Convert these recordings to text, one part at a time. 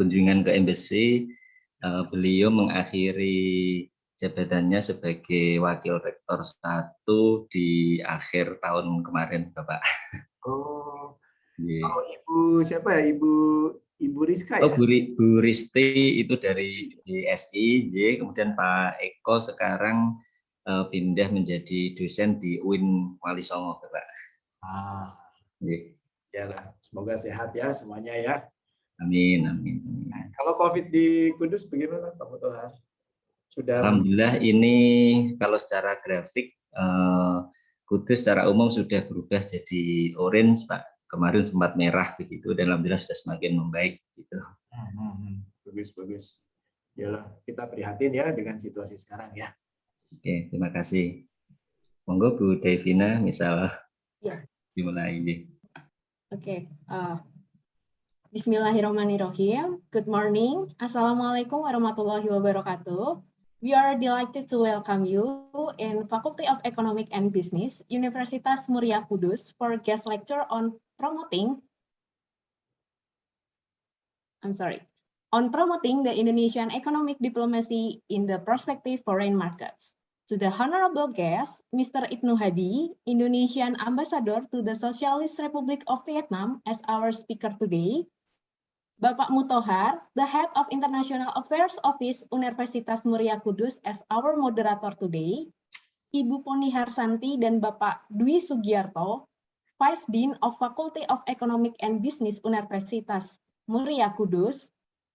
kunjungan ke Embassy, beliau mengakhiri jabatannya sebagai Wakil Rektor 1 di akhir tahun kemarin, Bapak. Oh, Yeah. Ibu siapa ya? Ibu Rizka ya? Bu Risti itu dari DSI, kemudian Pak Eko sekarang pindah menjadi dosen di UIN Wali Songo, Bapak. Yalah, semoga sehat ya semuanya ya. Amin. Nah, kalau COVID di Kudus bagaimana Pak Mutohar? Alhamdulillah ini kalau secara grafik Kudus secara umum sudah berubah jadi orange, Pak. Kemarin sempat merah begitu dan alhamdulillah sudah semakin membaik gitu. Bagus. Yalah, kita prihatin ya dengan situasi sekarang ya. Oke, terima kasih. Monggo Bu Devina misal ya. Dimulai. Oke. Bismillahirrahmanirrahim. Good morning. Assalamualaikum warahmatullahi wabarakatuh. We are delighted to welcome you in Faculty of Economic and Business, Universitas Muria Kudus for guest lecture on promoting the Indonesian economic diplomacy in the prospective foreign markets. To the honorable guest, Mr. Ibnu Hadi, Indonesian Ambassador to the Socialist Republic of Vietnam as our speaker today. Bapak Mutohar, the Head of International Affairs Office Universitas Muria Kudus as our moderator today. Ibu Poni Harsanti dan Bapak Dwi Sugiarto, Vice Dean of Faculty of Economic and Business Universitas Muria Kudus.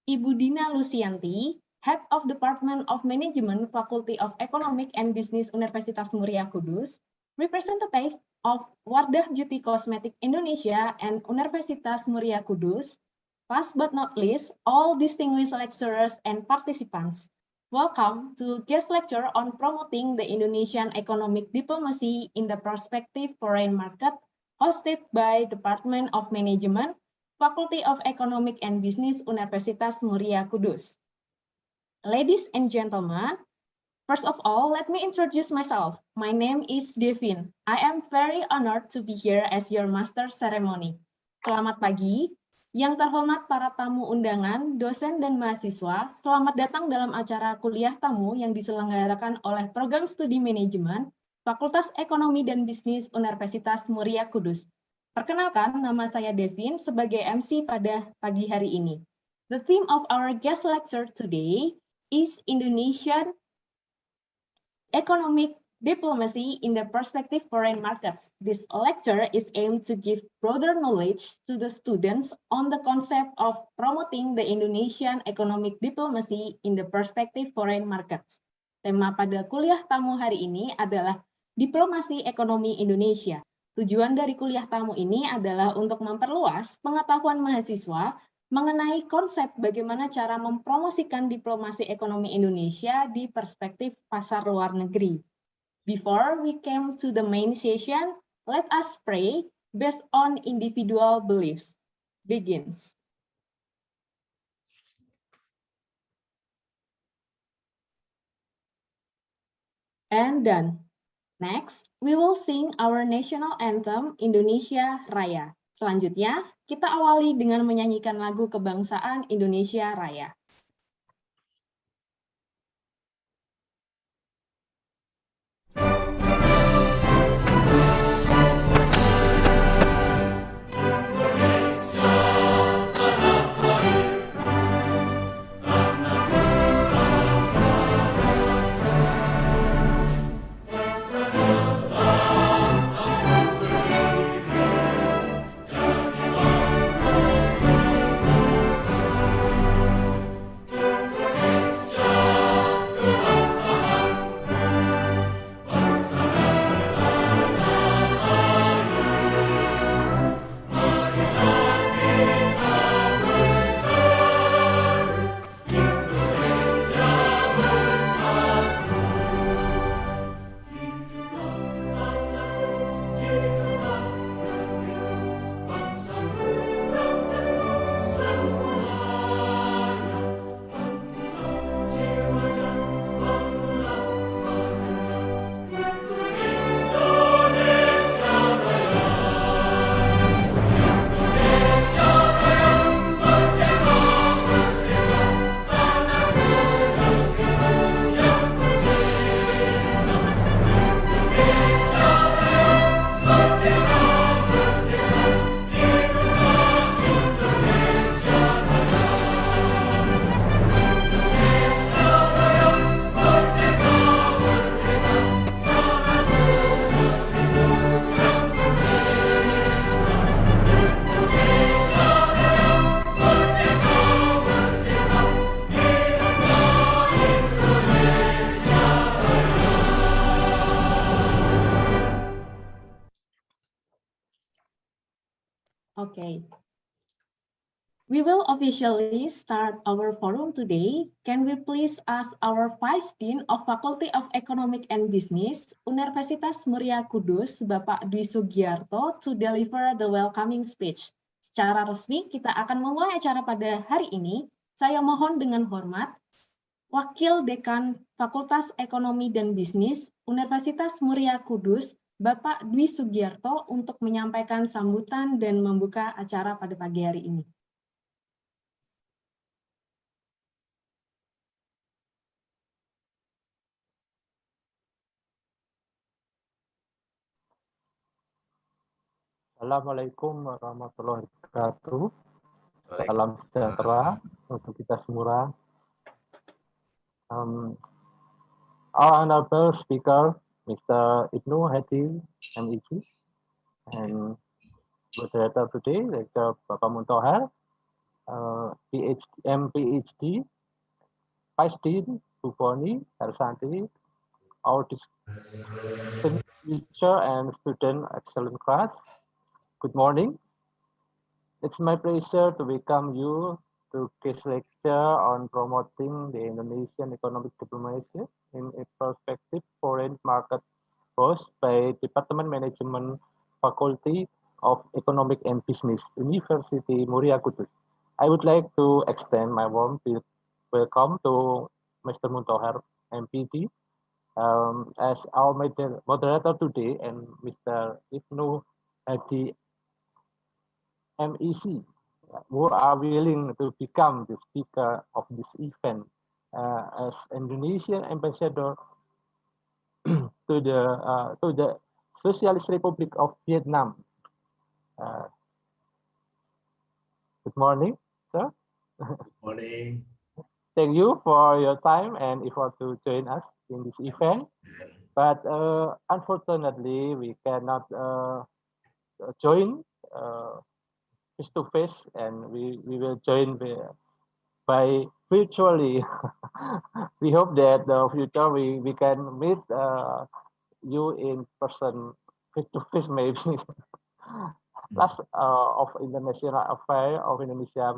Ibu Dina Lucianti, Head of Department of Management Faculty of Economic and Business Universitas Muria Kudus. Representative of Wardah Beauty Cosmetic Indonesia and Universitas Muria Kudus. Last but not least, all distinguished lecturers and participants, welcome to guest lecture on promoting the Indonesian economic diplomacy in the prospective foreign market, hosted by Department of Management, Faculty of Economic and Business Universitas Muria Kudus. Ladies and gentlemen, first of all, let me introduce myself. My name is Devin. I am very honored to be here as your master ceremony. Selamat pagi. Yang terhormat para tamu undangan, dosen dan mahasiswa, selamat datang dalam acara kuliah tamu yang diselenggarakan oleh Program Studi Manajemen, Fakultas Ekonomi dan Bisnis Universitas Muria Kudus. Perkenalkan, nama saya Devin sebagai MC pada pagi hari ini. The theme of our guest lecture today is Indonesian economic diplomacy in the prospective foreign markets. This lecture is aimed to give broader knowledge to the students on the concept of promoting the Indonesian economic diplomacy in the prospective foreign markets. Tema pada kuliah tamu hari ini adalah diplomasi ekonomi Indonesia. Tujuan dari kuliah tamu ini adalah untuk memperluas pengetahuan mahasiswa mengenai konsep bagaimana cara mempromosikan diplomasi ekonomi Indonesia di perspektif pasar luar negeri. Before we came to the main session, let us pray based on individual beliefs. Begins. And done. Next, we will sing our national anthem, Indonesia Raya. Selanjutnya, kita awali dengan menyanyikan lagu kebangsaan Indonesia Raya. Okay. We will officially start our forum today. Can we please ask our Vice Dean of Faculty of Economic and Business, Universitas Muria Kudus, Bapak Dwi Sugiarto, to deliver the welcoming speech. Secara resmi, kita akan memulai acara pada hari ini. Saya mohon dengan hormat, Wakil Dekan Fakultas Ekonomi dan Bisnis, Universitas Muria Kudus, Bapak Dwi Sugiarto, untuk menyampaikan sambutan dan membuka acara pada pagi hari ini. Assalamualaikum warahmatullahi wabarakatuh. Salam sejahtera untuk kita semua. Our honorable speaker, Mr. Ibnu Hadi, MEC, and moderator today, Dr. Bapak Muntohar, PhD, Vice Dean, Bufoni, Harsanti, our distinguished teacher and student excellent class. Good morning. It's my pleasure to welcome you to this lecture on promoting the Indonesian economic diplomacy in a prospective foreign market posed by Department Management Faculty of Economic and Business, University Muria Kudus. I would like to extend my warm welcome to Mr. Muntohar, MPD, as our moderator today, and Mr. Ibnu Hadi, MEC, who are willing to become the speaker of this event as Indonesian ambassador to the Socialist Republic of Vietnam. Good morning, sir. Good morning. Thank you for your time and effort to join us in this event. But unfortunately, we cannot join face to face, and we will join by virtually. We hope that the future we can meet you in person, face to face maybe. Last of International Affairs of Indonesia,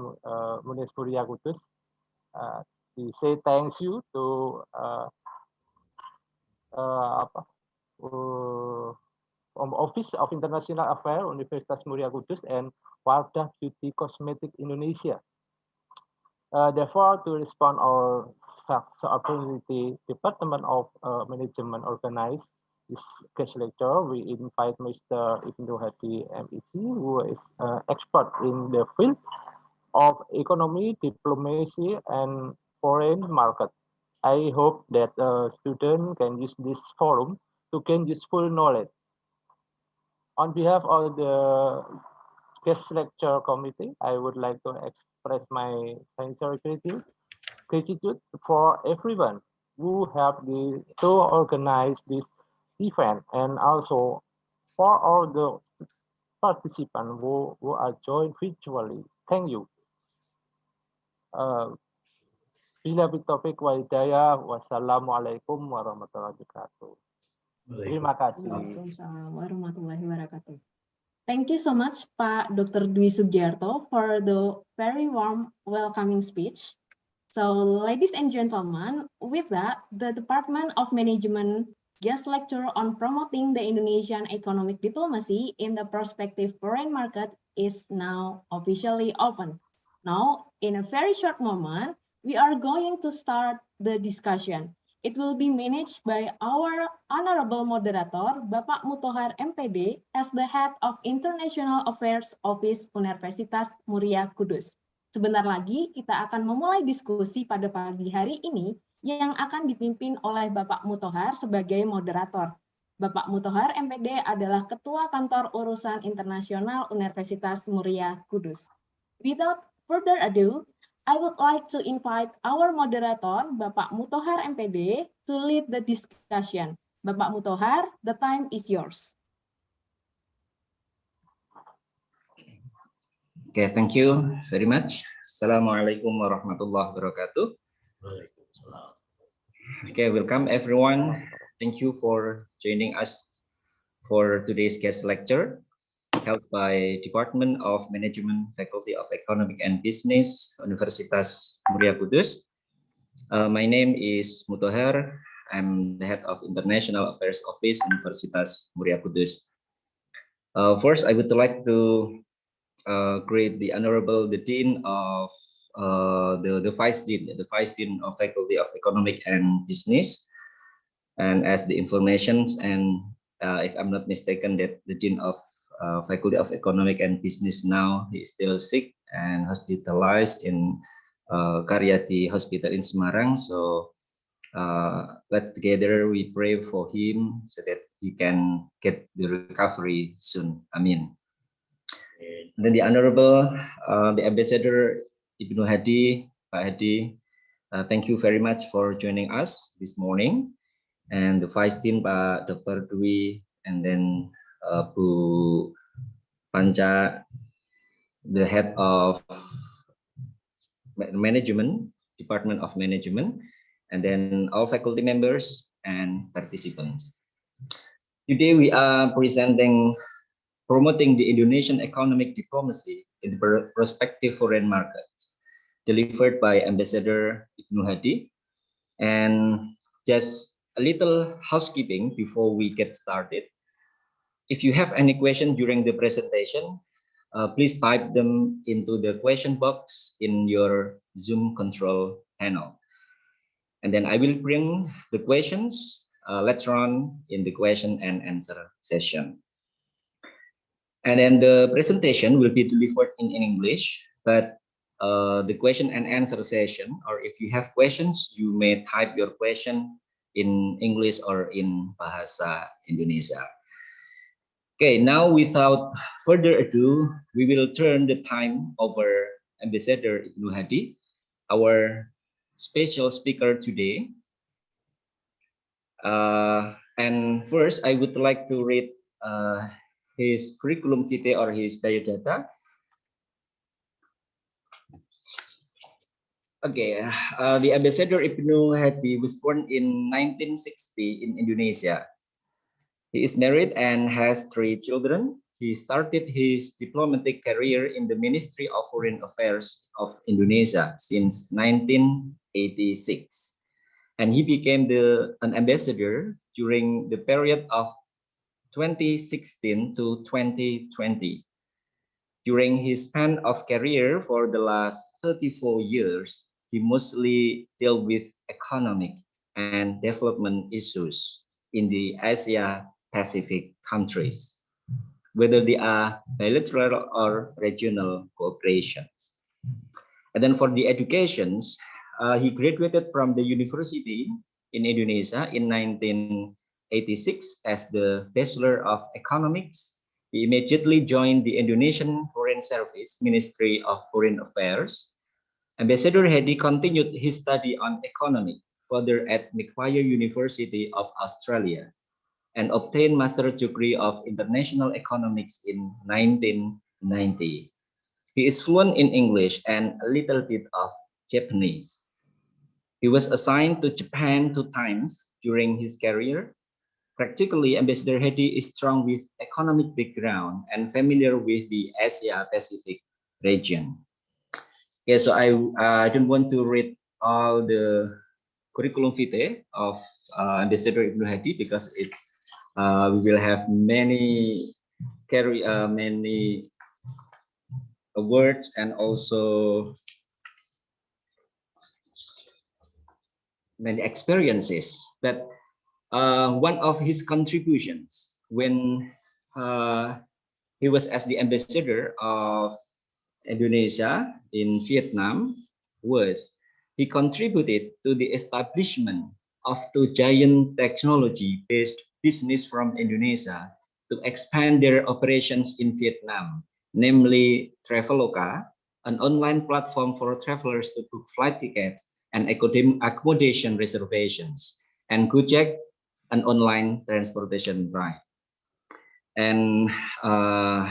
Muria Kudus, we say thanks you to Office of International Affairs, Universitas Muria Kudus, and Wardah Beauty Cosmetic Indonesia. Therefore, to respond our opportunity, Department of Management organized this guest lecture. We invite Mr. Ibnu Hadi, MEC, who is expert in the field of economy, diplomacy, and foreign market. I hope that students can use this forum to gain useful knowledge. On behalf of the guest lecture committee, I would like to express my sincere gratitude for everyone who helped to organize this event, and also for all the participants who are joined virtually. Thank you. Bila bitopik wa hidayah, wassalamualaikum warahmatullahi wabarakatuh. Terima kasih. Waalaikumsalam warahmatullahi wabarakatuh. Thank you so much, Pak Dr. Dwi Sugiarto, for the very warm welcoming speech. So, ladies and gentlemen, with that, the Department of Management guest lecture on promoting the Indonesian economic diplomacy in the prospective foreign market is now officially open. Now, in a very short moment, we are going to start the discussion. It will be managed by our honorable moderator, Bapak Muntohar MPD, as the head of International Affairs Office Universitas Muria Kudus. Sebentar lagi kita akan memulai diskusi pada pagi hari ini yang akan dipimpin oleh Bapak Muntohar sebagai moderator. Bapak Muntohar MPD adalah Ketua Kantor Urusan Internasional Universitas Muria Kudus. Without further ado, I would like to invite our moderator, Bapak Muntohar MPD, to lead the discussion. Bapak Muntohar, the time is yours. Okay, thank you very much. Assalamualaikum warahmatullahi wabarakatuh. Okay, welcome everyone. Thank you for joining us for today's guest lecture. held by Department of Management, Faculty of Economic and Business, Universitas Muria Kudus. My name is Mutoher. I'm the head of International Affairs Office, Universitas Muria Kudus. First, I would like to greet the Honorable Dean of the Vice Dean of Faculty of Economic and Business, and as the informations, and if I'm not mistaken, that the Dean of Faculty of Economic and Business now, he is still sick and hospitalized in Karyati Hospital in Semarang. So let's together we pray for him so that he can get the recovery soon. Amin. And then the Honorable the Ambassador Ibnu Hadi, Pak Hadi, thank you very much for joining us this morning. And the Vice Dean Pak Dr. Dwi, and then Bu Panca, the head of Management, Department of Management, and then all faculty members and participants. Today we are presenting promoting the Indonesian economic diplomacy in the prospective foreign markets, delivered by Ambassador Ibnu Hadi. And just a little housekeeping before we get started. If you have any question during the presentation, please type them into the question box in your Zoom control panel. And then I will bring the questions later on in the question and answer session. And then the presentation will be delivered in English, but the question and answer session, or if you have questions, you may type your question in English or in Bahasa Indonesia. Okay, now without further ado, we will turn the time over Ambassador Ibnu Hadi, our special speaker today. And first, I would like to read his curriculum vitae or his biodata. Okay, the Ambassador Ibnu Hadi was born in 1960 in Indonesia. He is married and has 3 children. He started his diplomatic career in the Ministry of Foreign Affairs of Indonesia since 1986. And he became an ambassador during the period of 2016 to 2020. During his span of career for the last 34 years, he mostly dealt with economic and development issues in the Asia Pacific countries, whether they are bilateral or regional cooperations. And then for the educations, he graduated from the university in Indonesia in 1986 as the Bachelor of Economics. He immediately joined the Indonesian Foreign Service, Ministry of Foreign Affairs. Ambassador Hadi continued his study on economy further at Macquarie University of Australia and obtained master's degree of international economics in 1990. He is fluent in English and a little bit of Japanese. He was assigned to Japan 2 times during his career. Practically, Ambassador Hadi is strong with economic background and familiar with the Asia Pacific region. Okay, so I don't want to read all the curriculum vitae of Ambassador Ibnu Hadi because it's we will have many awards and also many experiences. But one of his contributions when he was as the ambassador of Indonesia in Vietnam was he contributed to the establishment of 2 giant technology-based business from Indonesia to expand their operations in Vietnam, namely Traveloka, an online platform for travelers to book flight tickets and accommodation reservations, and Gojek, an online transportation ride. And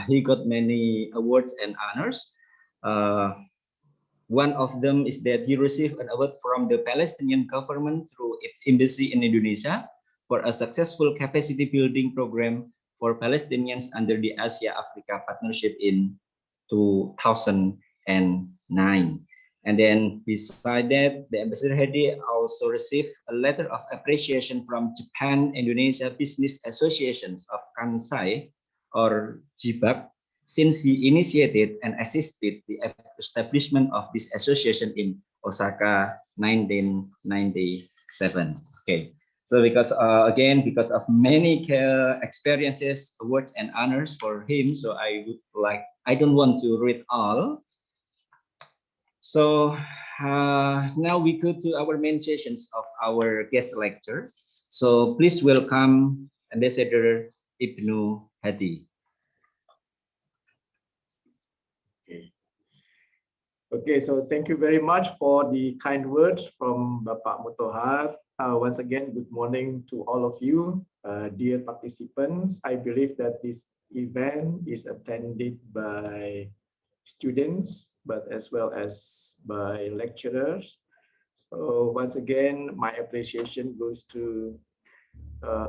he got many awards and honors. One of them is that he received an award from the Palestinian government through its embassy in Indonesia for a successful capacity building program for Palestinians under the Asia-Africa Partnership in 2009. And then beside that, the Ambassador Hadi also received a letter of appreciation from Japan Indonesia Business Associations of Kansai, or JIBAC, since he initiated and assisted the establishment of this association in Osaka 1997. Okay, so because because of many experiences, awards, and honors for him, so I don't want to read all. So now we go to our main sessions of our guest lecture. So please welcome Ambassador Ibnu Hadi. Okay, so thank you very much for the kind words from Bapak Mutohar. Once again, good morning to all of you, dear participants. I believe that this event is attended by students, but as well as by lecturers. So once again, my appreciation goes to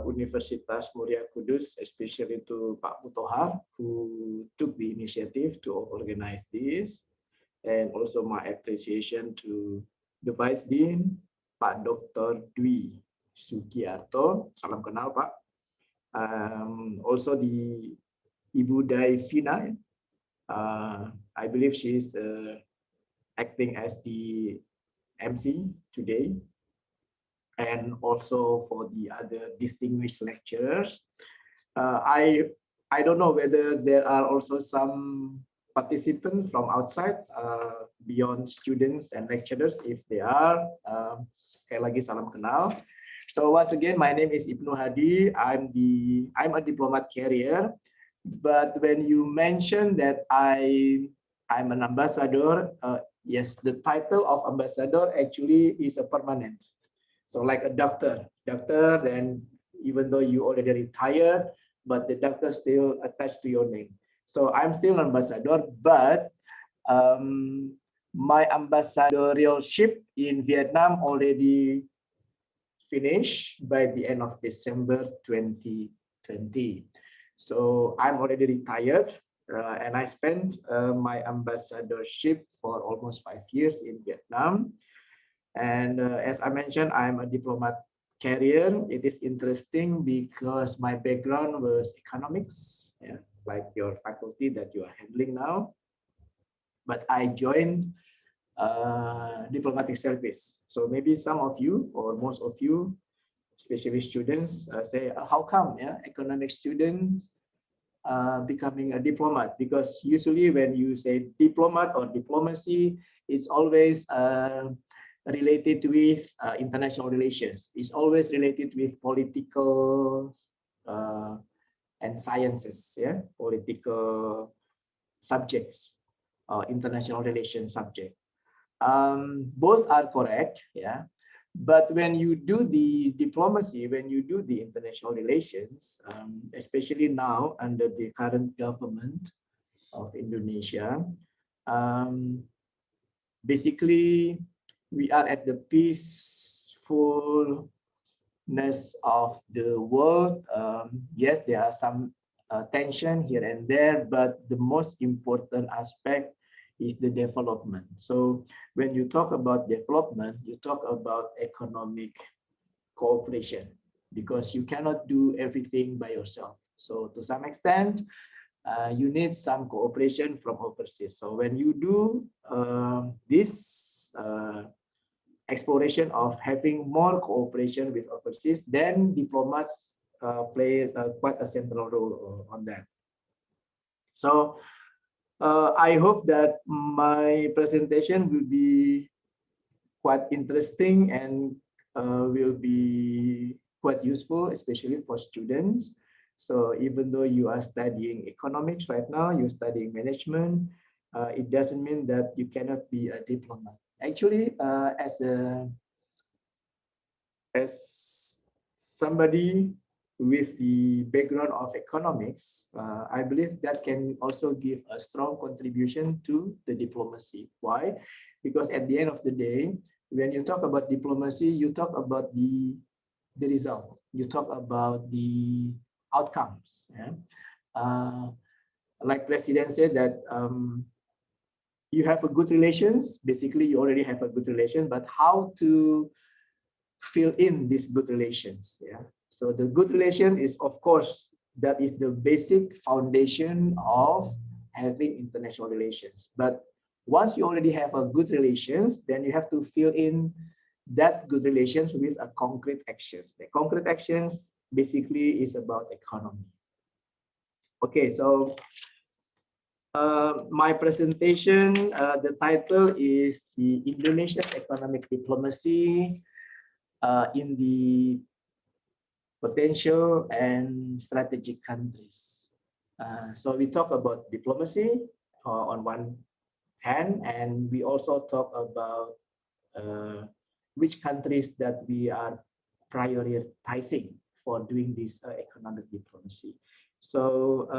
Universitas Muria Kudus, especially to Pak Mutohar, who took the initiative to organize this. And also my appreciation to the Vice Dean, Pak Dr. Dwi Sugiarto. Salam kenal, Pak. Also the Ibu Dai Fina. I believe she's acting as the MC today. And also for the other distinguished lecturers. I don't know whether there are also some participants from outside, beyond students and lecturers. If they are, sekali lagi salam kenal. So once again, my name is Ibnu Hadi. I'm a diplomat carrier. But when you mention that I'm an ambassador, yes, the title of ambassador actually is a permanent. So like a doctor, then even though you already retired, but the doctor still attached to your name. So I'm still an ambassador, but my ambassadorialship in Vietnam already finished by the end of December 2020. So I'm already retired, and I spent my ambassadorship for almost 5 years in Vietnam. And as I mentioned, I'm a diplomat carrier. It is interesting because my background was economics, yeah, like your faculty that you are handling now. But I joined diplomatic service. So maybe some of you or most of you, especially students, say, how come, yeah, economic students becoming a diplomat? Because usually when you say diplomat or diplomacy, it's always related with international relations. It's always related with political and sciences, yeah, political subjects, international relations subject. Both are correct, yeah. But when you do the diplomacy, when you do the international relations, especially now under the current government of Indonesia, basically we are at the peacefulness of the world. Yes, there are some tension here and there, but the most important aspect is the development. So when you talk about development, you talk about economic cooperation, because you cannot do everything by yourself. So to some extent, you need some cooperation from overseas. So when you do this exploration of having more cooperation with overseas, then diplomats play quite a central role on that. So I hope that my presentation will be quite interesting and will be quite useful, especially for students. So even though you are studying economics right now, you're studying management, it doesn't mean that you cannot be a diplomat. Actually, as somebody with the background of economics, I believe that can also give a strong contribution to the diplomacy. Why? Because at the end of the day, when you talk about diplomacy, you talk about the result. You talk about the outcomes. Yeah? Like President said that you have a good relations. Basically, you already have a good relation, but how to fill in these good relations? Yeah. So the good relation is, of course, that is the basic foundation of having international relations. But once you already have a good relations, then you have to fill in that good relations with a concrete actions. The concrete actions basically is about economy. Okay, so my presentation, the title is the Indonesian Economic Diplomacy in the Potential and Strategic Countries. So we talk about diplomacy on one hand, and we also talk about which countries that we are prioritizing for doing this economic diplomacy. So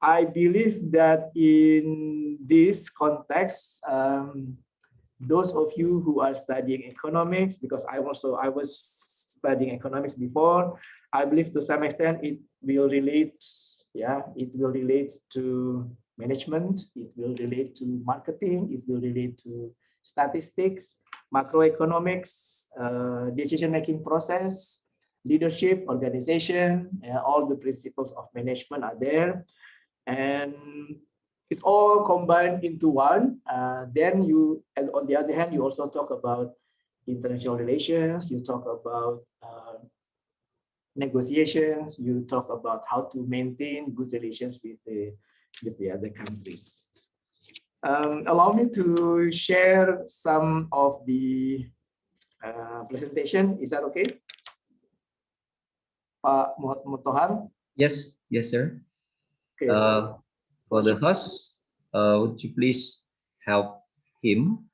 I believe that in this context, those of you who are studying economics, because I was studying economics before, I believe to some extent it will relate, it will relate to management, it will relate to marketing, it will relate to statistics, macroeconomics, decision-making process, leadership, organization, all the principles of management are there. And it's all combined into one. Then you, and on the other hand, you also talk about international relations, you talk about negotiations, you talk about how to maintain good relations with the other countries. Allow me to share some of the presentation. Is that okay? Pak Mutohar? Yes, yes, sir. Okay, so for the host, would you please help him?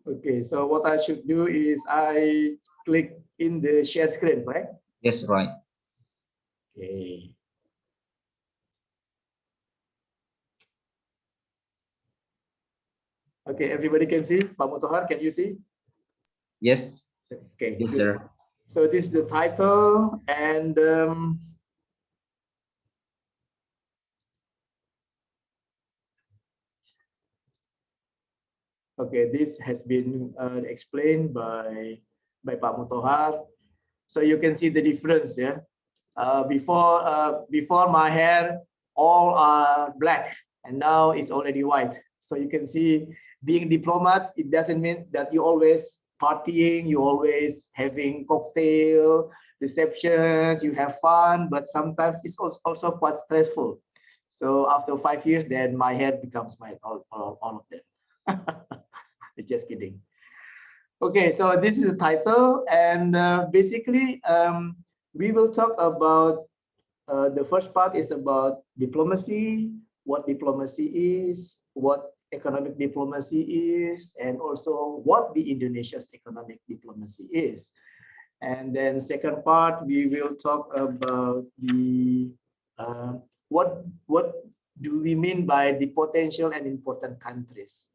Okay, so what I should do is I click in the share screen, right? Yes, right. Okay. Okay, everybody can see. Pak Mutohar, can you see? Yes. Okay. Yes, good. sir. So this is the title, and okay, this has been explained by Pak Mutohar. So you can see the difference, yeah. Before my hair all are black, and now it's already white. So you can see, being diplomat, it doesn't mean that you always partying, you always having cocktail receptions, you have fun, but sometimes it's also quite stressful. So after 5 years, then my hair becomes white, all of them. Just kidding. Okay, so this is the title, and basically we will talk about the first part is about diplomacy, what diplomacy is, what economic diplomacy is, and also what the Indonesia's economic diplomacy is. And then second part, we will talk about the what do we mean by the potential and important countries.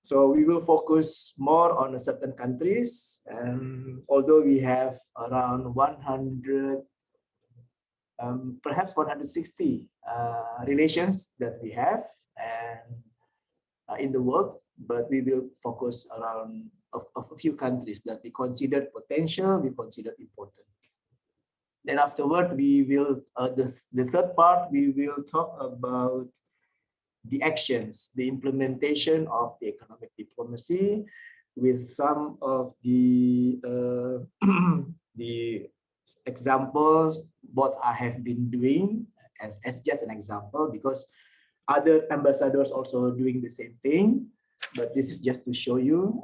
So we will focus more on certain countries, although we have around 100, perhaps 160 relations that we have and in the world, but we will focus around of a few countries that we consider potential, we consider important. Then afterward, we will the third part, we will talk about the actions, the implementation of the economic diplomacy, with some of the the examples what I have been doing as just an example, because other ambassadors also doing the same thing, but this is just to show you.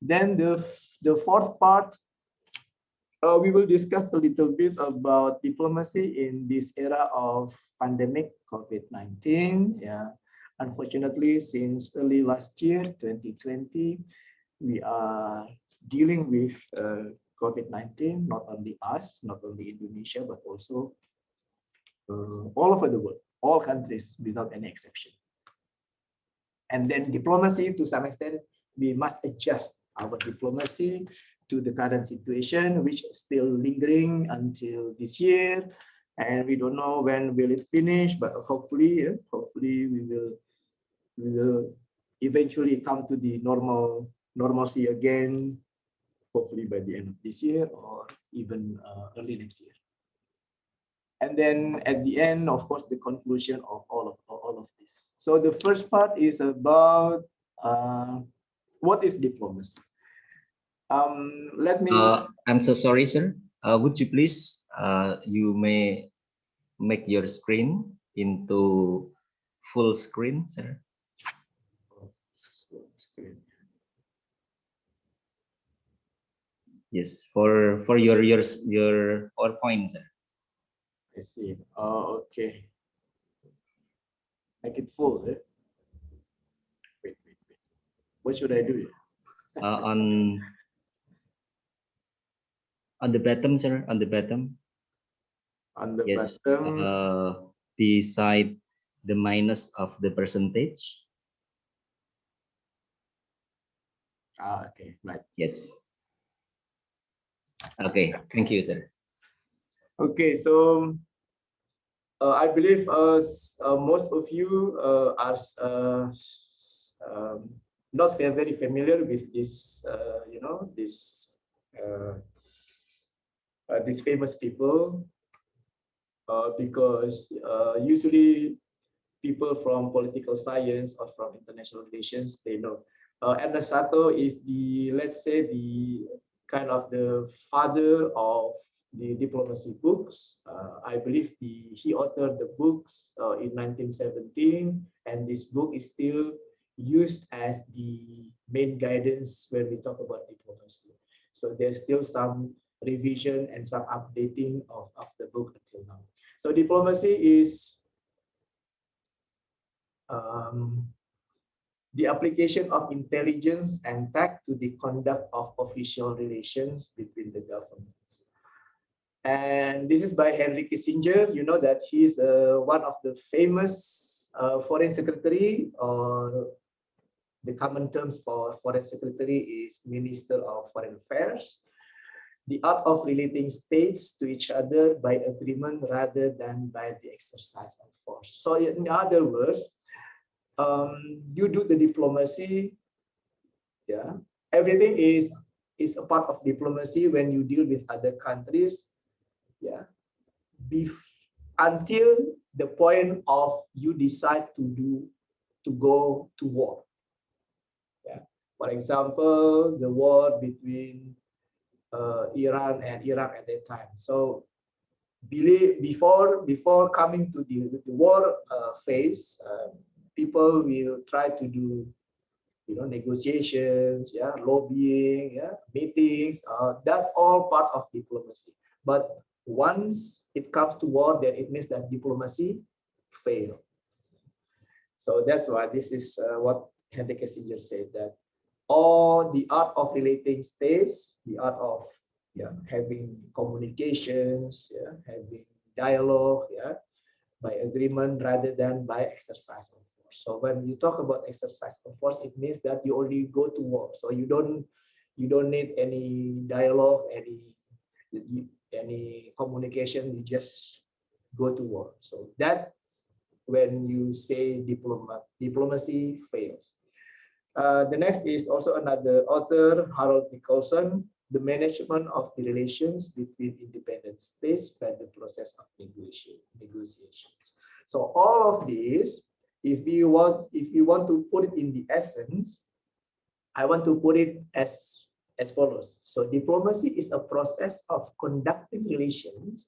Then the fourth part, we will discuss a little bit about diplomacy in this era of pandemic COVID-19. Yeah, unfortunately, since early last year, 2020, we are dealing with COVID-19. Not only us, not only Indonesia, but also all over the world, all countries without any exception. And then diplomacy, to some extent, we must adjust our diplomacy to the current situation, which is still lingering until this year, and we don't know when will it finish. But hopefully, hopefully we will eventually come to the normalcy again. Hopefully by the end of this year or even early next year. And then at the end, of course, the conclusion of all of this. So the first part is about what is diplomacy. Let me. I'm so sorry, sir. Would you please, you may make your screen into full screen, sir. Yes, for your PowerPoint, sir. I see. Oh, okay. Make it full. Eh? Wait. What should I do? On the bottom, sir. On the bottom. On the yes, bottom. Beside the minus of the percentage. Okay, right. Yes. Okay, thank you, sir. Okay, so I believe most of you are not very familiar with this, these famous people, because usually people from political science or from international relations, they know. Ernest Sato is the, let's say, the kind of the father of the diplomacy books. I believe he authored the books in 1917, and this book is still used as the main guidance when we talk about diplomacy. So there's still some revision and some updating of the book until now. So diplomacy is the application of intelligence and tact to the conduct of official relations between the governments. And this is by Henry Kissinger. You know that he's one of the famous foreign secretary, or the common terms for foreign secretary is Minister of Foreign Affairs. The art of relating states to each other by agreement rather than by the exercise of force. So in other words, you do the diplomacy, yeah. Everything is a part of diplomacy when you deal with other countries, yeah. Until the point of you decide to go to war. Yeah. For example, the war between Iran and Iraq at that time. So before coming to the war phase, people will try to do, negotiations, yeah, lobbying, yeah, meetings. That's all part of diplomacy. But once it comes to war, then it means that diplomacy failed. So that's why this is what Henry Kissinger said, that all the art of relating states, the art of having communications, having dialogue, by agreement rather than by exercise of force. So when you talk about exercise of force, it means that you only go to war. So you don't need any dialogue, any communication. You just go to war. So that's when you say diplomacy fails. The next is also another author, Harold Nicholson, The Management of the Relations Between Independent States by the Process of Negotiations. So all of this, if you want to put it in the essence, I want to put it as follows. So diplomacy is a process of conducting relations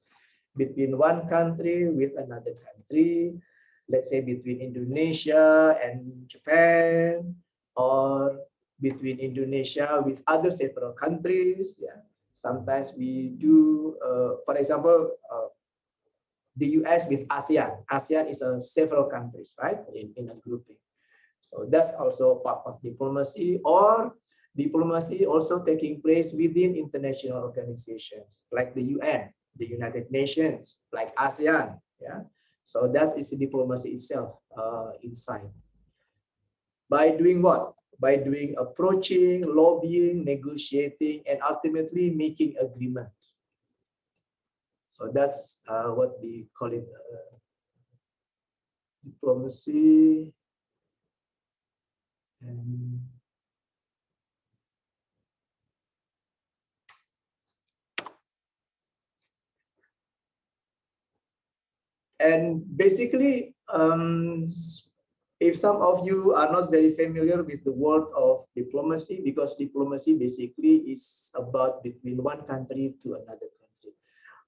between one country with another country, let's say between Indonesia and Japan, or between Indonesia with other several countries. Yeah, sometimes we do, for example, the US with ASEAN. ASEAN is several countries, right, in a grouping. So that's also part of diplomacy. Or diplomacy also taking place within international organizations like the UN, the United Nations, like ASEAN. Yeah, so that is the diplomacy itself inside. By doing what? by doing approaching, lobbying, negotiating, and ultimately making agreement. So that's what we call it, diplomacy. And basically, if some of you are not very familiar with the word of diplomacy, because diplomacy basically is about between one country to another country.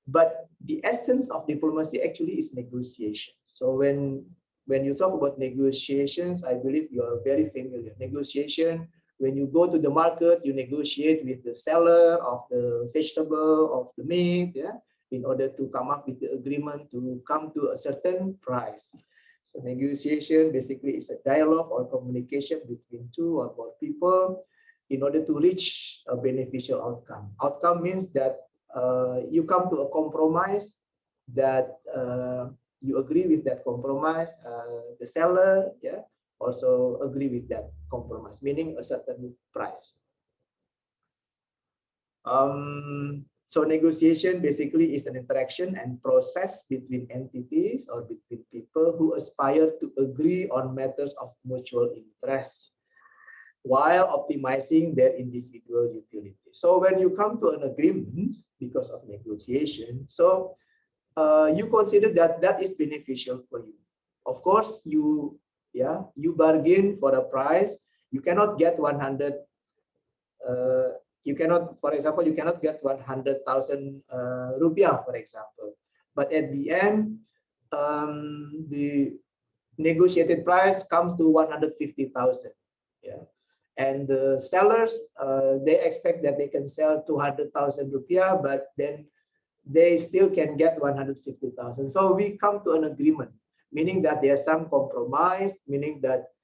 But the essence of diplomacy actually is negotiation. So when you talk about negotiations, I believe you are very familiar. Negotiation, when you go to the market, you negotiate with the seller of the vegetable, of the meat, yeah, in order to come up with the agreement to come to a certain price. So negotiation basically is a dialogue or communication between two or more people in order to reach a beneficial outcome. Outcome means that you come to a compromise that you agree with that compromise. The seller, yeah, also agree with that compromise, meaning a certain price. So negotiation basically is an interaction and process between entities or between people who aspire to agree on matters of mutual interest while optimizing their individual utility. So when you come to an agreement because of negotiation, so you consider that that is beneficial for you. Of course, you bargain for a price. You cannot get 100. You cannot, for example, you cannot get 100,000 rupiah, for example. But at the end, the negotiated price comes to 150,000. Yeah, and the sellers they expect that they can sell 200,000 rupiah, but then they still can get 150,000. So we come to an agreement, meaning that there's some compromise, meaning that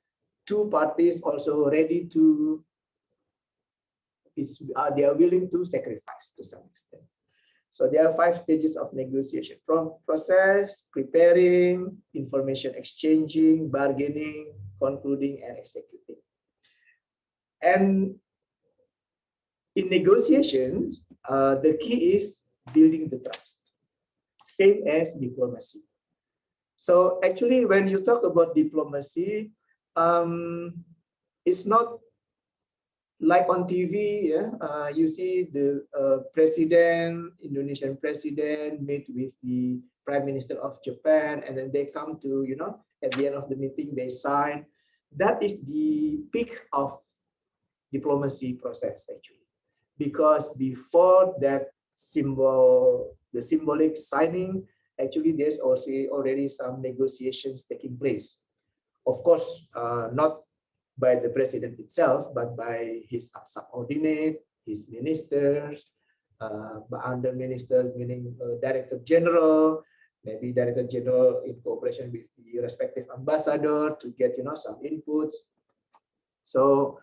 two parties also ready to. They are willing to sacrifice to some extent. So there are 5 stages of negotiation: from process, preparing, information exchanging, bargaining, concluding, and executing. And in negotiations, the key is building the trust, same as diplomacy. So actually, when you talk about diplomacy, it's not like on TV, yeah, you see the Indonesian president meet with the Prime Minister of Japan, and then they come to, at the end of the meeting, they sign. That is the peak of diplomacy process, actually. Because before that the symbolic signing, actually there's also already some negotiations taking place. Of course, not by the president itself, but by his subordinate, his ministers, under minister meaning director general, maybe director general in cooperation with the respective ambassador to get some inputs. So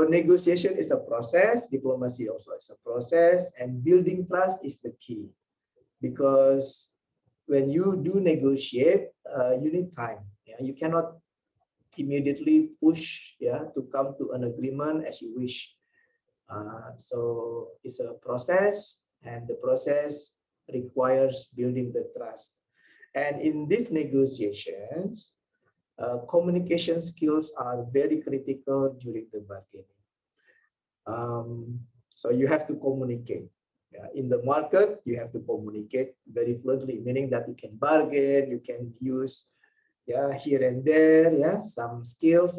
negotiation is a process, diplomacy also is a process, and building trust is the key, because when you do negotiate, you need time. Yeah? You cannot immediately push, to come to an agreement as you wish. So it's a process, and the process requires building the trust. And in these negotiations, communication skills are very critical during the bargaining. So you have to communicate. In the market, you have to communicate very fluently, meaning that you can bargain, you can use here and there, some skills,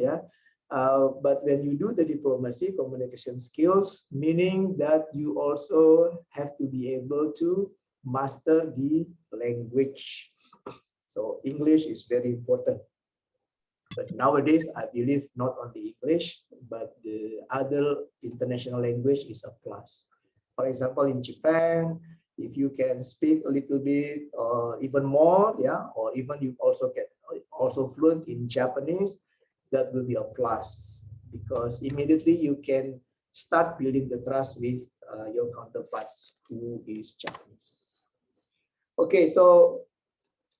but when you do the diplomacy, communication skills, meaning that you also have to be able to master the language. So English is very important. But nowadays, I believe not only English, but the other international language is a plus. For example, in Japan, if you can speak a little bit or even more, or even you also get fluent in Japanese, that will be a plus, because immediately you can start building the trust with your counterparts who is Japanese. Okay, so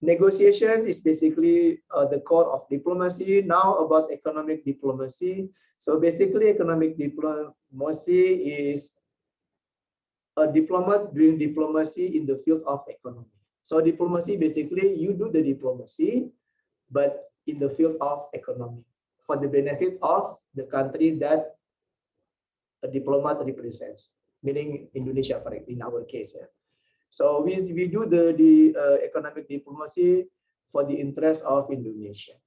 Negotiations is basically the core of diplomacy. Now about economic diplomacy. So basically economic diplomacy is a diplomat doing diplomacy in the field of economy. So diplomacy, basically you do the diplomacy, but in the field of economy for the benefit of the country that a diplomat represents, meaning Indonesia, for in our case. Yeah. So we do the economic diplomacy for the interest of Indonesia.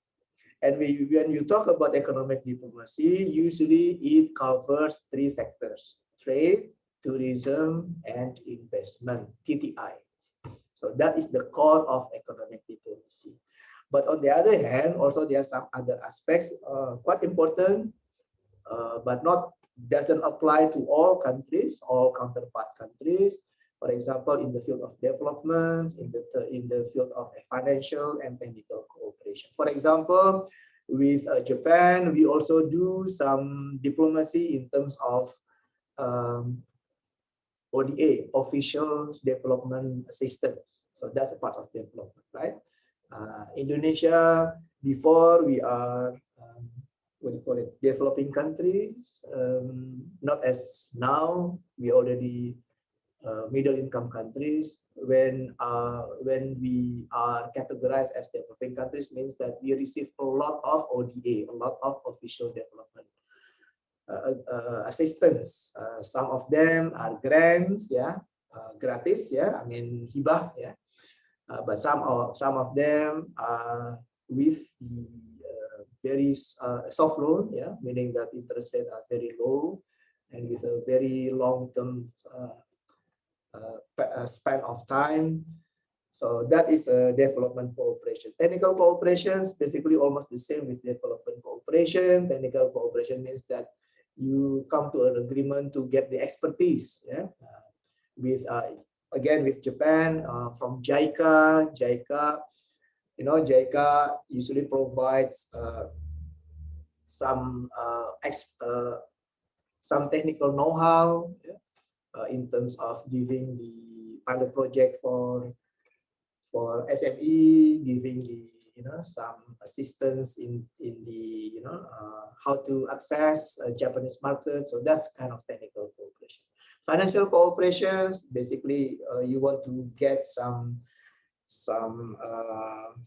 And when you talk about economic diplomacy, usually it covers three sectors: trade, tourism, and investment, TTI. So that is the core of economic diplomacy. But on the other hand, also there are some other aspects quite important, but doesn't apply to all countries, all counterpart countries. For example, in the field of development, in the field of financial and technical cooperation. For example, with Japan, we also do some diplomacy in terms of ODA, official development assistance. So that's a part of development, right? Indonesia, before we are what do you call it, developing countries, not as now. We already middle income countries. When we are categorized as developing countries, means that we receive a lot of ODA, a lot of official development assistance. Some of them are grants, yeah, gratis, yeah, I mean hibah, yeah, but some of them are with the very soft loan, yeah, meaning that interest rates are very low and with a very long-term span of time. So that is a development cooperation. Technical cooperation is basically almost the same with development cooperation. Technical cooperation means that you come to an agreement to get the expertise, yeah, with again with Japan, from JICA. You know, JICA usually provides some technical know-how, yeah, in terms of giving the pilot project for SME, giving the some assistance in the how to access Japanese market. So that's kind of technical cooperation. Financial cooperations, basically you want to get some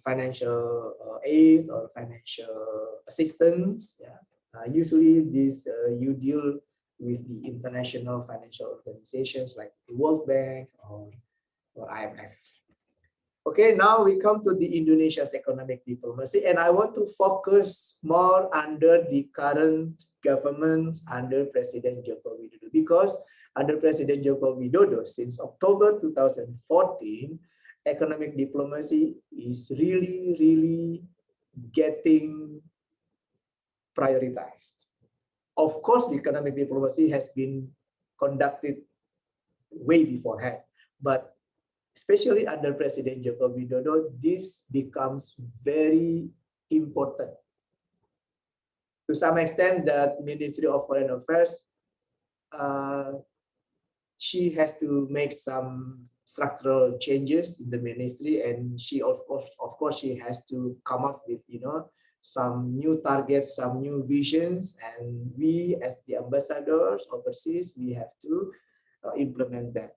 financial aid or financial assistance. Yeah. Usually this you deal with the international financial organizations like the World Bank or IMF. Okay, now we come to the Indonesia's economic diplomacy, and I want to focus more under the current government under President Joko Widodo, because under President Joko Widodo, since October 2014, economic diplomacy is really getting prioritized. Of course, the economic diplomacy has been conducted way beforehand, but especially under President Joko Widodo, this becomes very important. To some extent, that Ministry of Foreign Affairs, she has to make some structural changes in the ministry, and she of course she has to come up with some new targets, some new visions, and we as the ambassadors overseas, we have to implement that.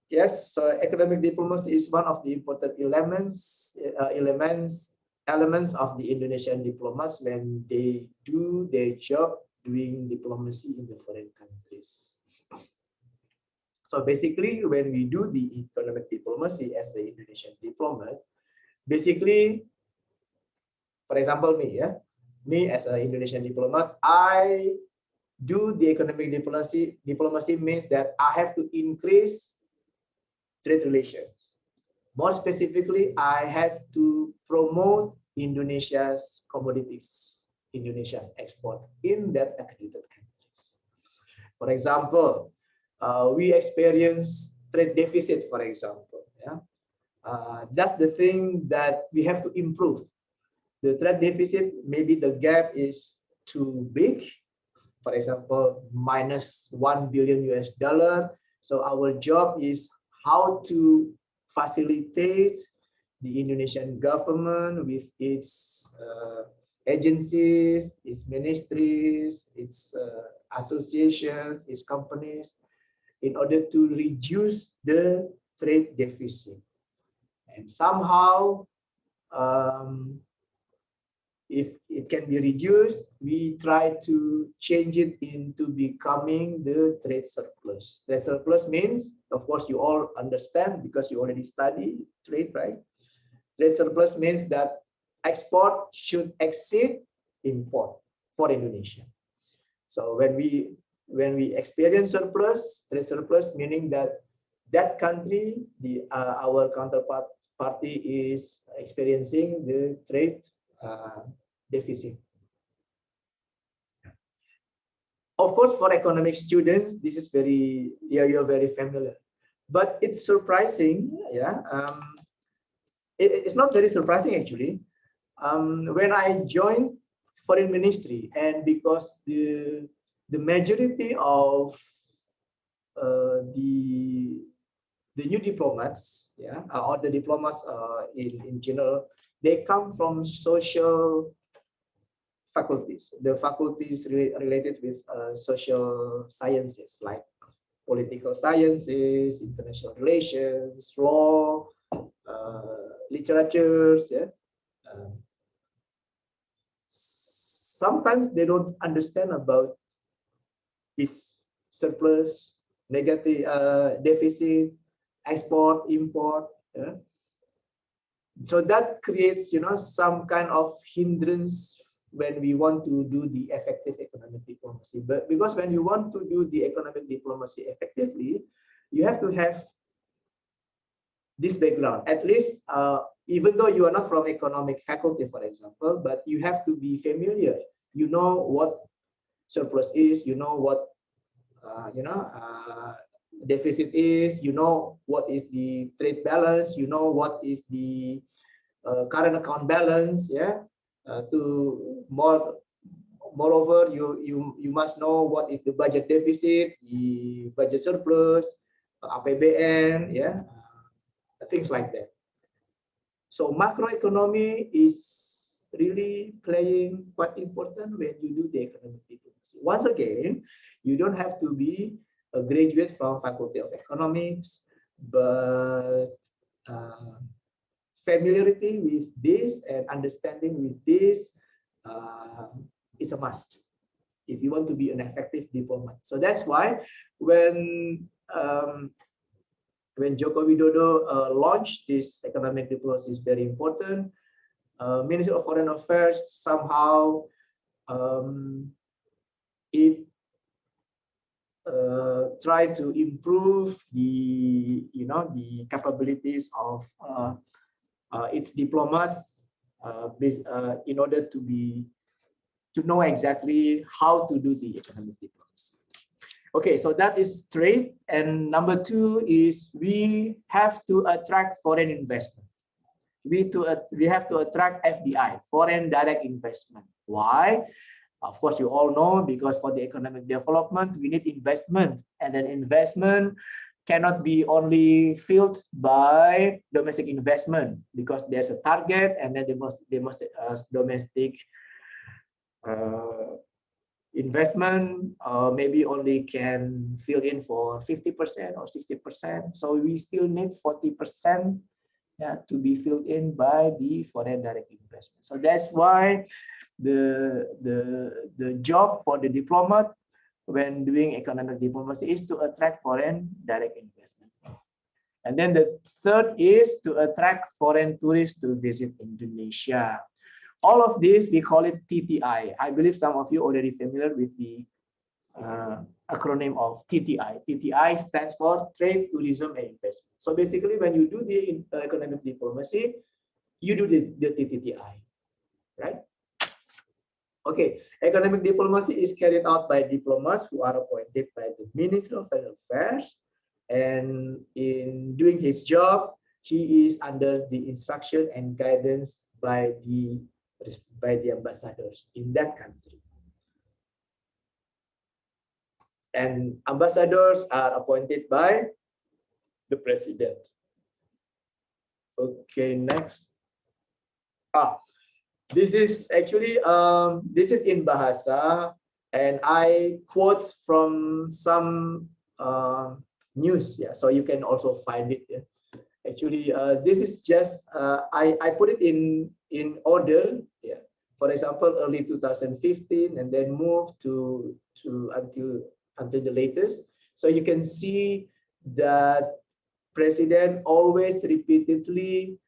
Yes, so economic diplomacy is one of the important elements of the Indonesian diplomats when they do their job doing diplomacy in the foreign countries. So basically, when we do the economic diplomacy as the Indonesian diplomat, basically, for example, me as an Indonesian diplomat, I do the economic diplomacy. Diplomacy means that I have to increase trade relations. More specifically, I have to promote Indonesia's commodities, Indonesia's export in that accredited countries. For example, we experience trade deficit, for example. Yeah? That's the thing that we have to improve. The trade deficit, maybe the gap is too big. For example, minus $1 billion US. So our job is how to facilitate the Indonesian government with its agencies, its ministries, its associations, its companies, in order to reduce the trade deficit. And somehow, if it can be reduced, we try to change it into becoming the trade surplus. Trade surplus means, of course, you all understand because you already study trade, right? Trade surplus means that export should exceed import for Indonesia. So when we experience surplus, trade surplus, meaning that that country, our counterpart party is experiencing the trade deficit. Of course, for economic students, this is very, you're very familiar, but it's surprising, it's not very surprising actually. When I joined foreign ministry, and because the majority of the new diplomats, or the diplomats in general, they come from social faculties, the faculties related with social sciences like political sciences, international relations, law, literatures. Sometimes they don't understand about this surplus, negative deficit, export, import. So that creates, some kind of hindrance when we want to do the effective economic diplomacy. But because when you want to do the economic diplomacy effectively, you have to have this background. At least, even though you are not from economic faculty, for example, but you have to be familiar. You know what surplus is. You know what deficit is. You know what is the trade balance. You know what is the current account balance. Moreover, you must know what is the budget deficit, the budget surplus, APBN, things like that. So macroeconomy is really playing quite important when you do the economic diplomacy. Once again, you don't have to be a graduate from Faculty of Economics, but familiarity with this and understanding with this is a must if you want to be an effective diplomat. So that's why when Joko Widodo launched this economic diplomacy is very important. Ministry of Foreign Affairs somehow it tried to improve the the capabilities of its diplomats in order to know exactly how to do the economic diplomacy. Okay, so that is trade. And number two is we have to attract foreign investment. We have to attract FDI, foreign direct investment. Why? Of course, you all know, because for the economic development, we need investment. And then investment cannot be only filled by domestic investment, because there's a target, and then they must domestic investment maybe only can fill in for 50% or 60%. So we still need 40% to be filled in by the foreign direct investment. So that's why the job for the diplomat when doing economic diplomacy is to attract foreign direct investment. And then the third is to attract foreign tourists to visit Indonesia. All of this, we call it TTI. I believe some of you already familiar with the acronym of TTI. TTI stands for Trade, Tourism, and Investment. So basically, when you do the economic diplomacy, you do the TTI, right? Okay, economic diplomacy is carried out by diplomats who are appointed by the Ministry of Foreign Affairs, and in doing his job, he is under the instruction and guidance by the ambassadors in that country. And ambassadors are appointed by the president. Okay, next. This is actually this is in Bahasa, and I quote from some news. Yeah, so you can also find it. Yeah. Actually, this is just I put it in order. Yeah. For example, early 2015, and then move to until the latest. So you can see that President always repeatedly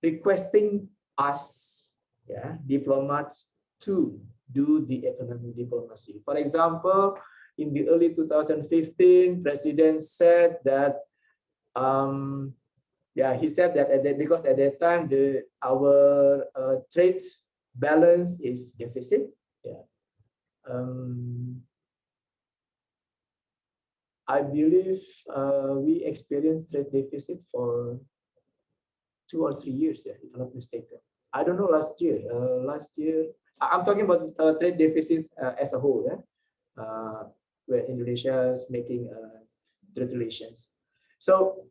requesting us, yeah, diplomats to do the economic diplomacy. For example, in the early 2015, President said that, he said that because at that time our trade balance is deficit. Yeah. I believe we experienced trade deficit for 2 or 3 years, yeah, if I'm not mistaken. I don't know last year. I'm talking about trade deficit as a whole, yeah, where Indonesia is making trade relations. So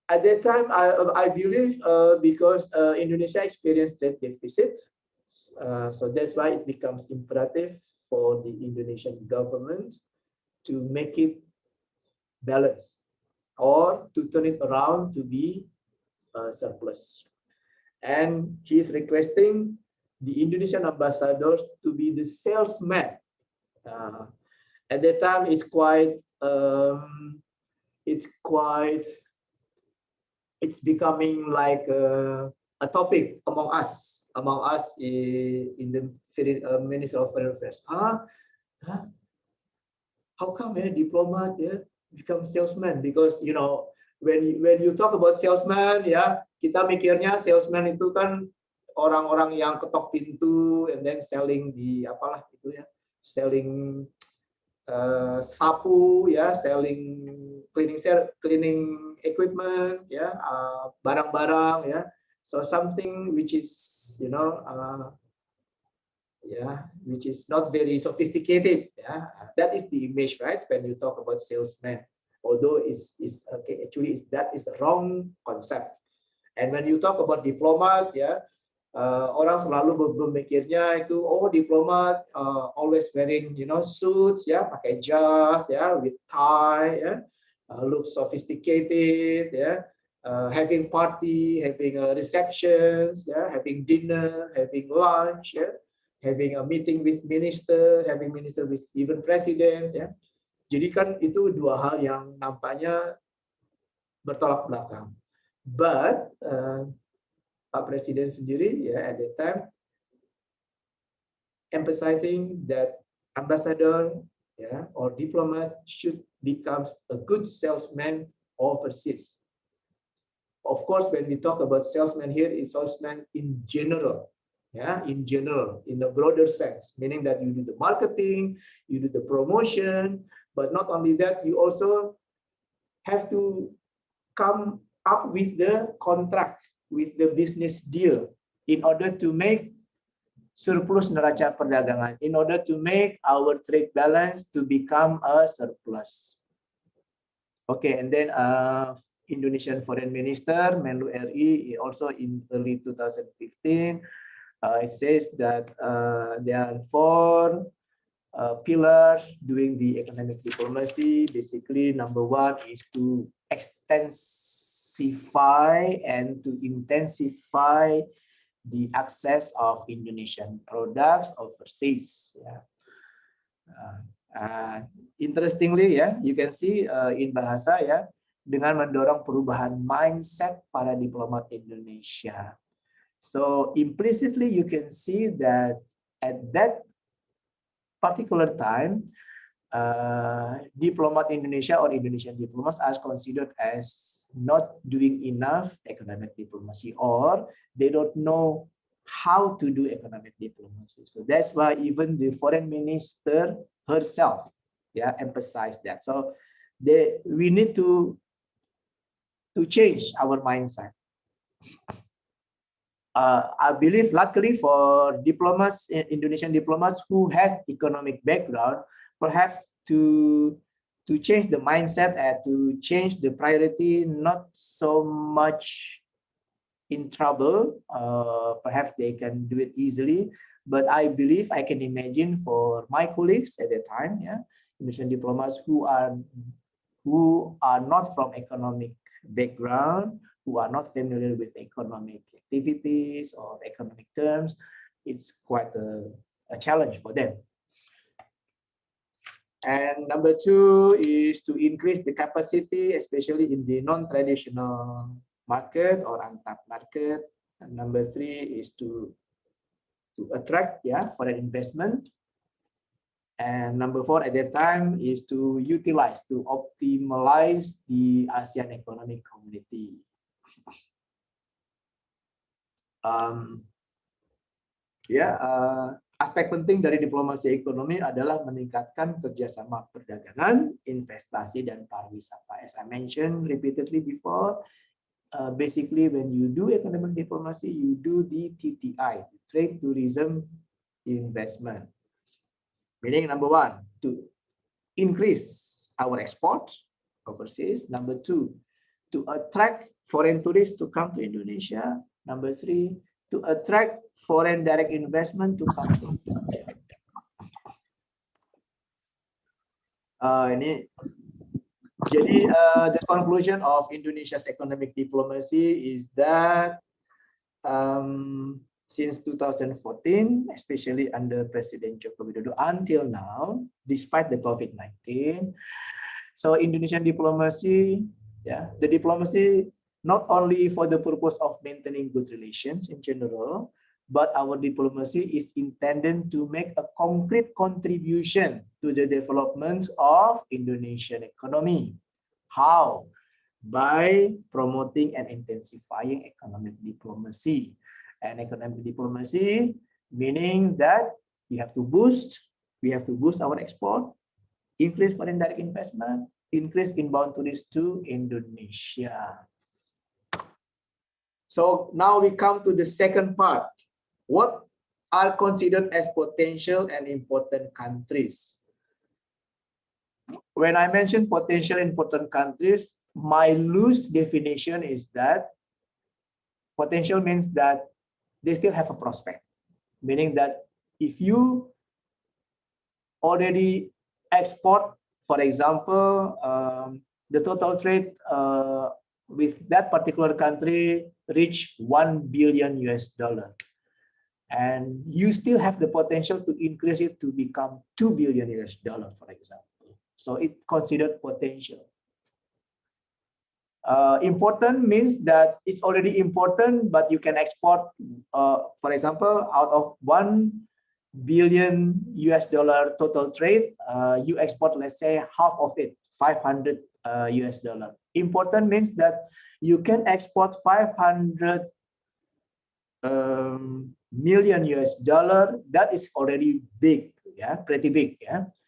at that time, I believe because Indonesia experienced trade deficit, so that's why it becomes imperative for the Indonesian government to make it balanced or to turn it around to be surplus. And he's requesting the Indonesian ambassadors to be the salesman. At that time, it's becoming like a topic among us in the Minister of Foreign Affairs. How come diplomat become salesman? Because when you talk about salesman, ya, kita mikirnya salesman itu kan orang-orang yang ketok pintu and then selling di apalah itu ya, selling sapu ya, selling cleaning equipment ya, barang-barang ya. So something which is which is not very sophisticated. Yeah, that is the image, right? When you talk about salesman, although that is a wrong concept. And when you talk about diplomat, orang selalu berpikirnya itu, diplomat always wearing suits, pakai jas, with tie, look sophisticated, having party, having receptions, having dinner, having lunch, having a meeting with minister, having minister with even president, ya. Jadi kan itu dua hal yang nampaknya bertolak belakang. But Pak Presiden sendiri at that time emphasizing that ambassador or diplomat should become a good salesman overseas. Of course, when we talk about salesman here, it's salesman in general. In general, in a broader sense, meaning that you do the marketing, you do the promotion, but not only that, you also have to come up with the contract, with the business deal, in order to make surplus neraca perdagangan, in order to make our trade balance to become a surplus. Okay, and then Indonesian Foreign Minister, Menlu RI, also in early 2015, it says that there are 4 pillars doing the economic diplomacy. Basically, number 1 is to extensify and to intensify the access of Indonesian products overseas. Interestingly, you can see in bahasa dengan mendorong perubahan mindset para diplomat Indonesia. So implicitly, you can see that at that particular time, diplomat Indonesia or Indonesian diplomats are considered as not doing enough economic diplomacy, or they don't know how to do economic diplomacy. So that's why even the foreign minister herself emphasized that. So we need to change our mindset. I believe, luckily for diplomats, Indonesian diplomats who has economic background, perhaps to to change the mindset and to change the priority, not so much in trouble. Perhaps they can do it easily, but I believe I can imagine for my colleagues at the time, yeah, Indonesian diplomats who are not from economic background, who are not familiar with economic activities or economic terms, it's quite a challenge for them. And number two is to increase the capacity, especially in the non-traditional market or untapped market. And number three is to attract, yeah, foreign investment. And number four at that time is to utilize, to optimize the ASEAN economic community. Aspek penting dari diplomasi ekonomi adalah meningkatkan kerjasama perdagangan, investasi, dan pariwisata. As I mentioned repeatedly before, basically when you do economic diplomacy, you do the TTI, trade, tourism, investment. Meaning number one, to increase our export overseas. Number two, to attract foreign tourists to come to Indonesia. Number three, to attract foreign direct investment to come to Indonesia. The conclusion of Indonesia's economic diplomacy is that since 2014, especially under President Joko Widodo until now, despite the COVID-19, so Indonesian diplomacy, the diplomacy not only for the purpose of maintaining good relations in general, but our diplomacy is intended to make a concrete contribution to the development of Indonesian economy. How? By promoting and intensifying economic diplomacy. And economic diplomacy meaning that we have to boost our export, increase foreign direct investment, increase inbound tourists to Indonesia. So now we come to the second part. What are considered as potential and important countries? When I mention potential important countries, my loose definition is that potential means that they still have a prospect, meaning that if you already export, for example, the total trade with that particular country reach $1 billion, and you still have the potential to increase it to become $2 billion, for example. So it's considered potential. Important means that it's already important, but you can export, for example, out of $1 billion total trade, you export, let's say, half of it, $500 US. Important means that you can export 500 million US dollar. That is already big, pretty big,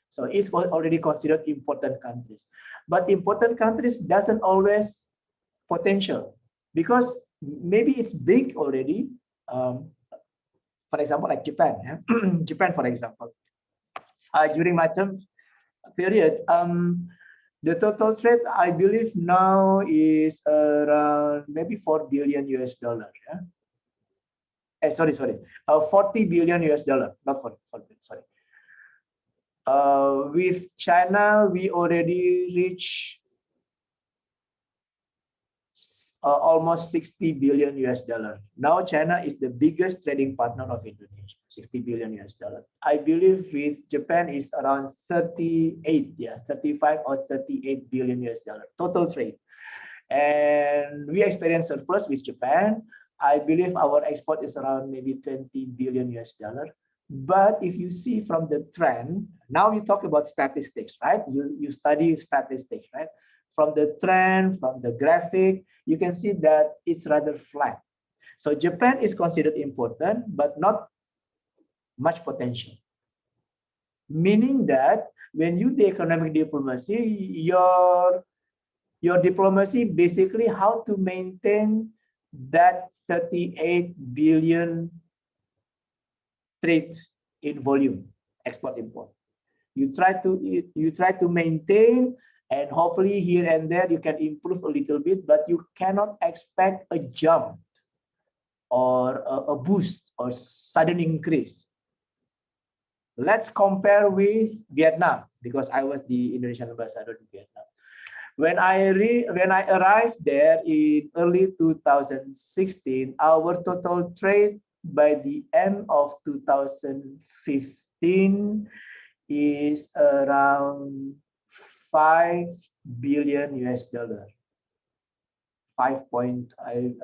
So it's already considered important countries. But important countries doesn't always potential, because maybe it's big already. For example, like Japan, Japan, for example, during my term period, the total trade, I believe now is around maybe $4 billion US. Sorry, 40 billion US dollar, not 40, sorry. With China, we already reached almost 60 billion US dollar. Now China is the biggest trading partner of Indonesia, 60 billion US dollar. I believe with Japan is around 35 or 38 billion US dollar total trade. And we experience surplus with Japan. I believe our export is around maybe 20 billion US dollar. But if you see from the trend, now we talk about statistics, right? You study statistics, right? From the trend, from the graphic, you can see that it's rather flat. So Japan is considered important, but not much potential. Meaning that when you do economic diplomacy, your diplomacy basically how to maintain that 38 billion trade in volume, export import. You try to maintain And hopefully here and there you can improve a little bit, but you cannot expect a jump or a boost or sudden increase. Let's compare with Vietnam, because I was the Indonesian ambassador in Vietnam. When I arrived there in early 2016, our total trade by the end of 2015 is around 5 billion US dollar. I'm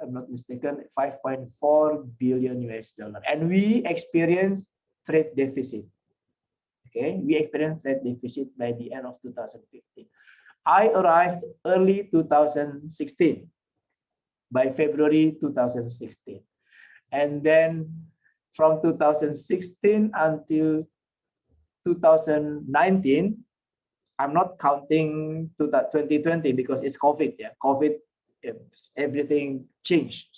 not mistaken, 5.4 billion US dollar. And we experienced trade deficit. Okay, we experienced trade deficit by the end of 2015. I arrived early 2016, by February 2016. And then from 2016 until 2019, I'm not counting to that 2020 because it's COVID. Yeah, COVID, everything changed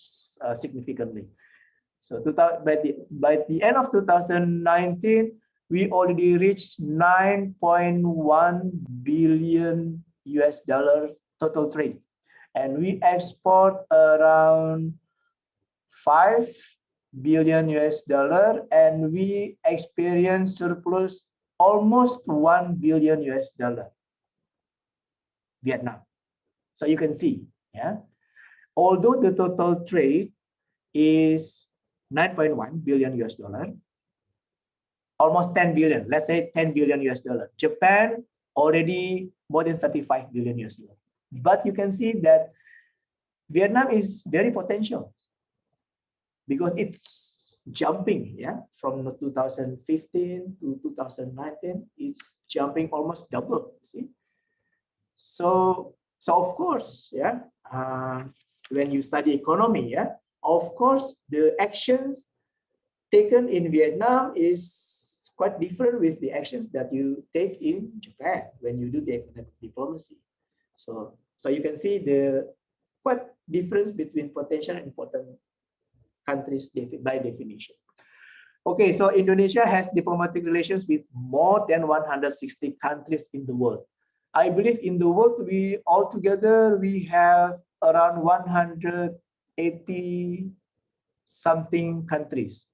significantly. So by the end of 2019, we already reached 9.1 billion US dollar total trade, and we export around 5 billion US dollar, and we experience surplus almost 1 billion US dollar. Vietnam. So you can see, yeah, although the total trade is 9.1 billion US dollar, almost 10 billion, let's say 10 billion US dollar. Japan already more than 35 billion US dollar. But you can see that Vietnam is very potential because it's jumping, yeah, from 2015 to 2019, it's jumping almost double, see? So of course, yeah, when you study economy, yeah, of course, the actions taken in Vietnam is quite different with the actions that you take in Japan when you do the economic diplomacy. So you can see the quite difference between potential and important countries by definition. Okay, so Indonesia has diplomatic relations with more than 160 countries in the world. I believe in the world, we have around 180 something countries.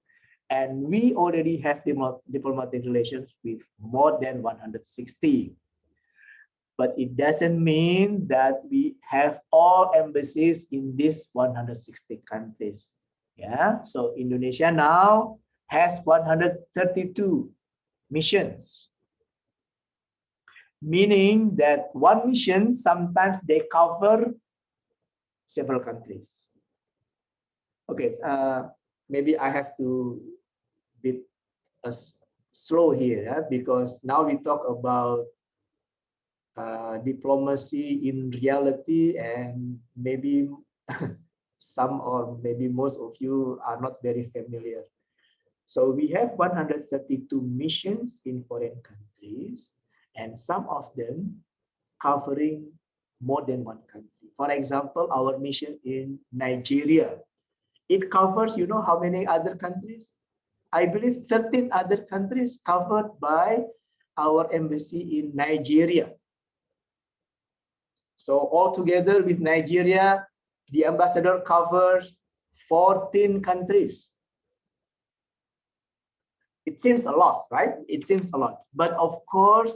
And we already have diplomatic relations with more than 160. But it doesn't mean that we have all embassies in these 160 countries. Yeah, so Indonesia now has 132 missions, meaning that one mission, sometimes they cover several countries. Okay, maybe I have to be slow here, yeah? Because now we talk about diplomacy in reality, and maybe some or maybe most of you are not very familiar. So we have 132 missions in foreign countries, and some of them covering more than one country. For example, our mission in Nigeria, it covers, you know, how many other countries? I believe 13 other countries covered by our embassy in Nigeria. So altogether with Nigeria, the ambassador covers 14 countries. It seems a lot, right? It seems a lot. But of course,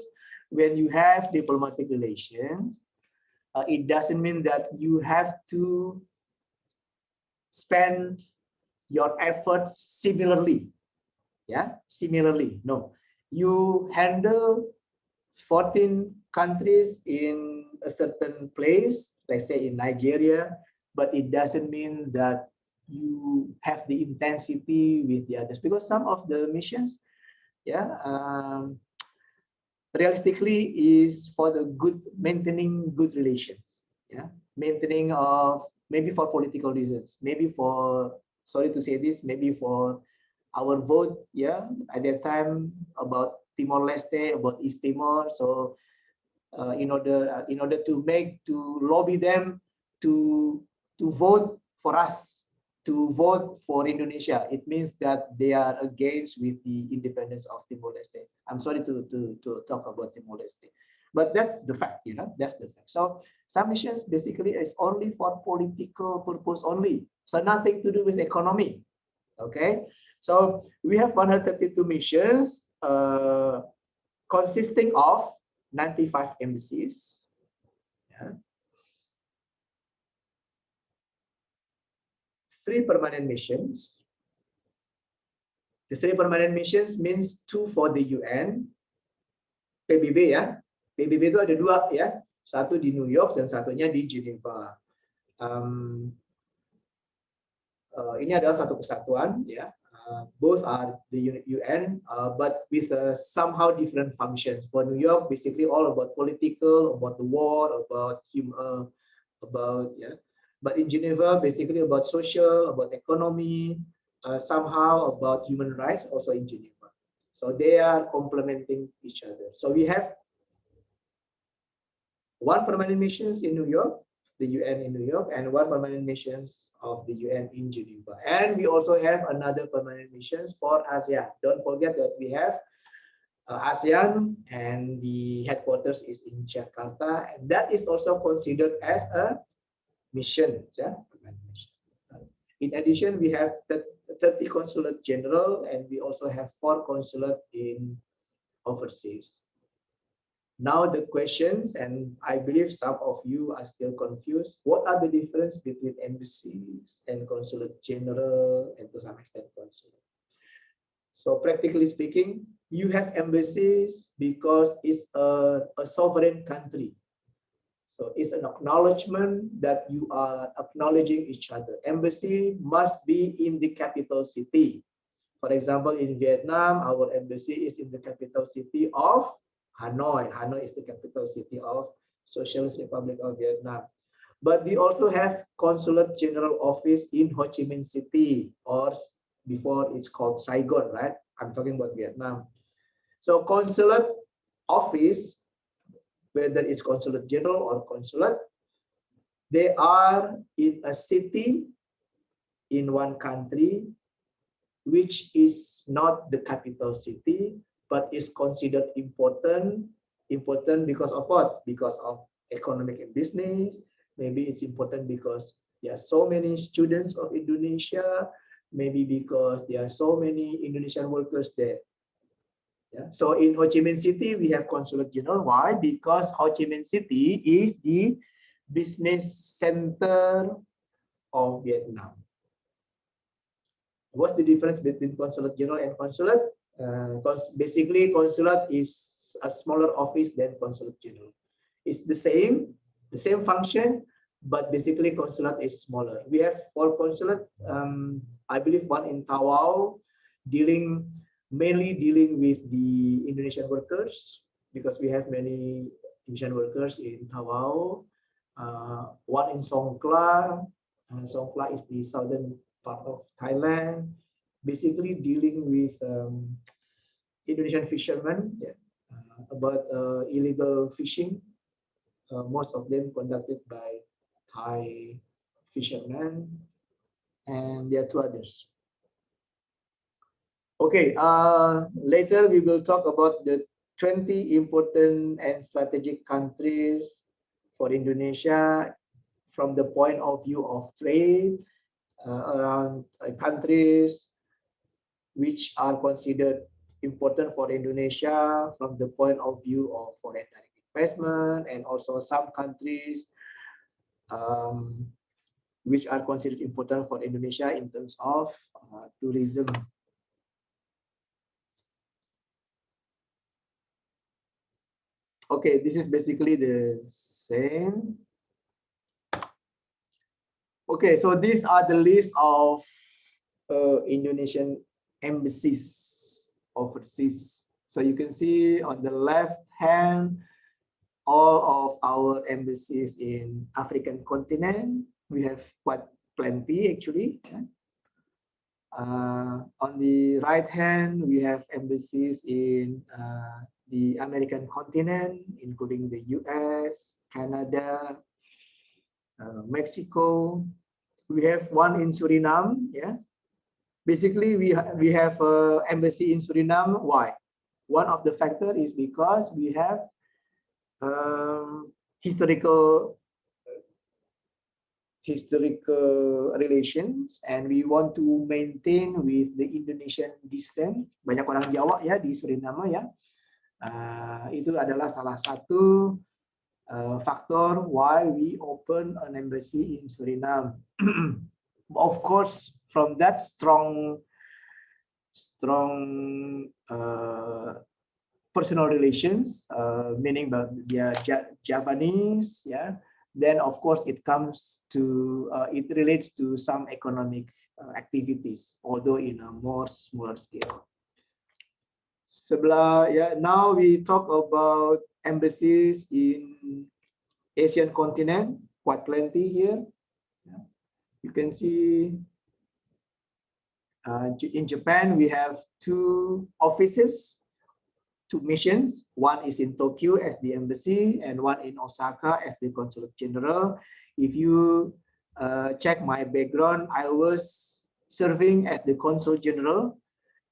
when you have diplomatic relations, it doesn't mean that you have to spend your efforts similarly. Yeah, similarly. No, you handle 14 countries in a certain place, let's say in Nigeria, but it doesn't mean that you have the intensity with the others, because some of the missions, yeah, realistically is for the maintaining good relations, yeah, maintaining of, maybe for political reasons, maybe for, sorry to say this, maybe for our vote, yeah, at that time about Timor-Leste, about East Timor. So in order to lobby them to vote for us, to vote for Indonesia, it means that they are against with the independence of Timor-Leste. I'm sorry to talk about Timor-Leste, But that's the fact, you know, that's the fact. So some missions basically is only for political purpose only. So nothing to do with economy. Okay. So we have 132 missions consisting of 95 embassies. Yeah. 3 permanent missions. The 3 permanent missions means 2 for the UN, PBB ya. PBB itu ada 2 ya, satu di New York dan satunya di Geneva. Ini adalah satu kesatuan ya. Both are the UN, but with somehow different functions. For New York, basically all about political, about the war, about yeah. But in Geneva, basically about social, about economy, somehow about human rights, also in Geneva. So they are complementing each other. So we have 1 permanent missions in New York, the UN in New York, and 1 permanent missions of the UN in Geneva. And we also have another permanent missions for ASEAN. Don't forget that we have ASEAN, and the headquarters is in Jakarta, and that is also considered as a mission. Yeah? In addition, we have 30 consulate general, and we also have 4 consulate in overseas. Now the questions, and I believe some of you are still confused. What are the difference between embassies and consulate general, and to some extent consulate? So practically speaking, you have embassies because it's a sovereign country. So it's an acknowledgement that you are acknowledging each other. Embassy must be in the capital city. For example, in Vietnam, our embassy is in the capital city of Hanoi. Hanoi is the capital city of Socialist Republic of Vietnam. But we also have Consulate General Office in Ho Chi Minh City, or before it's called Saigon, right? I'm talking about Vietnam. So Consulate Office, whether it's Consulate General or Consulate, they are in a city in one country, which is not the capital city, but is considered important because of what? Because of economic and business. Maybe it's important because there are so many students of Indonesia. Maybe because there are so many Indonesian workers there. Yeah. So in Ho Chi Minh City, we have Consulate General. Why? Because Ho Chi Minh City is the business center of Vietnam. What's the difference between Consulate General and Consulate? Basically, Consulate is a smaller office than Consulate General. It's the same function, but basically Consulate is smaller. We have 4 consulate. I believe 1 in Tawau, mainly dealing with the Indonesian workers, because we have many Indonesian workers in Tawau. 1 in Songkhla. Songkhla is the southern part of Thailand, basically dealing with Indonesian fishermen, yeah, about illegal fishing, most of them conducted by Thai fishermen, and there are 2 others. Okay, later we will talk about the 20 important and strategic countries for Indonesia from the point of view of trade, around countries which are considered important for Indonesia from the point of view of foreign direct investment, and also some countries which are considered important for Indonesia in terms of tourism. Okay, this is basically the same. Okay, so these are the list of Indonesian embassies overseas. So you can see on the left hand, all of our embassies in African continent. We have quite plenty actually. On the right hand, we have embassies in the American continent, including the US, Canada, Mexico. We have 1 in Suriname. Yeah, basically we have embassy in Suriname. Why? One of the factors is because we have historical relations, and we want to maintain with the Indonesian descent. Banyak orang Jawa ya di Suriname ya. Itu adalah salah satu faktor why we open an embassy in Suriname. Of course, from that strong personal relations, meaning that they are Javanese, yeah. Then of course it comes to it relates to some economic activities, although in a more smaller scale. Sebelah, yeah, now we talk about embassies in Asian continent, quite plenty here. Yeah. You can see in Japan we have 2 offices, 2 missions. One is in Tokyo as the embassy and one in Osaka as the consulate general. If you check my background, I was serving as the consul general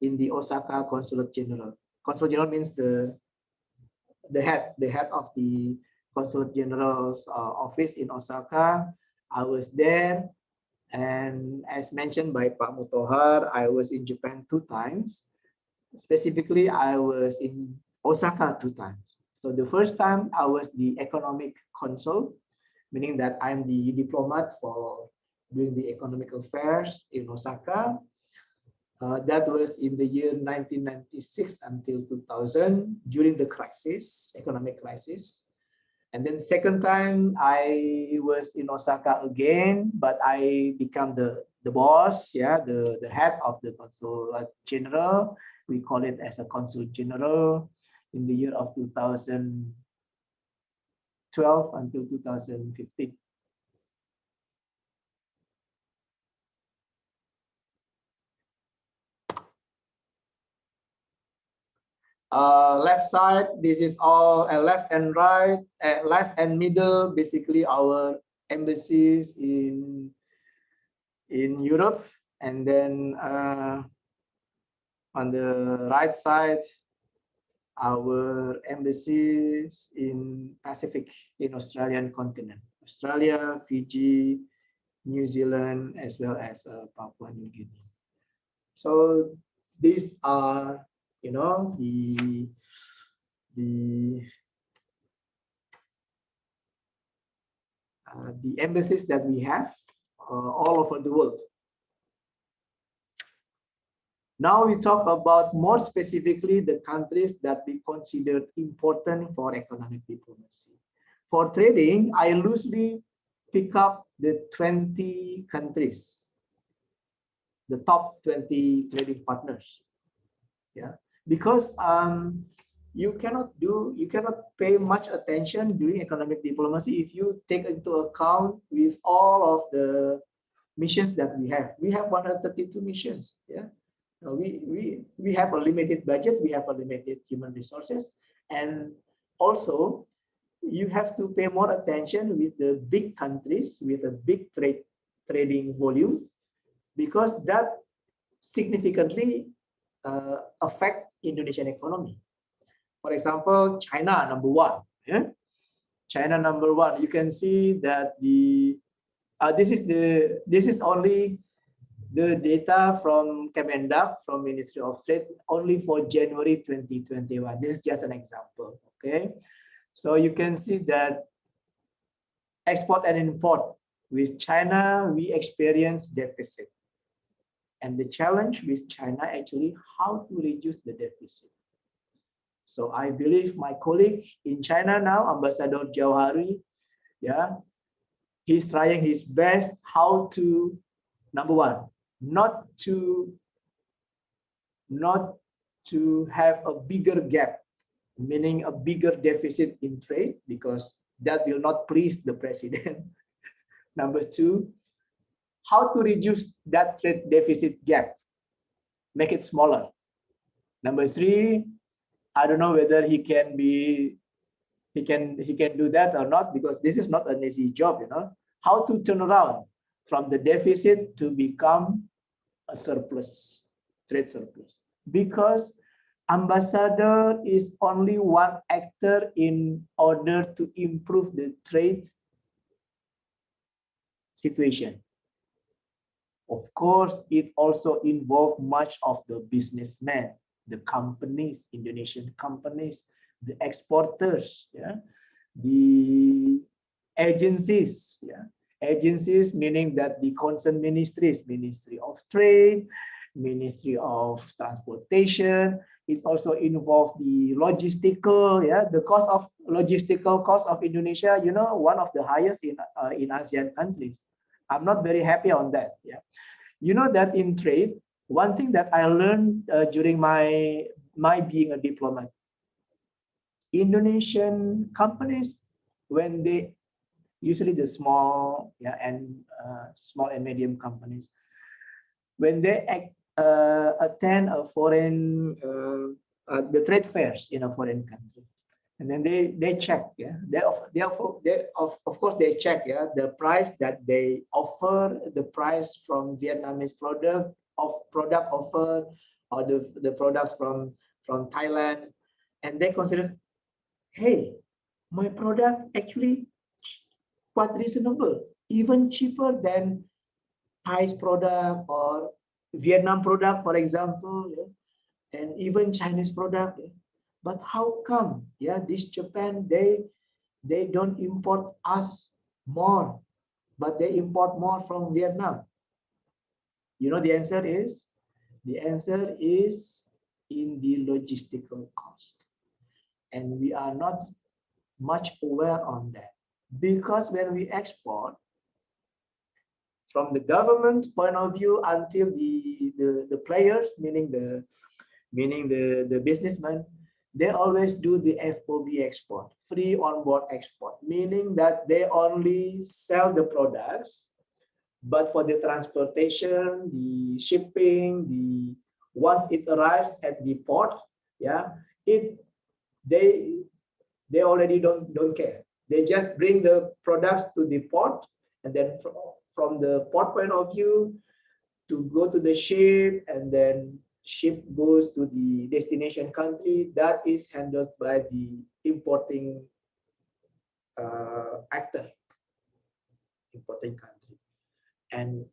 in the Osaka consulate general. Consul general means the head of the consulate general's office in Osaka. I was there, and as mentioned by Pak Mutohar, I was in Japan 2 times. Specifically, I was in Osaka 2 times. So the first time I was the economic consul, meaning that I'm the diplomat for doing the economic affairs in Osaka. That was in the year 1996 until 2000 during the crisis, economic crisis. And then second time I was in Osaka again, but I become the boss, yeah, the head of the consulate general. We call it as a consul general in the year of 2012 until 2015. Left side, this is all left and right, left and middle, basically our embassies in Europe, and then on the right side, our embassies in Pacific, in Australian continent, Australia, Fiji, New Zealand, as well as Papua New Guinea. So these are, you know, the embassies that we have all over the world. Now we talk about more specifically the countries that we consider important for economic diplomacy. For trading, I loosely pick up the 20 countries, the top 20 trading partners. Yeah, because you cannot pay much attention during economic diplomacy if you take into account with all of the missions that we have. We have 132 missions. Yeah. We have a limited budget, we have a limited human resources, and also you have to pay more attention with the big countries with a big trading volume, because that significantly affect Indonesian economy. For example, China number 1. Yeah? China number 1. You can see that the this is only the data from Kemendak, from Ministry of Trade, only for January 2021. This is just an example, okay? So you can see that export and import with China, we experience deficit. And the challenge with China actually how to reduce the deficit. So I believe my colleague in China now, Ambassador Jauhari, yeah, he's trying his best how to, number 1, not to have a bigger gap, meaning a bigger deficit in trade, because that will not please the president. Number 2, how to reduce that trade deficit gap, make it smaller. Number 3, I don't know whether he can do that or not, because this is not an easy job, you know, how to turn around from the deficit to become a surplus, trade surplus. Because Ambassador is only one actor in order to improve the trade situation. Of course, it also involves much of the businessmen, the companies, Indonesian companies, the exporters, yeah, the agencies, yeah, agencies meaning that the concerned ministries, Ministry of Trade, Ministry of Transportation. It also involved the logistical, yeah, the cost of logistical cost of Indonesia, you know, one of the highest in ASEAN countries. I'm not very happy on that, yeah. You know that in trade, one thing that I learned during my being a diplomat, Indonesian companies, when they, usually the small, yeah, and small and medium companies, when they attend a foreign the trade fairs in a foreign country, and then they check, yeah, they of course they check, yeah, the price that they offer, the price from Vietnamese product offer, or the products from Thailand, and they consider, hey, my product actually quite reasonable, even cheaper than Thai's product or Vietnam product, for example, yeah, and even Chinese product. Yeah. But how come, yeah, this Japan, they don't import us more, but they import more from Vietnam? You know, the answer is in the logistical cost. And we are not much aware on that, because when we export, from the government point of view until the players, meaning the businessmen, they always do the FOB export, free on board export, meaning that they only sell the products, but for the transportation, the shipping, once it arrives at the port, yeah, they already don't care. They just bring the products to the port, and then from the port point of view to go to the ship, and then ship goes to the destination country, that is handled by the importing importing country. And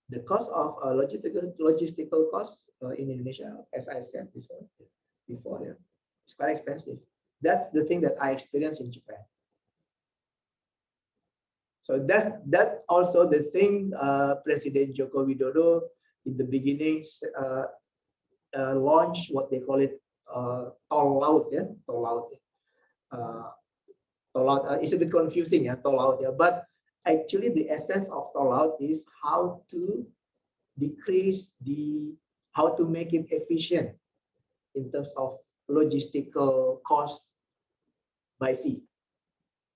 the cost of logistical costs in Indonesia, as I said before, yeah, it's quite expensive. That's the thing that I experienced in Japan. So that's also the thing President Joko Widodo in the beginning launched what they call it tol laut, yeah, tol laut. Tol laut is a bit confusing, yeah, tol laut, yeah, but actually the essence of tol laut is how to decrease how to make it efficient in terms of logistical costs by sea,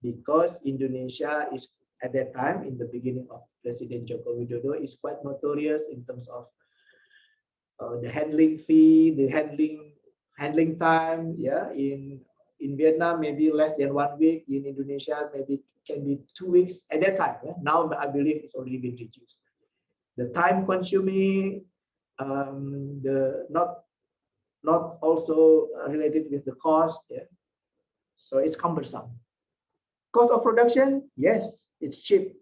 because Indonesia is, at that time, in the beginning of President Joko Widodo, is quite notorious in terms of the handling fee, the handling time. Yeah, in Vietnam, maybe less than 1 week. In Indonesia, maybe can be 2 weeks at that time. Yeah? Now, I believe it's already been reduced. The time consuming, the not also related with the cost. Yeah, so it's cumbersome. Cost of production, yes, it's cheap,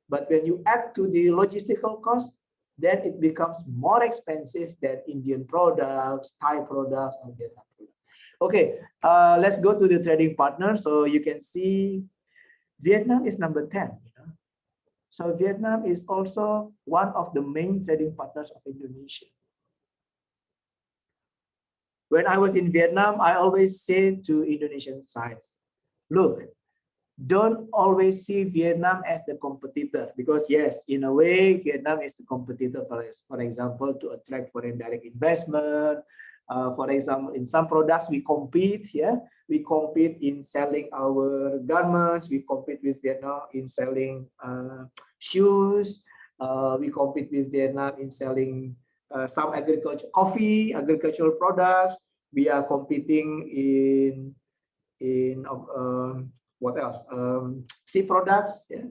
but when you add to the logistical cost, then it becomes more expensive than Indian products, Thai products, or Vietnam products. Okay, let's go to the trading partner. So you can see Vietnam is number 10. You know? So Vietnam is also one of the main trading partners of Indonesia. When I was in Vietnam, I always say to Indonesian sides, look, don't always see Vietnam as the competitor, because yes, in a way, Vietnam is the competitor for example, to attract foreign direct investment. For example, in some products we compete, yeah, we compete in selling our garments, we compete with Vietnam in selling shoes, we compete with Vietnam in selling some agricultural products. We are competing in what else? Sea products, yeah,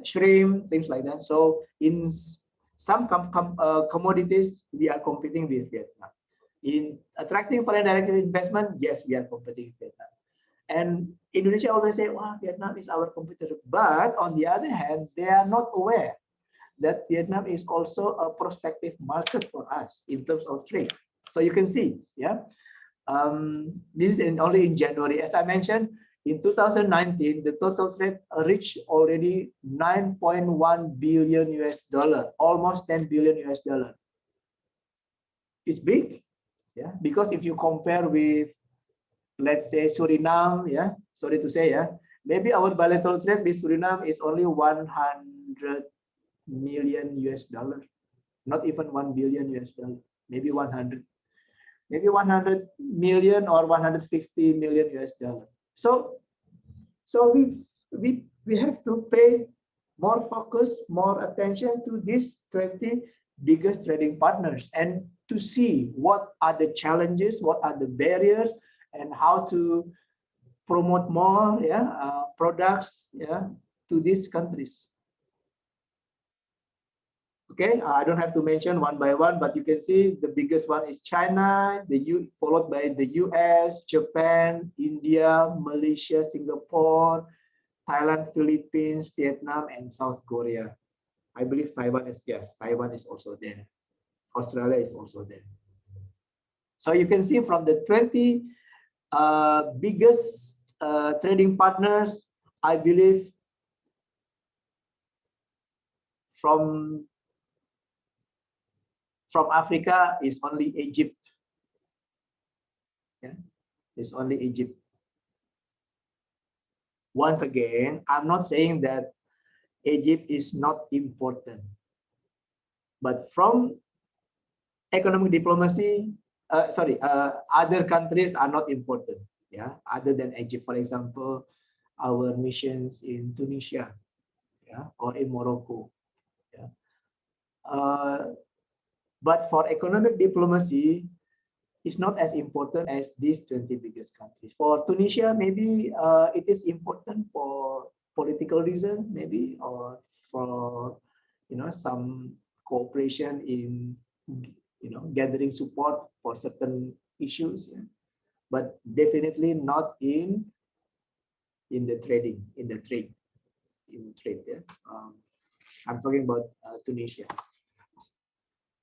shrimp, things like that. So in some commodities, we are competing with Vietnam. In attracting foreign direct investment, yes, we are competing with Vietnam. And Indonesia always say, wow, Vietnam is our competitor. But on the other hand, they are not aware that Vietnam is also a prospective market for us in terms of trade. So you can see, yeah, this is only in January. As I mentioned, in 2019, the total trade reached already 9.1 billion US dollar, almost 10 billion US dollar. It's big, yeah, because if you compare with, let's say, Suriname, yeah, sorry to say, yeah, maybe our bilateral trade with Suriname is only 100 million US dollar, not even 1 billion US dollar, maybe 100 million or 150 million US dollar. So we have to pay more focus, more attention to these 20 biggest trading partners and to see what are the challenges, what are the barriers, and how to promote more, yeah, products, yeah, to these countries. Okay, I don't have to mention one by one, but you can see the biggest one is China, followed by the US, Japan, India, Malaysia, Singapore, Thailand, Philippines, Vietnam, and South Korea. I believe Taiwan is, yes, Taiwan is also there. Australia is also there. So you can see from the 20 biggest trading partners, I believe from Africa is only Egypt. Yeah, it's only Egypt. Once again, I'm not saying that Egypt is not important, but from economic diplomacy, other countries are not important. Yeah, other than Egypt, for example, our missions in Tunisia, yeah, or in Morocco. Yeah. But for economic diplomacy, it's not as important as these 20 biggest countries. For Tunisia, maybe it is important for political reasons, maybe, or for, you know, some cooperation in, you know, gathering support for certain issues, yeah. But definitely not in the trading, in trade. Yeah. I'm talking about Tunisia.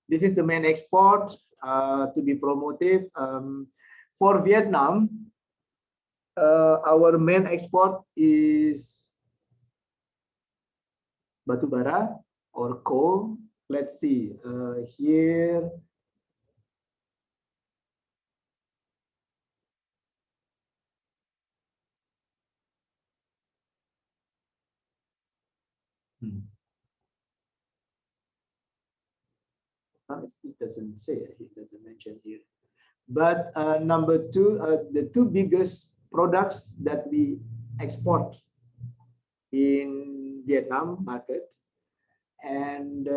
This is the main export to be promoted. For Vietnam, our main export is batu bara or coal. Let's see here. It doesn't say, it doesn't mention here. But number two, the two biggest products that we export in Vietnam market, and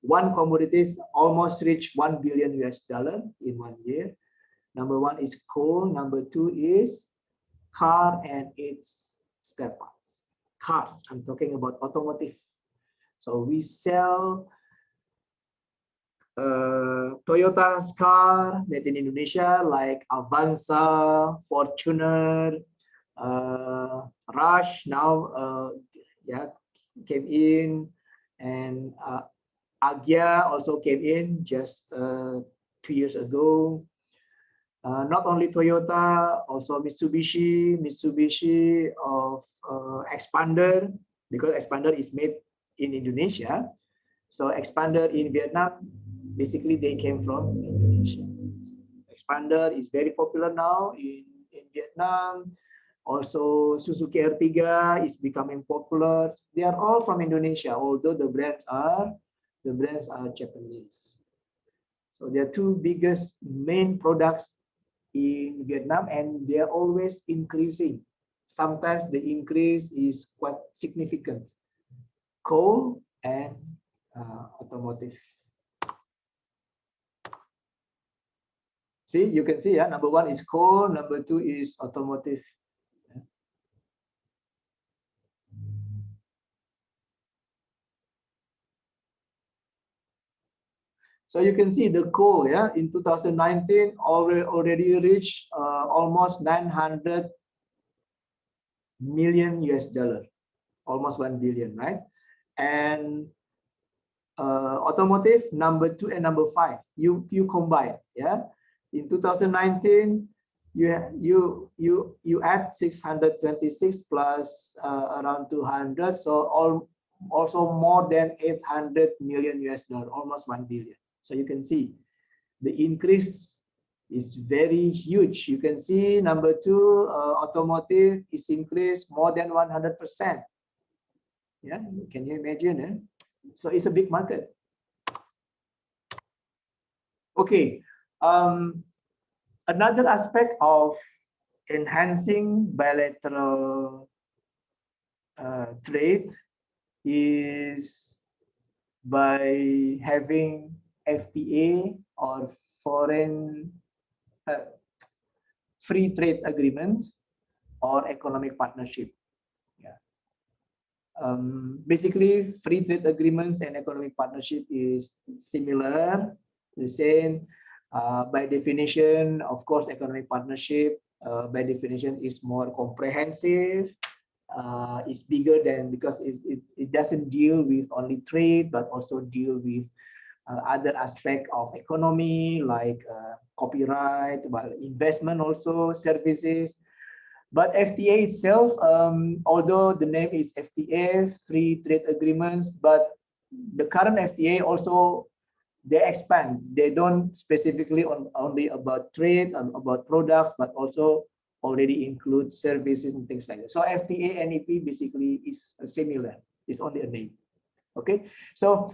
one commodities almost reach 1 billion US dollar in 1 year. Number one is coal. Number two is car and its spare parts. Cars, I'm talking about automotive. So we sell Toyota's car made in Indonesia, like Avanza, Fortuner, Rush now, yeah, came in, and Agia also came in just 2 years ago. Not only Toyota, also Mitsubishi of Expander, because Expander is made in Indonesia. So Expander in Vietnam, basically they came from Indonesia. Expander is very popular now in Vietnam. Also Suzuki Ertiga is becoming popular. They are all from Indonesia, although the brands are Japanese. So they are two biggest main products in Vietnam, and they are always increasing. Sometimes the increase is quite significant. Coal and automotive. See, you can see, yeah, number one is coal, number two is automotive. So you can see the coal, yeah, in 2019 already reached almost 900 million US dollar, almost 1 billion, right? And automotive number 2 and number 5, you combine, yeah. In 2019, you add 626 plus around 200, so also more than 800 million US dollar, almost 1 billion. So you can see the increase is very huge. You can see number 2, automotive is increased more than 100%. Yeah, can you imagine? Eh? So it's a big market. Okay, another aspect of enhancing bilateral trade is by having FTA or foreign free trade agreement or economic partnership. Yeah. Basically, free trade agreements and economic partnership is similar, the same. By definition, of course, economic partnership by definition is more comprehensive. It's bigger than, because it doesn't deal with only trade, but also deal with other aspect of economy like copyright, well, investment also, services. But FTA itself, although the name is FTA, free trade agreements, but the current FTA also, they expand. They don't specifically only about trade and about products, but also already include services and things like that. So FTA and EP basically is similar. It's only a name. Okay, so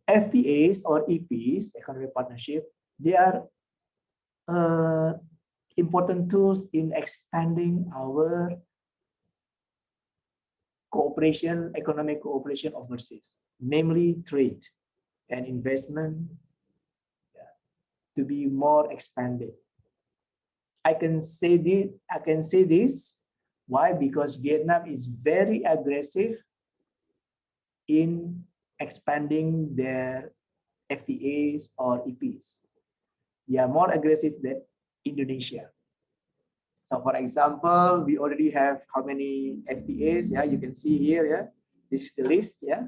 FTAs or EPs, economic partnership, they are important tools in expanding our cooperation, economic cooperation overseas, namely trade and investment, to be more expanded. I can say this. Why? Because Vietnam is very aggressive in expanding their FTAs or EPs. They are more aggressive than Indonesia. So for example, we already have how many FTAs? Yeah, you can see here. Yeah, this is the list. Yeah,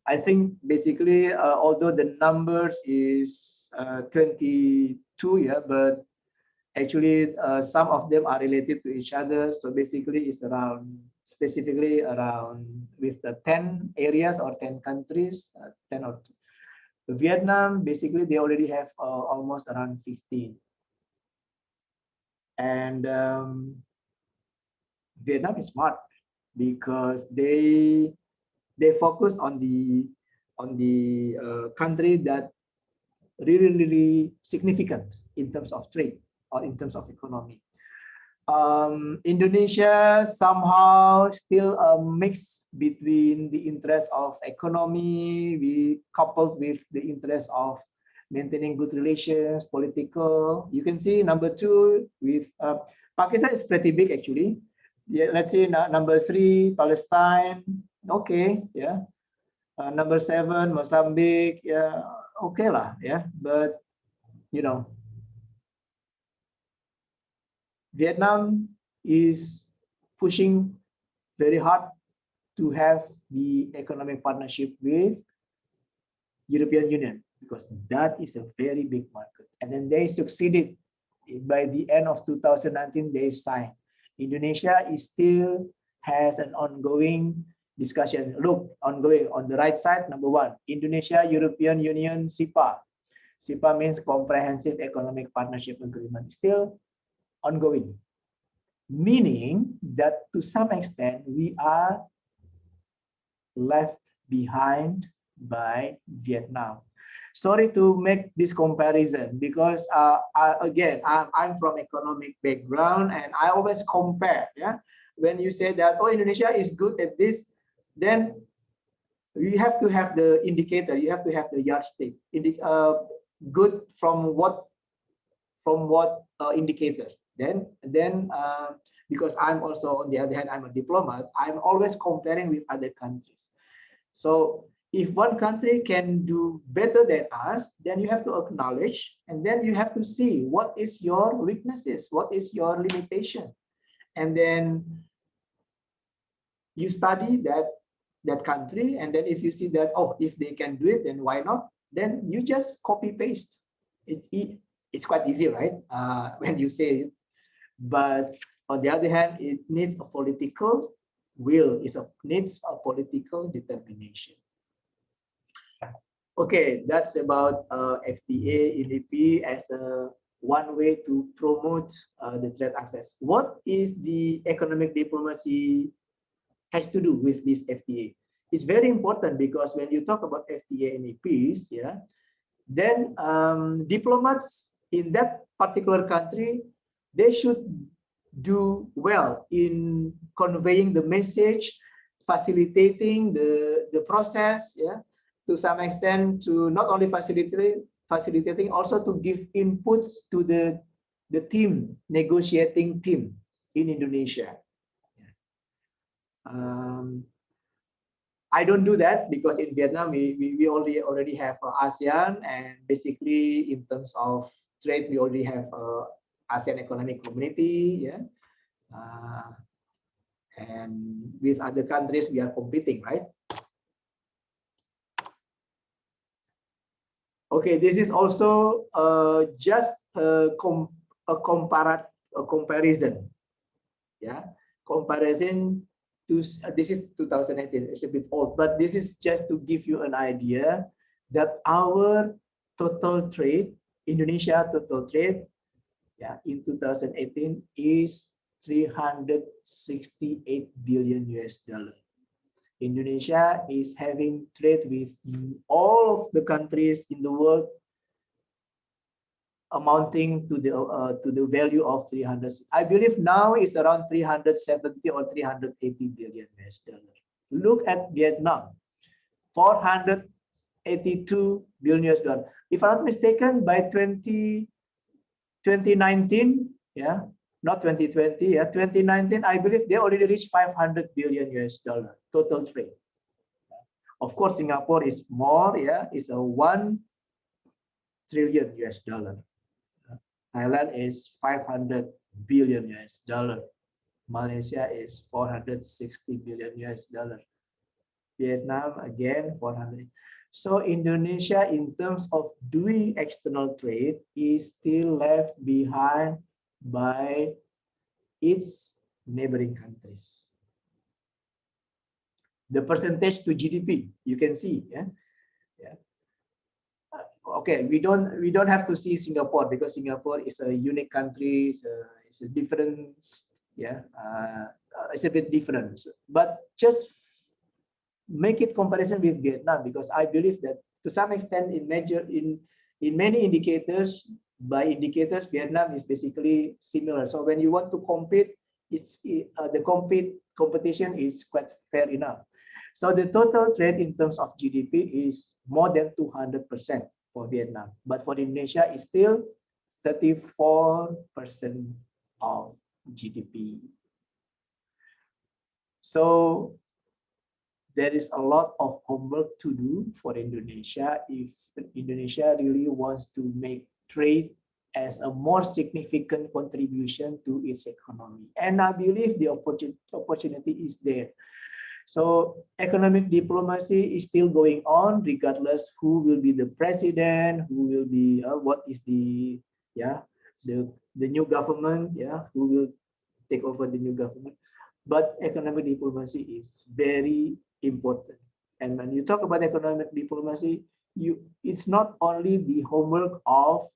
I think basically, although the numbers is 22, yeah, but actually some of them are related to each other. So basically, it's around, specifically around with the 10 areas or 10 countries, 10 or 2. Vietnam, basically, they already have almost around 15. And Vietnam is smart because they focus on the country that really significant in terms of trade or in terms of economy. Indonesia somehow still a mix between the interest of economy, we coupled with the interest of maintaining good relations, political. You can see number 2 with Pakistan is pretty big actually. Yeah, let's see number 3, Palestine. Okay, yeah. Number 7, Mozambique. Yeah, okay lah. Yeah, but you know, Vietnam is pushing very hard to have the economic partnership with European Union because that is a very big market. And then they succeeded. By the end of 2019, they signed. Indonesia is still has an ongoing discussion. Look, ongoing on the right side, number 1, Indonesia, European Union, SIPA. SIPA means Comprehensive Economic Partnership Agreement. Still ongoing, meaning that to some extent we are left behind by Vietnam. Sorry to make this comparison because again, I'm from economic background and I always compare. Yeah, when you say that, oh, Indonesia is good at this, then you have to have the indicator, you have to have the yardstick. Good from what indicator? Then because I'm also, on the other hand, I'm a diplomat, I'm always comparing with other countries. So if one country can do better than us, then you have to acknowledge, and then you have to see what is your weaknesses, what is your limitation, and then you study that country, and then if you see that, oh, if they can do it, then why not? Then you just copy paste. It's quite easy, right? When you say it. But on the other hand, it needs a political will. Needs a political determination. Okay, that's about FTA, EDP as one way to promote the trade access. What is the economic diplomacy has to do with this FTA? It's very important because when you talk about FTA and EPs, yeah, then diplomats in that particular country, they should do well in conveying the message, facilitating the process, yeah, to some extent, to not only facilitating, also to give inputs to the team, negotiating team in Indonesia. I don't do that because in Vietnam we already have ASEAN, and basically in terms of trade we already have ASEAN Economic Community, yeah, and with other countries we are competing, right? Okay, this is also just a comparison, yeah, comparison. This is 2018, it's a bit old, but this is just to give you an idea that our total trade, Indonesia total trade, yeah, in 2018 is 368 billion US dollar. Indonesia is having trade with all of the countries in the world, amounting to the value of 300. I believe now it's around 370 or 380 billion US dollar. Look at Vietnam, 482 billion US dollar. If I'm not mistaken, by 2019, yeah, not 2020, yeah, 2019, I believe they already reached 500 billion US dollar total trade. Of course, Singapore is more, yeah, it's a 1 trillion US dollar. Thailand is 500 billion US dollar. Malaysia is 460 billion US dollar. Vietnam again 400. So Indonesia, in terms of doing external trade, is still left behind by its neighboring countries. The percentage to GDP, you can see, yeah, yeah. Okay, we don't have to see Singapore because Singapore is a unique country. It's a different, yeah, it's a bit different. But just make it comparison with Vietnam, because I believe that to some extent in many indicators, by indicators, Vietnam is basically similar. So when you want to compete, the competition is quite fair enough. So the total trade in terms of GDP is more than 200% for Vietnam, but for Indonesia it's still 34% of GDP. So there is a lot of homework to do for Indonesia if Indonesia really wants to make trade as a more significant contribution to its economy. And I believe the opportunity is there. So economic diplomacy is still going on, regardless who will be the president, who will be what is the new government, yeah, who will take over the new government. But economic diplomacy is very important. And when you talk about economic diplomacy, it's not only the homework of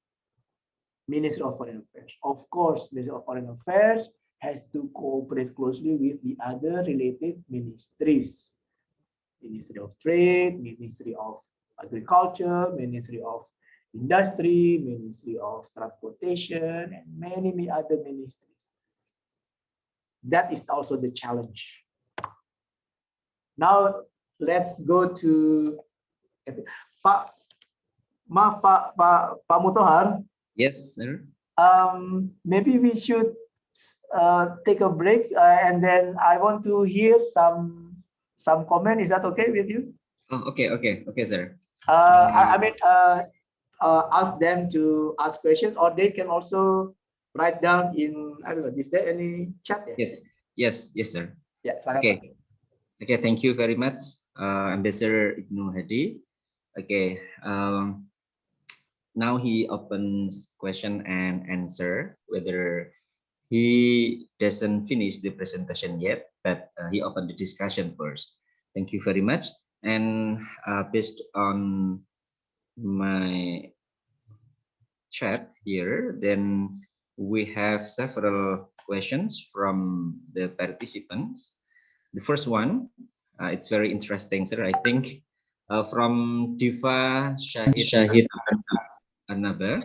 Ministry of Foreign Affairs. Of course, Ministry of Foreign Affairs has to cooperate closely with the other related ministries. Ministry of Trade, Ministry of Agriculture, Ministry of Industry, Ministry of Transportation, and many other ministries. That is also the challenge. Now, let's go to Pak Mutohar. Yes, sir. Maybe we should take a break, and then I want to hear some comment. Is that okay with you? Oh, okay, sir. I mean, ask them to ask questions, or they can also write down in, I don't know, is there any chat? Yes, sir. Yeah, Okay, thank you very much, Ambassador Ibnu Hadi. Okay, now he opens question and answer, whether he doesn't finish the presentation yet, but he opened the discussion first. Thank you very much. And based on my chat here, then we have several questions from the participants. The first one, it's very interesting, sir. I think from Diva Shahid Anaba.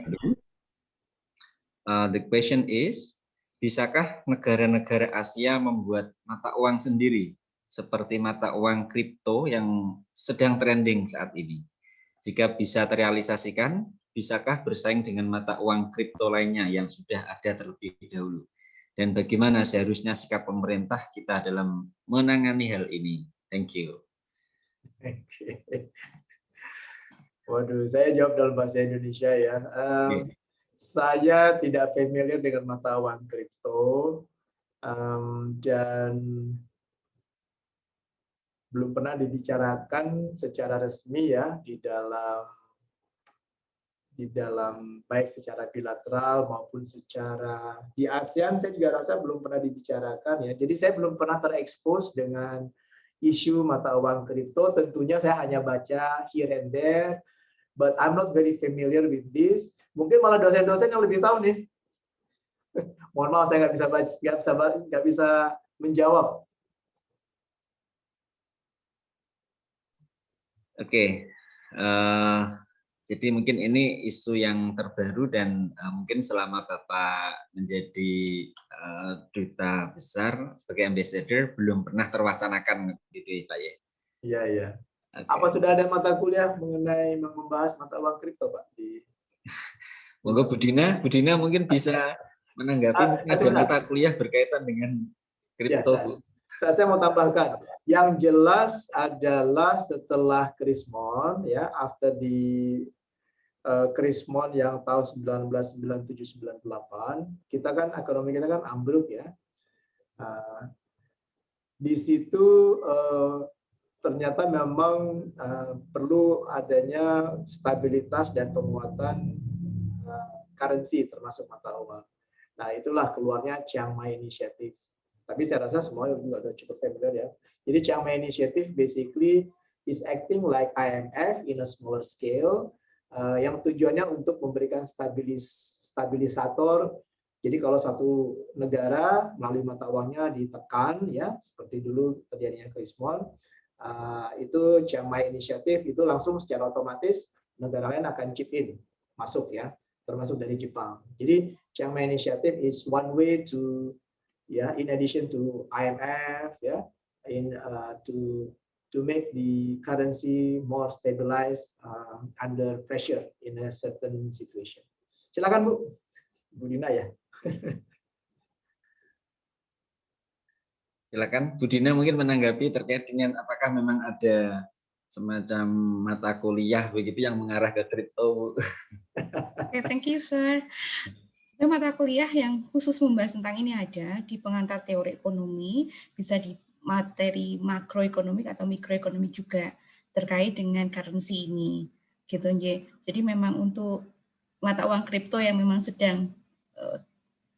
The question is, bisakah negara-negara Asia membuat mata uang sendiri seperti mata uang kripto yang sedang trending saat ini? Jika bisa terrealisasikan, bisakah bersaing dengan mata uang kripto lainnya yang sudah ada terlebih dahulu? Dan bagaimana seharusnya sikap pemerintah kita dalam menangani hal ini? Thank you. Waduh, saya jawab dalam bahasa Indonesia ya. Saya tidak familiar dengan mata uang kripto dan belum pernah dibicarakan secara resmi ya di dalam baik secara bilateral maupun secara di ASEAN. Saya juga rasa belum pernah dibicarakan ya. Jadi saya belum pernah terekspos dengan isu mata uang kripto. Tentunya saya hanya baca here and there, but I'm not very familiar with this. Mungkin malah dosen-dosen yang lebih tahu nih. Mohon maaf, saya nggak bisa menjawab. Oke, jadi mungkin ini isu yang terbaru dan mungkin selama Bapak menjadi duta besar sebagai ambassador belum pernah terwacanakan gitu ya Pak ya? Iya. Okay. Apa sudah ada mata kuliah mengenai membahas mata uang kripto Pak? Monggo Bu Dina mungkin bisa menanggapi ada mata kuliah berkaitan dengan kripto Bu. Saya mau tambahkan, yang jelas adalah setelah Krismon ya, after the Krismon yang tahun 1997-98, kita kan ekonomi kita kan ambruk ya. Di situ ternyata memang perlu adanya stabilitas dan penguatan currency termasuk mata uang. Nah, itulah keluarnya Chiang Mai Initiative. Tapi saya rasa semua juga sudah cukup familiar ya. Jadi Chiang Mai Initiative basically is acting like IMF in a smaller scale, yang tujuannya untuk memberikan stabilisator. Jadi kalau satu negara melalui mata uangnya ditekan ya, seperti dulu terjadinya Krismon, itu Chiang Mai Initiative itu langsung secara otomatis negara lain akan chip in, masuk ya, termasuk dari Jepang. Jadi Chiang Mai Initiative is one way to in addition to IMF to make the currency more stabilized under pressure in a certain situation. Silakan Bu Dina ya. Silakan Bu Dina mungkin menanggapi terkait dengan apakah memang ada semacam mata kuliah begitu yang mengarah ke kripto. Okay, thank you sir. Mata kuliah yang khusus membahas tentang ini ada di pengantar teori ekonomi, bisa di materi makroekonomik atau mikroekonomi juga terkait dengan currency ini, gitu nje. Jadi memang untuk mata uang kripto yang memang sedang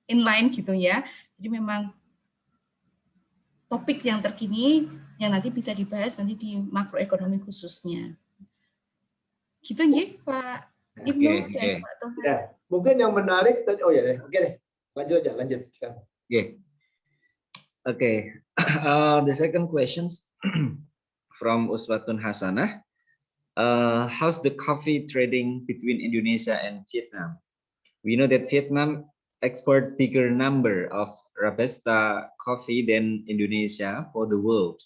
inline gitu ya. Jadi memang topik yang terkini yang nanti bisa dibahas nanti di makroekonomi khususnya. Gitu nje, Pak Ibnu dan Pak Tohar. Ya, mungkin yang menarik, oke deh, lanjut. Okay. The second questions from Uswatun Hasanah. How's the coffee trading between Indonesia and Vietnam? We know that Vietnam export bigger number of Robusta coffee than Indonesia for the world,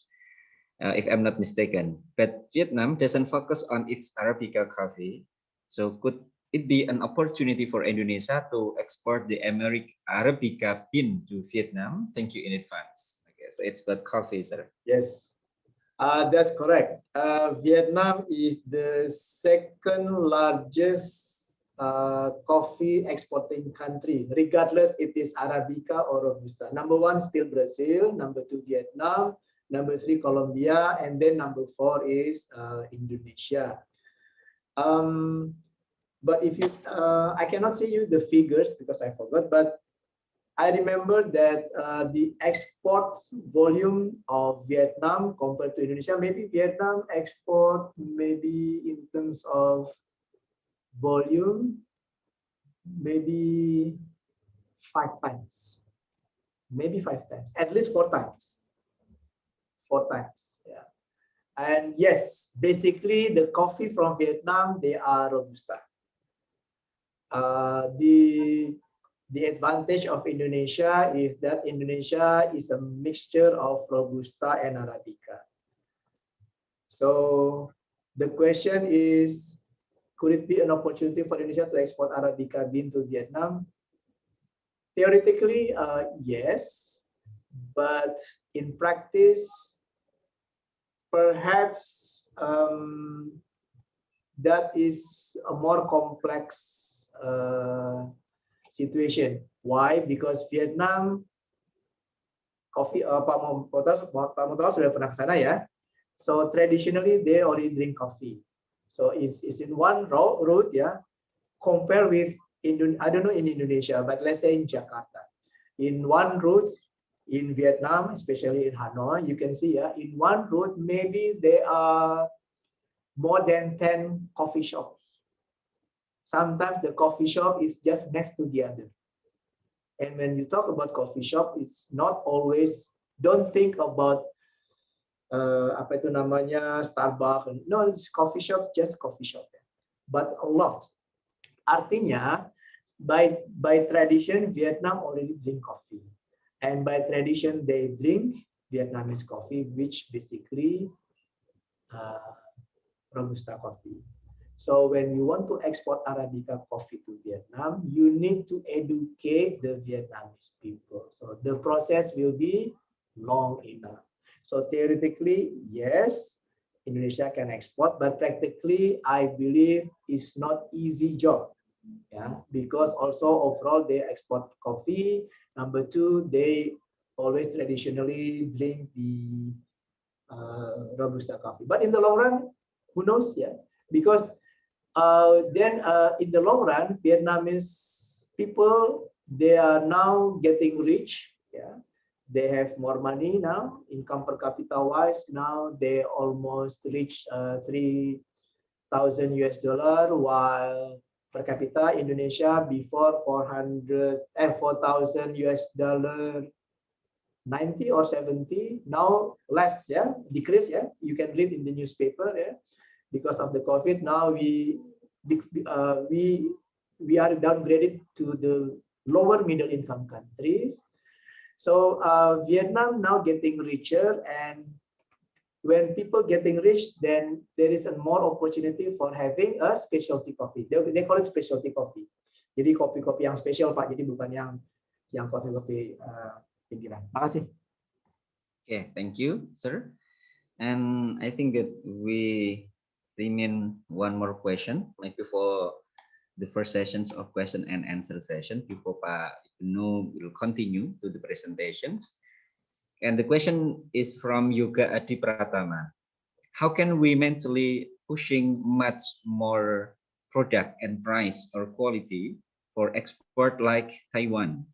if I'm not mistaken. But Vietnam doesn't focus on its Arabica coffee. So could it be an opportunity for Indonesia to export the Arabica bean to Vietnam? Thank you in advance. Okay, so it's about coffee, sir. Yes. That's correct. Vietnam is the second largest coffee exporting country, regardless it is Arabica or Robusta. Number one still Brazil, number two Vietnam, number three Colombia, and then number four is Indonesia. But if you, I cannot see you the figures because I forgot, but I remember that the export volume of Vietnam compared to Indonesia, maybe Vietnam export maybe in terms of volume, maybe 5 times, maybe 5 times, at least 4 times, 4 times, yeah. And yes, basically the coffee from Vietnam, they are Robusta. The advantage of Indonesia is that Indonesia is a mixture of Robusta and Arabica. So the question is, could it be an opportunity for Indonesia to export Arabica bean to Vietnam? Theoretically, yes, but in practice, perhaps that is a more complex situation. Why? Because Vietnam coffee, Pak Motor sudah pernah ke sana ya. So traditionally they already drink coffee. So it's in one route ya. Compare with I don't know in Indonesia, but let's say in Jakarta. In one route in Vietnam, especially in Hanoi, you can see ya, in one route maybe there are more than 10 coffee shops. Sometimes the coffee shop is just next to the other. And when you talk about coffee shop, it's not always, don't think about apa itu namanya Starbucks. No, it's coffee shop, just coffee shop. But a lot. Artinya, by tradition, Vietnam already drink coffee. And by tradition, they drink Vietnamese coffee, which basically Robusta coffee. So when you want to export Arabica coffee to Vietnam, you need to educate the Vietnamese people. So the process will be long enough. So theoretically, yes, Indonesia can export, but practically, I believe it's not easy job. Yeah, because also overall they export coffee. Number two, they always traditionally drink the Robusta coffee. But in the long run, who knows? Yeah, because then in the long run, Vietnamese people, they are now getting rich. Yeah, they have more money now. Income per capita wise, now they almost reach $3,000 US, while per capita Indonesia before 4,000 US dollar, 90 or 70, now less, yeah, decrease, yeah. You can read in the newspaper, yeah. Because of the COVID, now we are downgraded to the lower middle income countries. So Vietnam now getting richer, and when people getting rich, then there is a more opportunity for having a specialty coffee. They call it specialty coffee. Jadi kopi-kopi yang spesial Pak, jadi bukan yang kopi-kopi pinggiran. Makasih. Okay, thank you, sir. And I think that we remain one more question, maybe for the first sessions of question and answer session before Pak Ibnu will continue to the presentations. And the question is from Yoga Adi Pratama. How can we mentally pushing much more product and price or quality for export like Taiwan?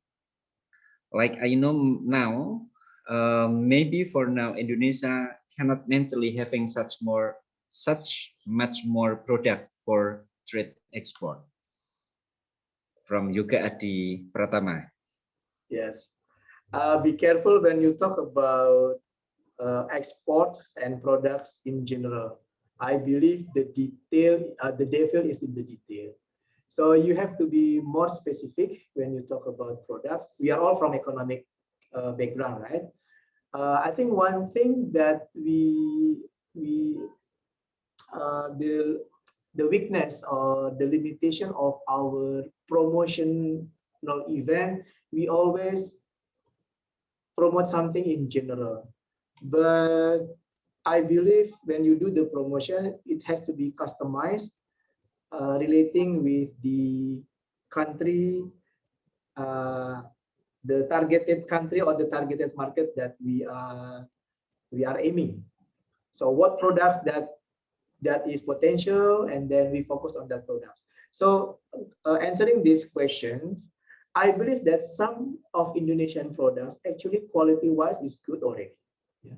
Like I know now, maybe for now Indonesia cannot mentally having such much more product for trade export. From Yoga Adi Pratama. Yes. Be careful when you talk about exports and products in general. I believe the devil is in the detail. So you have to be more specific when you talk about products. We are all from economic background, right? I think one thing that the weakness or the limitation of our promotional event, we always promote something in general. But I believe when you do the promotion, it has to be customized, relating with the country, the targeted country or the targeted market that we are aiming. So what products that is potential, and then we focus on that products. So answering these questions, I believe that some of Indonesian products actually quality-wise is good already. Yeah.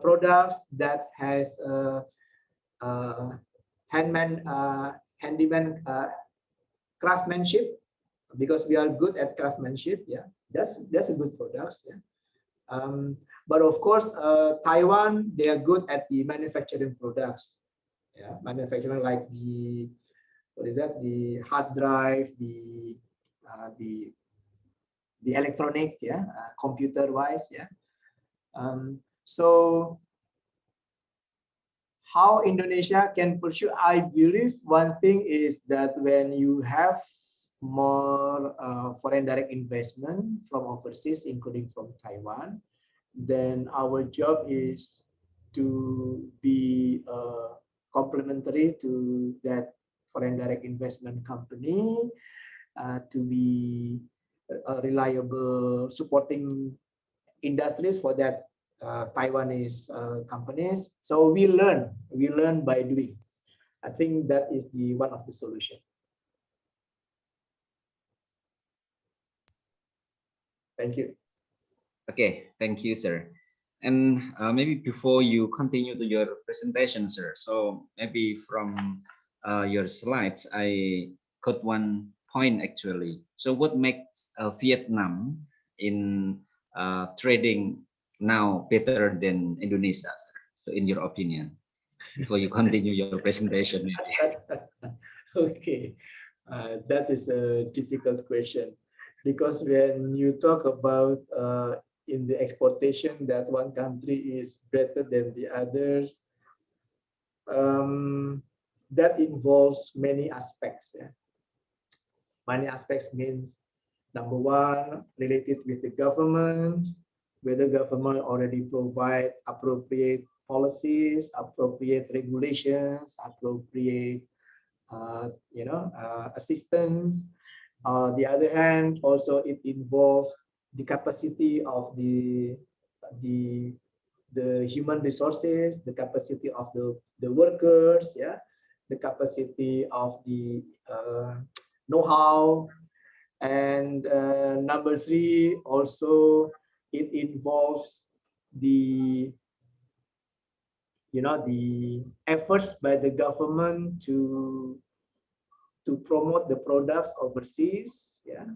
Products that has handyman craftsmanship, because we are good at craftsmanship. Yeah, that's a good product. Yeah. But of course, Taiwan, they are good at the manufacturing products. Yeah, manufacturing like the, what is that? The hard drive, the electronic, yeah, computer wise, yeah. So how Indonesia can pursue? I believe one thing is that when you have more foreign direct investment from overseas, including from Taiwan, then our job is to be complementary to that foreign direct investment company, to be reliable supporting industries for that Taiwanese companies. So we learn by doing. I think that is the one of the solution. Thank you. Okay, thank you, sir. And maybe before you continue to your presentation, sir, so maybe from your slides, I got one point actually. So what makes Vietnam in trading now better than Indonesia, sir? So in your opinion, before you continue your presentation, maybe. Okay, that is a difficult question, because when you talk about in the exportation that one country is better than the others, that involves many aspects. Yeah. Many aspects means, number one, related with the government, whether government already provide appropriate policies, appropriate regulations, appropriate assistance. The other hand, also it involves the capacity of the human resources, the capacity of the workers, yeah, the capacity of the know-how, and number three, also it involves the the efforts by the government to promote the products overseas, yeah,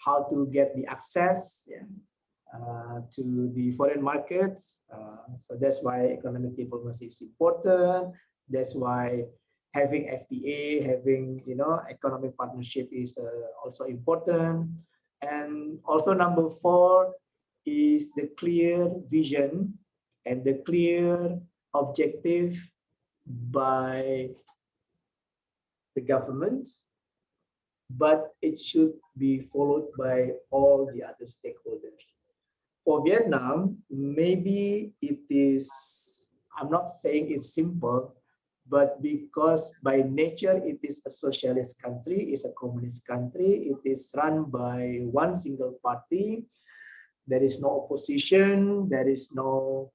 how to get the access, yeah, to the foreign markets. So that's why economic diplomacy is important. That's why having FTA, having economic partnership is also important. And also number four is the clear vision and the clear objective by the government, but it should be followed by all the other stakeholders. For Vietnam, maybe it is, I'm not saying it's simple, but because by nature it is a socialist country, it's a communist country, it is run by one single party, there is no opposition, there is no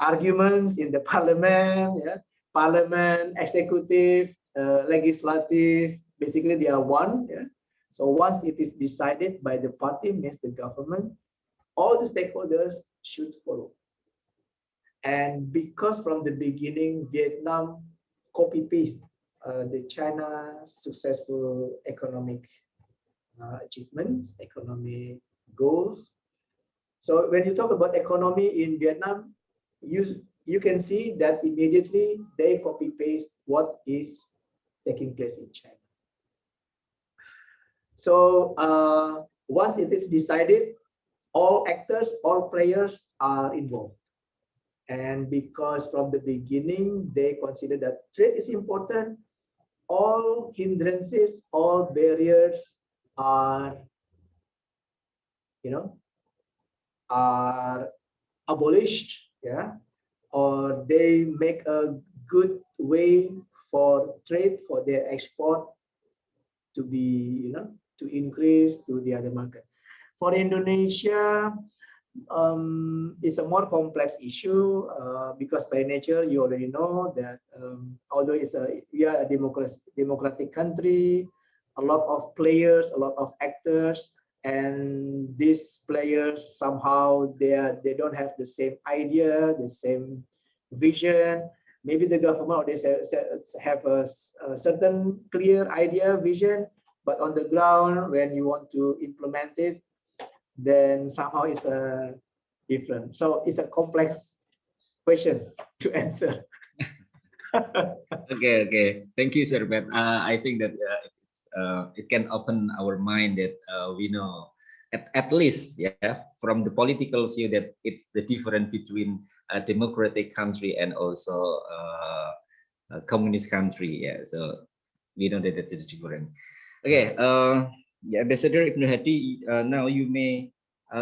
arguments in the parliament, yeah? Parliament, executive, legislative, basically they are one. Yeah? So once it is decided by the party, means the government, all the stakeholders should follow. And because from the beginning, Vietnam copy-paste the China's successful economic achievements, economic goals. So when you talk about economy in Vietnam, you can see that immediately they copy-paste what is taking place in China. So once it is decided, all actors, all players are involved. And because from the beginning, they consider that trade is important, all hindrances, all barriers are, are abolished, yeah, or they make a good way for trade, for their export to be, to increase to the other market. For Indonesia, it's a more complex issue because by nature you already know that although we are a democratic country, a lot of players, a lot of actors, and these players somehow they don't have the same idea, the same vision. Maybe the government they have a certain clear idea, vision, but on the ground when you want to implement it, then somehow it's different. So it's a complex question to answer. Okay. Thank you, sir. But I think that it can open our mind that we know at least, yeah, from the political view that it's the difference between a democratic country and also a communist country. Yeah, so we know that it's different. Okay. Yeah, Ambassador Ibnu Hadi, now you may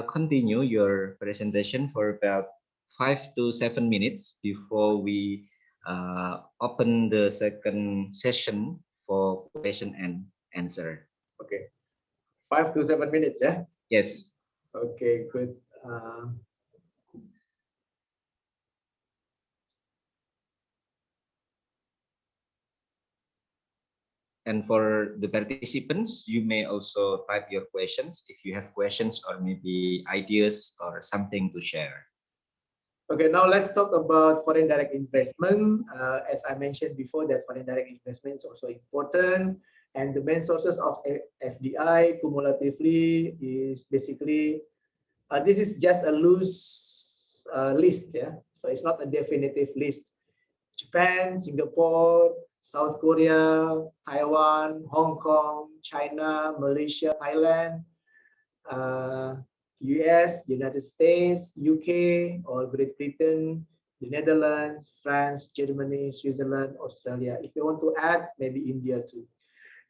continue your presentation for about 5 to 7 minutes before we open the second session for question and answer. Okay, 5 to 7 minutes, yeah? Yes. Okay, good. And for the participants, you may also type your questions if you have questions or maybe ideas or something to share. Okay, now let's talk about foreign direct investment. As I mentioned before, that foreign direct investment is also important, and the main sources of FDI cumulatively is basically this is just a loose list, yeah. So it's not a definitive list. Japan, Singapore, South Korea, Taiwan, Hong Kong, China, Malaysia, Thailand, US, United States, UK, or Great Britain, the Netherlands, France, Germany, Switzerland, Australia. If you want to add, maybe India too.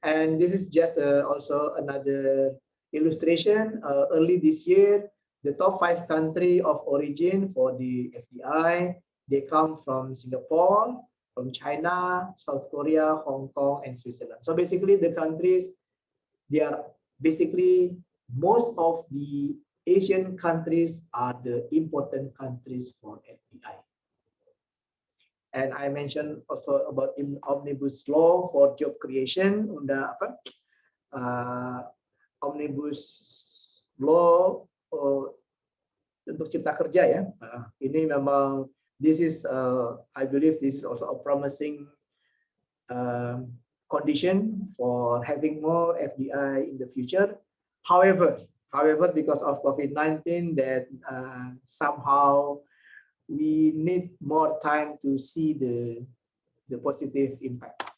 And this is just also another illustration. Early this year, the top 5 countries of origin for the FDI, they come from Singapore, from China, South Korea, Hong Kong, and Switzerland. So basically the countries, they are basically most of the Asian countries are the important countries for FDI. And I mentioned also about omnibus law for job creation, omnibus law untuk cipta kerja, ya. Ini memang this is I believe this is also a promising condition for having more FDI in the future. However, because of COVID-19, that somehow we need more time to see the positive impact.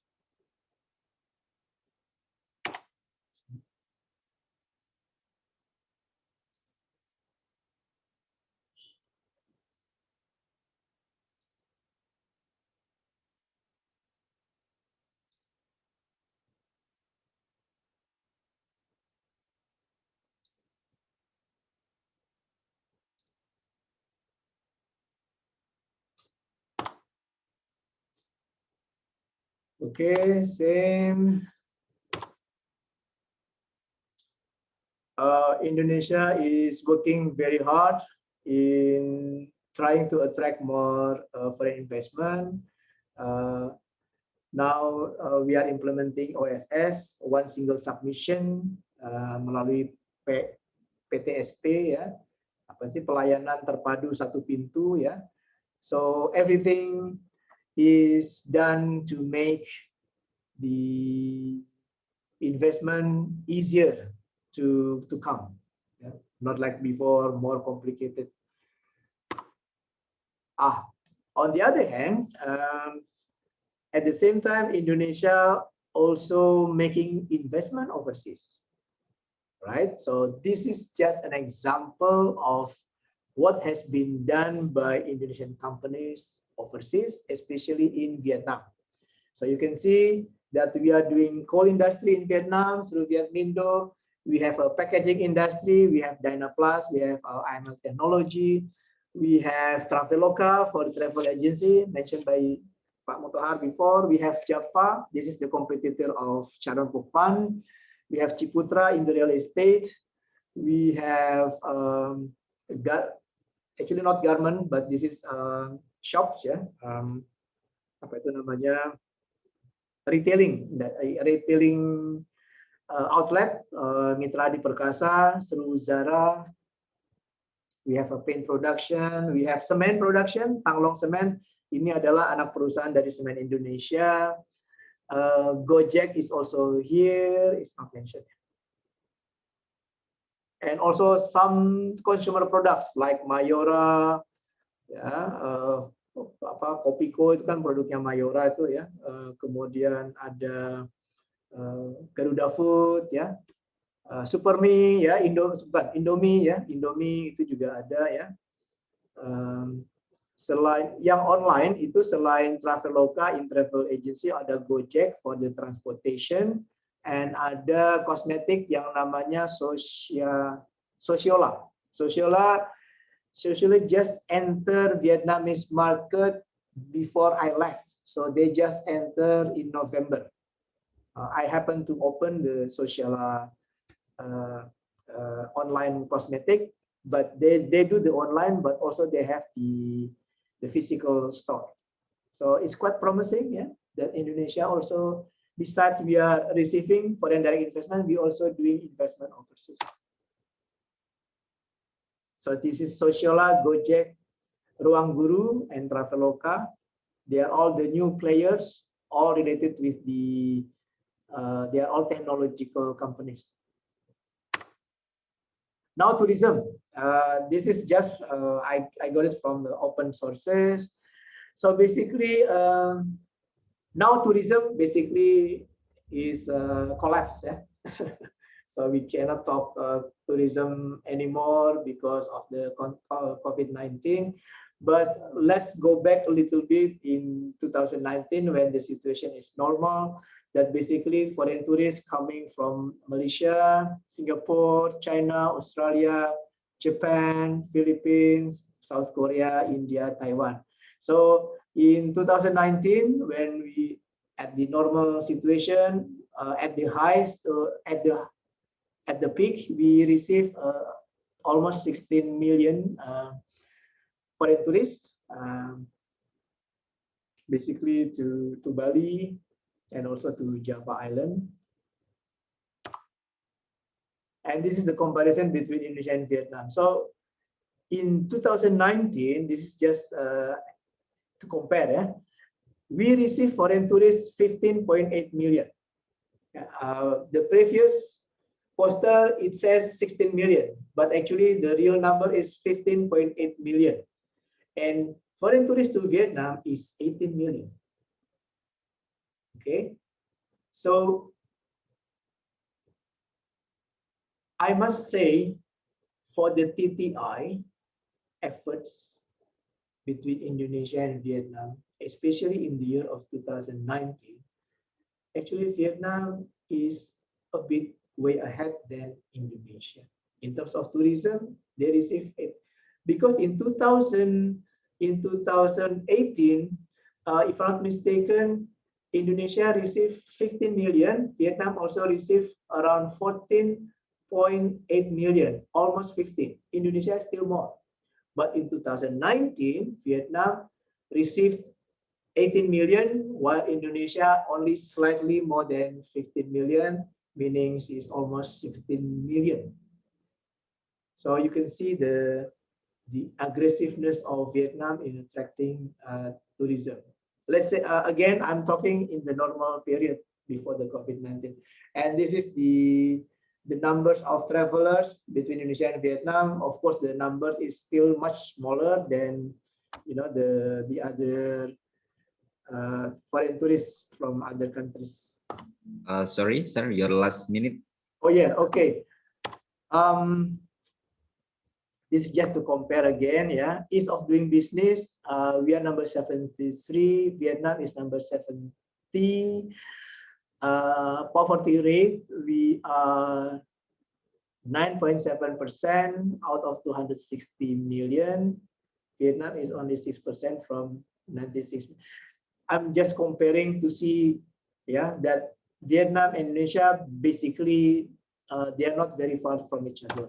Okay, same. Indonesia is working very hard in trying to attract more foreign investment. Now we are implementing OSS, one single submission, melalui PTSP, ya. Apa sih, pelayanan terpadu satu pintu, ya. So everything is done to make the investment easier to come, yeah? Not like before, more complicated. On the other hand, at the same time, Indonesia also making investment overseas, right? So this is just an example of what has been done by Indonesian companies overseas, especially in Vietnam. So you can see that we are doing coal industry in Vietnam through Vietmindo. We have a packaging industry, we have Dynaplast, we have our IML technology, We have Traveloka for the travel agency mentioned by Pak Motohar before. We have Java. This is the competitor of Charon Pukpan. We have Ciputra in the real estate. We have actually not garment, but this is shops, ya. Apa itu namanya? Retailing, retailing outlet, Mitra Adi Perkasa, through Zara. We have a paint production, we have cement production, Tanglong Cement. Ini adalah anak perusahaan dari Semen Indonesia. Gojek is also here, it's not mentioned. And also some consumer products like Mayora, ya, Kopiko itu kan produknya Mayora itu ya. Kemudian ada Garuda Food, ya. Supermi, ya, Indomie, ya, Indomie itu juga ada, ya. Selain yang online itu, selain Traveloka in travel agency, ada Gojek for the transportation, and ada kosmetik yang namanya Sociola. Sociola just enter Vietnamese market before I left, so they just enter in November. I happen to open the Sociola online cosmetic, but they do the online, but also they have the physical store. So it's quite promising, yeah, that Indonesia also, besides we are receiving foreign direct investment, we also doing investment overseas. So this is Sociola, Gojek, Ruang Guru, and Traveloka. They are all the new players, all related with the, they are all technological companies. Now tourism, this is just, I got it from the open sources. So basically, now tourism basically is collapsed. Yeah? So we cannot talk tourism anymore because of the COVID-19. But let's go back a little bit in 2019 when the situation is normal. That basically foreign tourists coming from Malaysia, Singapore, China, Australia, Japan, Philippines, South Korea, India, Taiwan. So in 2019, when we at the normal situation, at the highest, at the peak, we received almost 16 million foreign tourists, basically to Bali and also to Java Island. And this is the comparison between Indonesia and Vietnam. So in 2019, this is just to compare, yeah? We received foreign tourists 15.8 million. The previous poster, it says 16 million, but actually the real number is 15.8 million. And foreign tourists to Vietnam is 18 million. Okay, so I must say for the TTI efforts between Indonesia and Vietnam, especially in the year of 2019, actually Vietnam is a bit way ahead than Indonesia. In terms of tourism, they receive it because in 2018, if I'm not mistaken, Indonesia received 15 million, Vietnam also received around 14.8 million, almost 15. Indonesia is still more. But in 2019, Vietnam received 18 million, while Indonesia only slightly more than 15 million, meaning it's almost 16 million. So you can see the aggressiveness of Vietnam in attracting tourism. Let's say, again, I'm talking in the normal period before the COVID-19. And this is the numbers of travelers between Indonesia and Vietnam. Of course, the numbers is still much smaller than, you know, the other foreign tourists from other countries. Sorry, sir, your last minute. Oh yeah, okay. This is just to compare again, yeah. Ease of doing business, we are number 73, Vietnam is number 70. Poverty rate, we are 9.7% out of 260 million. Vietnam is only 6% from 96. I'm just comparing to see, yeah, that Vietnam and Indonesia basically they are not very far from each other.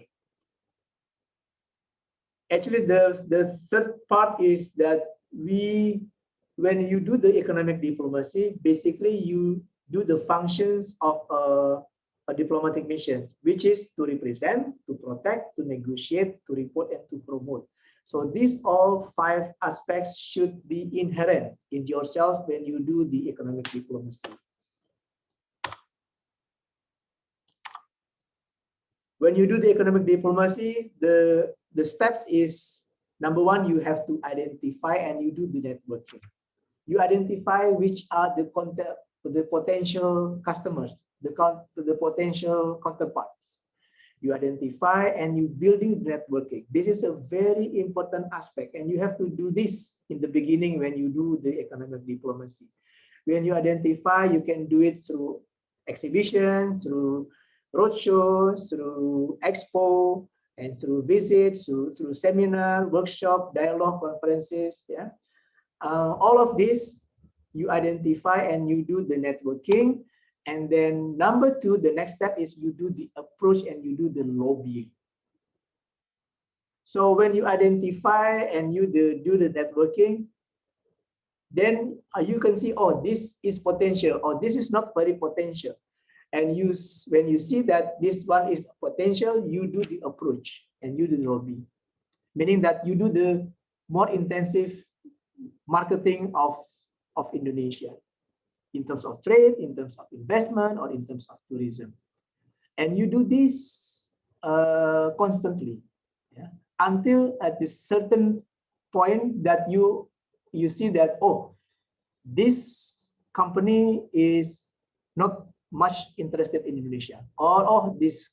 Actually, the third part is that when you do the economic diplomacy, basically you do the functions of a diplomatic mission, which is to represent, to protect, to negotiate, to report, and to promote. So these all 5 aspects should be inherent in yourself when you do the economic diplomacy. When you do the economic diplomacy, the steps is, number 1, you have to identify and you do the networking. You identify which are the potential customers, the potential counterparts. You identify and you building networking. This is a very important aspect, and you have to do this in the beginning when you do the economic diplomacy. When you identify, you can do it through exhibitions, through roadshows, through expo, and through visits, through seminar, workshop, dialogue, conferences. Yeah, all of this you identify and you do the networking. And then number 2, the next step is you do the approach and you do the lobbying. So when you identify and you do the networking, then you can see, oh, this is potential, or this is not very potential. And when you see that this one is potential, you do the approach and you do the lobby, meaning that you do the more intensive marketing of Indonesia in terms of trade, in terms of investment, or in terms of tourism. And you do this constantly, yeah, until at this certain point that you see that, oh, this company is not much interested in Indonesia, or oh, this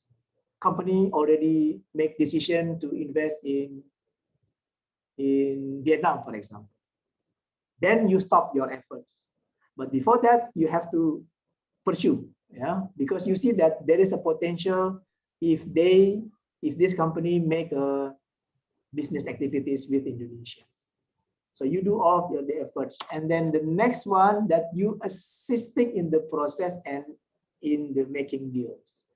company already make decision to invest in Vietnam, for example. Then you stop your efforts. But before that, you have to pursue, yeah, because you see that there is a potential if this company make business activities with Indonesia. So you do all of the efforts, and then the next one that you assisting in the process and in the making deals.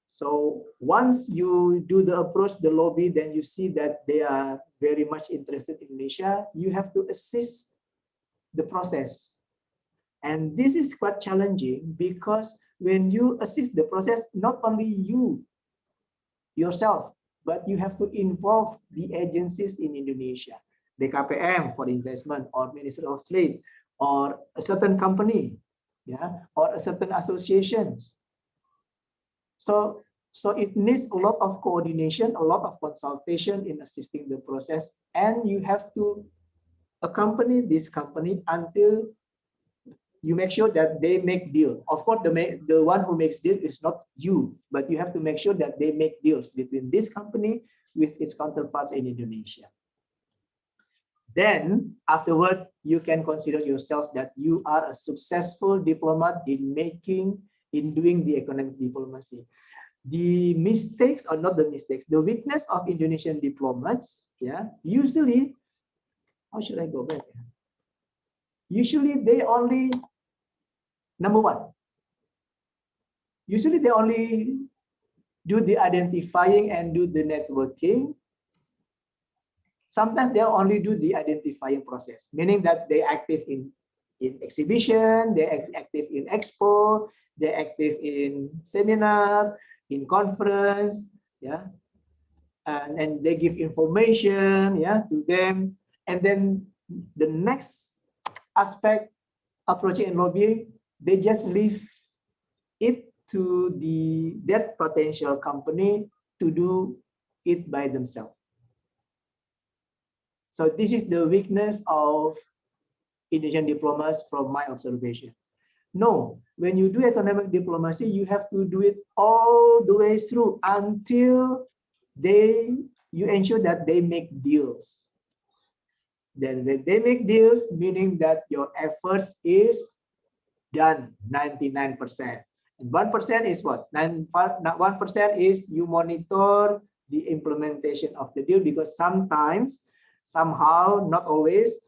So once you do the approach, the lobby, then you see that they are very much interested in Indonesia. You have to assist the process. And this is quite challenging because when you assist the process, not only you yourself, but you have to involve the agencies in Indonesia, the KPM for investment, or Ministry of Trade, or a certain company, yeah, or a certain associations. So it needs a lot of coordination, a lot of consultation in assisting the process, and you have to accompany this company until you make sure that they make deal. Of course, the one who makes deal is not you, but you have to make sure that they make deals between this company with its counterparts in Indonesia. Then afterward, you can consider yourself that you are a successful diplomat in doing the economic diplomacy. The mistakes, or not the mistakes, the weakness of Indonesian diplomats, yeah, usually, how should I go back? Usually they only, number 1, usually they only do the identifying and do the networking. Sometimes they only do the identifying process, meaning that they active in exhibition, they active in expo, they active in seminar, in conference, yeah, and they give information, yeah, to them. And then the next aspect, approaching and lobbying, they just leave it to that potential company to do it by themselves. So this is the weakness of Indonesian diplomats from my observation. No, when you do economic diplomacy, you have to do it all the way through until you ensure that they make deals. Then when they make deals, meaning that your efforts is done 99%. And 1% is what? 1% is you monitor the implementation of the deal, because sometimes somehow, not always,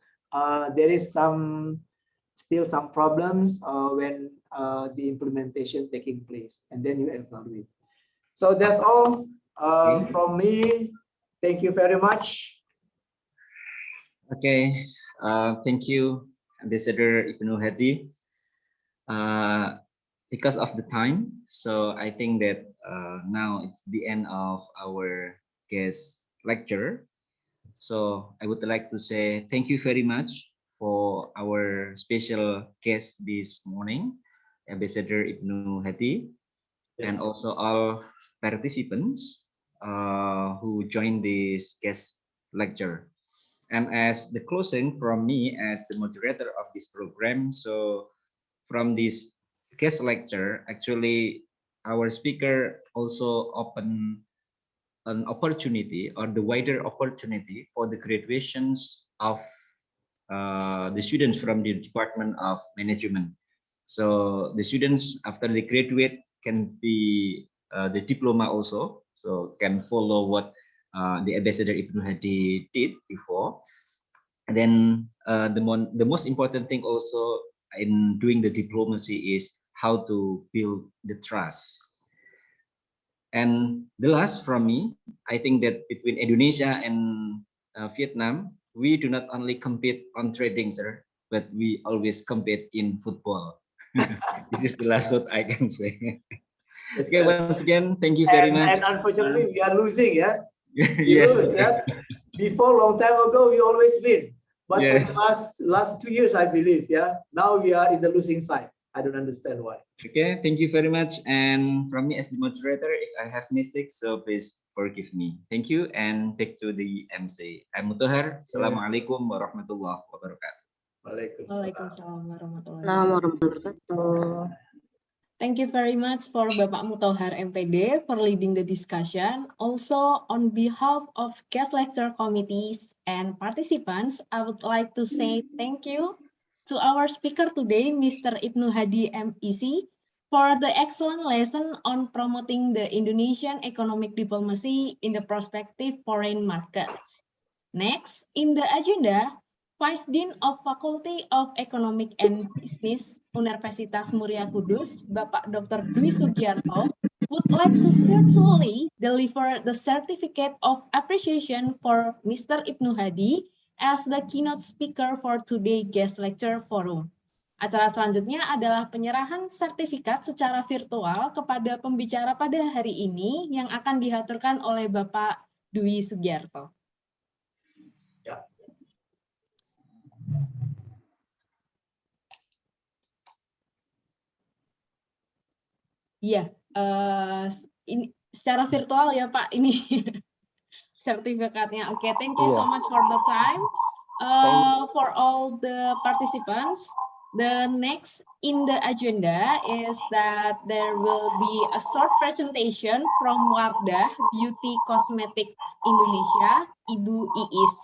there is still some problems when the implementation taking place, and then you evaluate. So that's all from me. Thank you very much. Okay, thank you, Ambassador Ibnu Hadi. Because of the time, so I think that now it's the end of our guest lecture. So I would like to say thank you very much for our special guest this morning, Ambassador Ibnu Hadi, and also all participants who joined this guest lecture. And as the closing from me as the moderator of this program, so from this guest lecture, actually our speaker also open an opportunity or the wider opportunity for the graduations of the students from the Department of Management. So the students after they graduate can be the diploma also, so can follow what the Ambassador Ibnu Hadi did before. And then the most important thing also in doing the diplomacy is how to build the trust. And the last from me, I think that between Indonesia and Vietnam, we do not only compete on trading, sir, but we always compete in football. This is the last what I can say. Okay, once again, thank you very much. And unfortunately, we are losing, yeah? Yes. Lose, yeah? Before, long time ago, we always win. But yes. for the last 2 years, I believe, yeah? Now we are in the losing side. I don't understand why. Okay, thank you very much. And from me as the moderator, if I have mistakes, so please forgive me. Thank you, and back to the MC. I'm Mutohar. Assalamualaikum warahmatullahi wabarakatuh. Waalaikumsalam warahmatullahi wabarakatuh. Thank you very much for Bapak Mutohar MPD for leading the discussion. Also, on behalf of guest lecture committees and participants, I would like to say thank you to our speaker today, Mr. Ibnu Hadi MEC, for the excellent lesson on promoting the Indonesian economic diplomacy in the prospective foreign markets. Next, in the agenda, Vice Dean of Faculty of Economic and Bisnis Universitas Muria Kudus, Bapak Dr. Dwi Sugiarto, would like to virtually deliver the certificate of appreciation for Mr. Ibnu Hadi as the keynote speaker for today's guest lecture forum. Acara selanjutnya adalah penyerahan sertifikat secara virtual kepada pembicara pada hari ini yang akan dihaturkan oleh Bapak Dwi Sugiarto. Iya, ini secara virtual ya Pak, ini sertifikatnya. Oke, thank you so much for the time. For all the participants, the next in the agenda is that there will be a short presentation from Wardah Beauty Cosmetics Indonesia, Ibu Iis.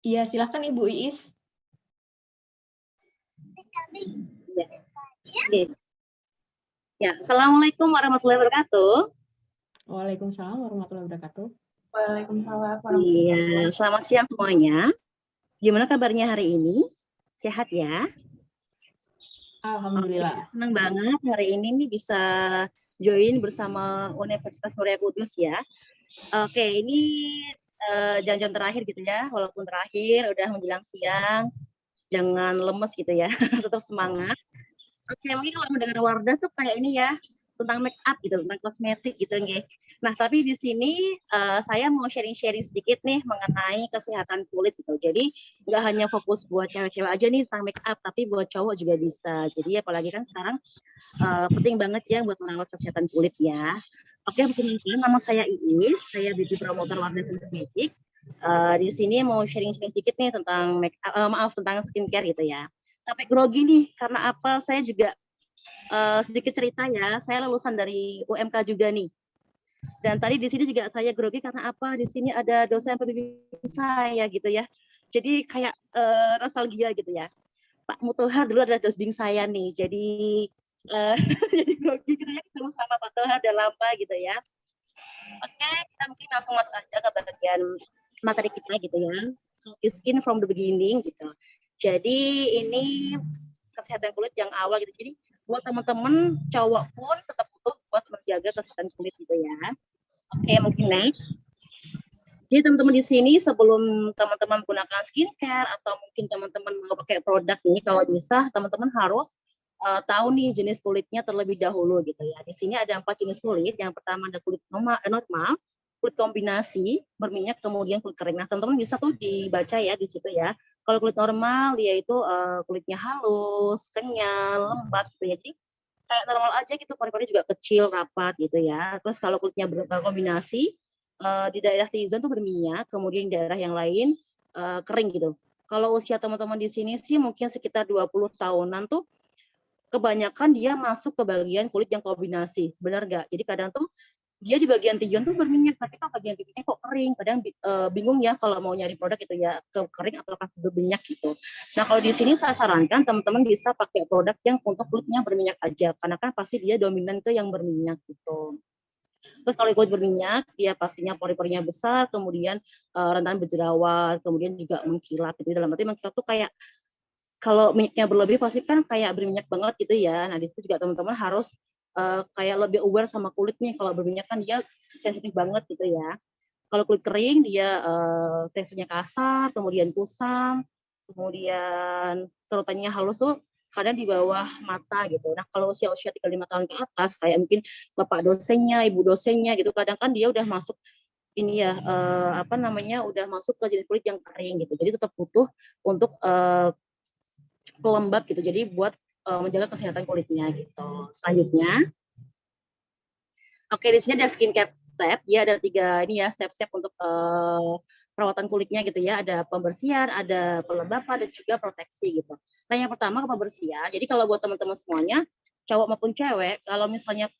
Iya, silakan Ibu Iis. Ya, Assalamualaikum warahmatullahi wabarakatuh. Waalaikumsalam warahmatullahi wabarakatuh. Waalaikumsalam. Iya, selamat siang semuanya. Gimana kabarnya hari ini? Sehat ya? Alhamdulillah. Senang banget hari ini nih bisa join bersama Universitas Muria Kudus ya. Oke, ini jam-jam terakhir gitu ya, walaupun terakhir udah menjelang siang, jangan lemes gitu ya, tetap semangat. Oke, mungkin kalau mendengar Wardah tuh kayak ini ya, tentang make up gitu, tentang kosmetik gitu nggih. Nah, tapi di sini saya mau sharing-sharing sedikit nih mengenai kesehatan kulit gitu. Jadi nggak hanya fokus buat cewek-cewek aja nih tentang make up, tapi buat cowok juga bisa. Jadi apalagi kan sekarang penting banget ya buat merawat kesehatan kulit ya. Oke, perkenalkan nama saya Iis, saya beauty promoter Wardah Kosmetik. Di sini mau sharing-sharing sedikit nih tentang tentang skincare gitu ya. Sampai grogi nih, karena apa? Saya juga sedikit cerita ya, saya lulusan dari UMK juga nih. Dan tadi di sini juga saya grogi karena apa? Di sini ada dosen pembimbing saya gitu ya. Jadi kayak nostalgia gitu ya. Pak Mutohar dulu adalah dosen saya nih. Jadi jadi grogi gitu ya ketemu sama Pak Mutohar udah lama gitu ya. Oke, kita mungkin langsung masuk aja ke bagian materi kita gitu ya. So, skin from the beginning gitu. Jadi ini kesehatan kulit yang awal gitu. Jadi buat teman-teman cowok pun tetap butuh buat menjaga kesehatan kulit gitu ya. Oke, mungkin next. Jadi teman-teman di sini sebelum teman-teman menggunakan skincare atau mungkin teman-teman mau pakai produk ini, kalau bisa teman-teman harus tahu nih jenis kulitnya terlebih dahulu gitu ya. Di sini ada 4 jenis kulit. Yang pertama ada kulit normal, kulit kombinasi, berminyak, kemudian kulit kering. Nah, teman-teman bisa tuh dibaca ya di situ ya. Kalau kulit normal yaitu kulitnya halus, kenyal, lembab gitu ya. Jadi kayak normal aja gitu, pori-pori juga kecil, rapat gitu ya. Terus kalau kulitnya berkombinasi, di daerah T-zone tuh berminyak, kemudian di daerah yang lain kering gitu. Kalau usia teman-teman di sini sih mungkin sekitar 20 tahunan tuh kebanyakan dia masuk ke bagian kulit yang kombinasi, benar nggak? Jadi kadang tuh dia di bagian T-zone tuh berminyak, tapi kok bagian bibirnya kok kering. Kadang bingung ya kalau mau nyari produk itu ya ke kering atau berminyak gitu. Nah kalau di sini saya sarankan teman-teman bisa pakai produk yang untuk kulitnya berminyak aja, karena kan pasti dia dominan ke yang berminyak gitu. Terus kalau kulit berminyak, dia pastinya pori-porinya besar, kemudian rentan berjerawat, kemudian juga mengkilap. Gitu. Dalam arti mengkilap tuh kayak kalau minyaknya berlebih pasti kan kayak berminyak banget gitu ya. Nah di situ juga teman-teman harus kayak lebih aware sama kulit nih. Kalau berminyak kan dia sensitif banget gitu ya. Kalau kulit kering dia teksturnya kasar, kemudian kusam, kemudian serutannya halus tuh kadang di bawah mata gitu. Nah kalau usia-usia 35 tahun ke atas kayak mungkin bapak dosennya, ibu dosennya gitu, kadang kan dia udah masuk ini ya udah masuk ke jenis kulit yang kering gitu. Jadi tetap butuh untuk pelembab gitu. Jadi buat menjaga kesehatan kulitnya gitu. Selanjutnya, oke di sini ada skincare step. Ya ada 3 ini ya step-step untuk perawatan kulitnya gitu ya. Ada pembersihan, ada pelembapan, dan juga proteksi gitu. Nah yang pertama pembersihan. Jadi kalau buat teman-teman semuanya, cowok maupun cewek, kalau misalnya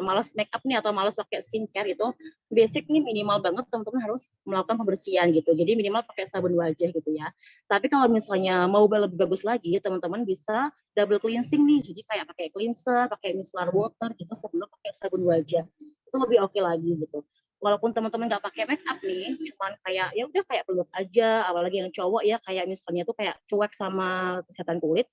malas make up nih atau malas pakai skincare itu, basic nih minimal banget teman-teman harus melakukan pembersihan gitu. Jadi minimal pakai sabun wajah gitu ya. Tapi kalau misalnya mau lebih bagus lagi, teman-teman bisa double cleansing nih. Jadi kayak pakai cleanser, pakai micellar water gitu sebelum pakai sabun wajah. Itu lebih oke lagi gitu. Walaupun teman-teman nggak pakai make up nih, cuman kayak ya udah kayak peluk aja, apalagi yang cowok ya kayak misalnya tuh kayak cuek sama kesehatan kulit.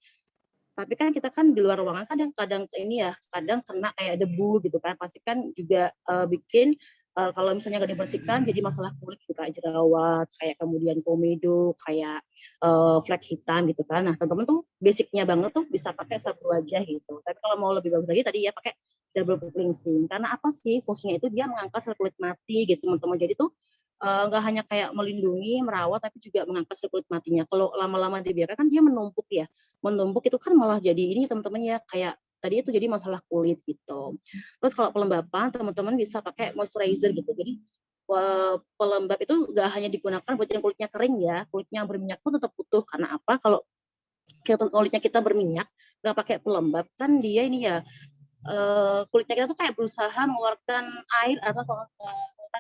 Tapi kan kita kan di luar ruangan kadang ini ya, kadang kena kayak debu gitu kan, pasti kan juga bikin kalau misalnya nggak dibersihkan jadi masalah kulit gitu, kayak jerawat, kayak kemudian komedo, kayak flek hitam gitu kan. Nah teman-teman tuh basicnya banget tuh bisa pakai sabun wajah gitu. Tapi kalau mau lebih bagus lagi tadi ya pakai double cleansing. Karena apa sih fungsinya itu dia mengangkat sel kulit mati gitu teman-teman. Jadi tuh nggak hanya kayak melindungi, merawat, tapi juga mengangkat sel kulit matinya. Kalau lama-lama dibiarkan kan dia menumpuk ya. Menumpuk itu kan malah jadi ini teman-teman ya kayak tadi itu jadi masalah kulit gitu. Terus kalau pelembapan teman-teman bisa pakai moisturizer gitu. Jadi pelembab itu nggak hanya digunakan buat yang kulitnya kering ya, kulitnya berminyak pun tetap butuh. Karena apa? Kalau kulitnya kita berminyak nggak pakai pelembab kan dia ini ya kulitnya kita tuh kayak berusaha mengeluarkan air atau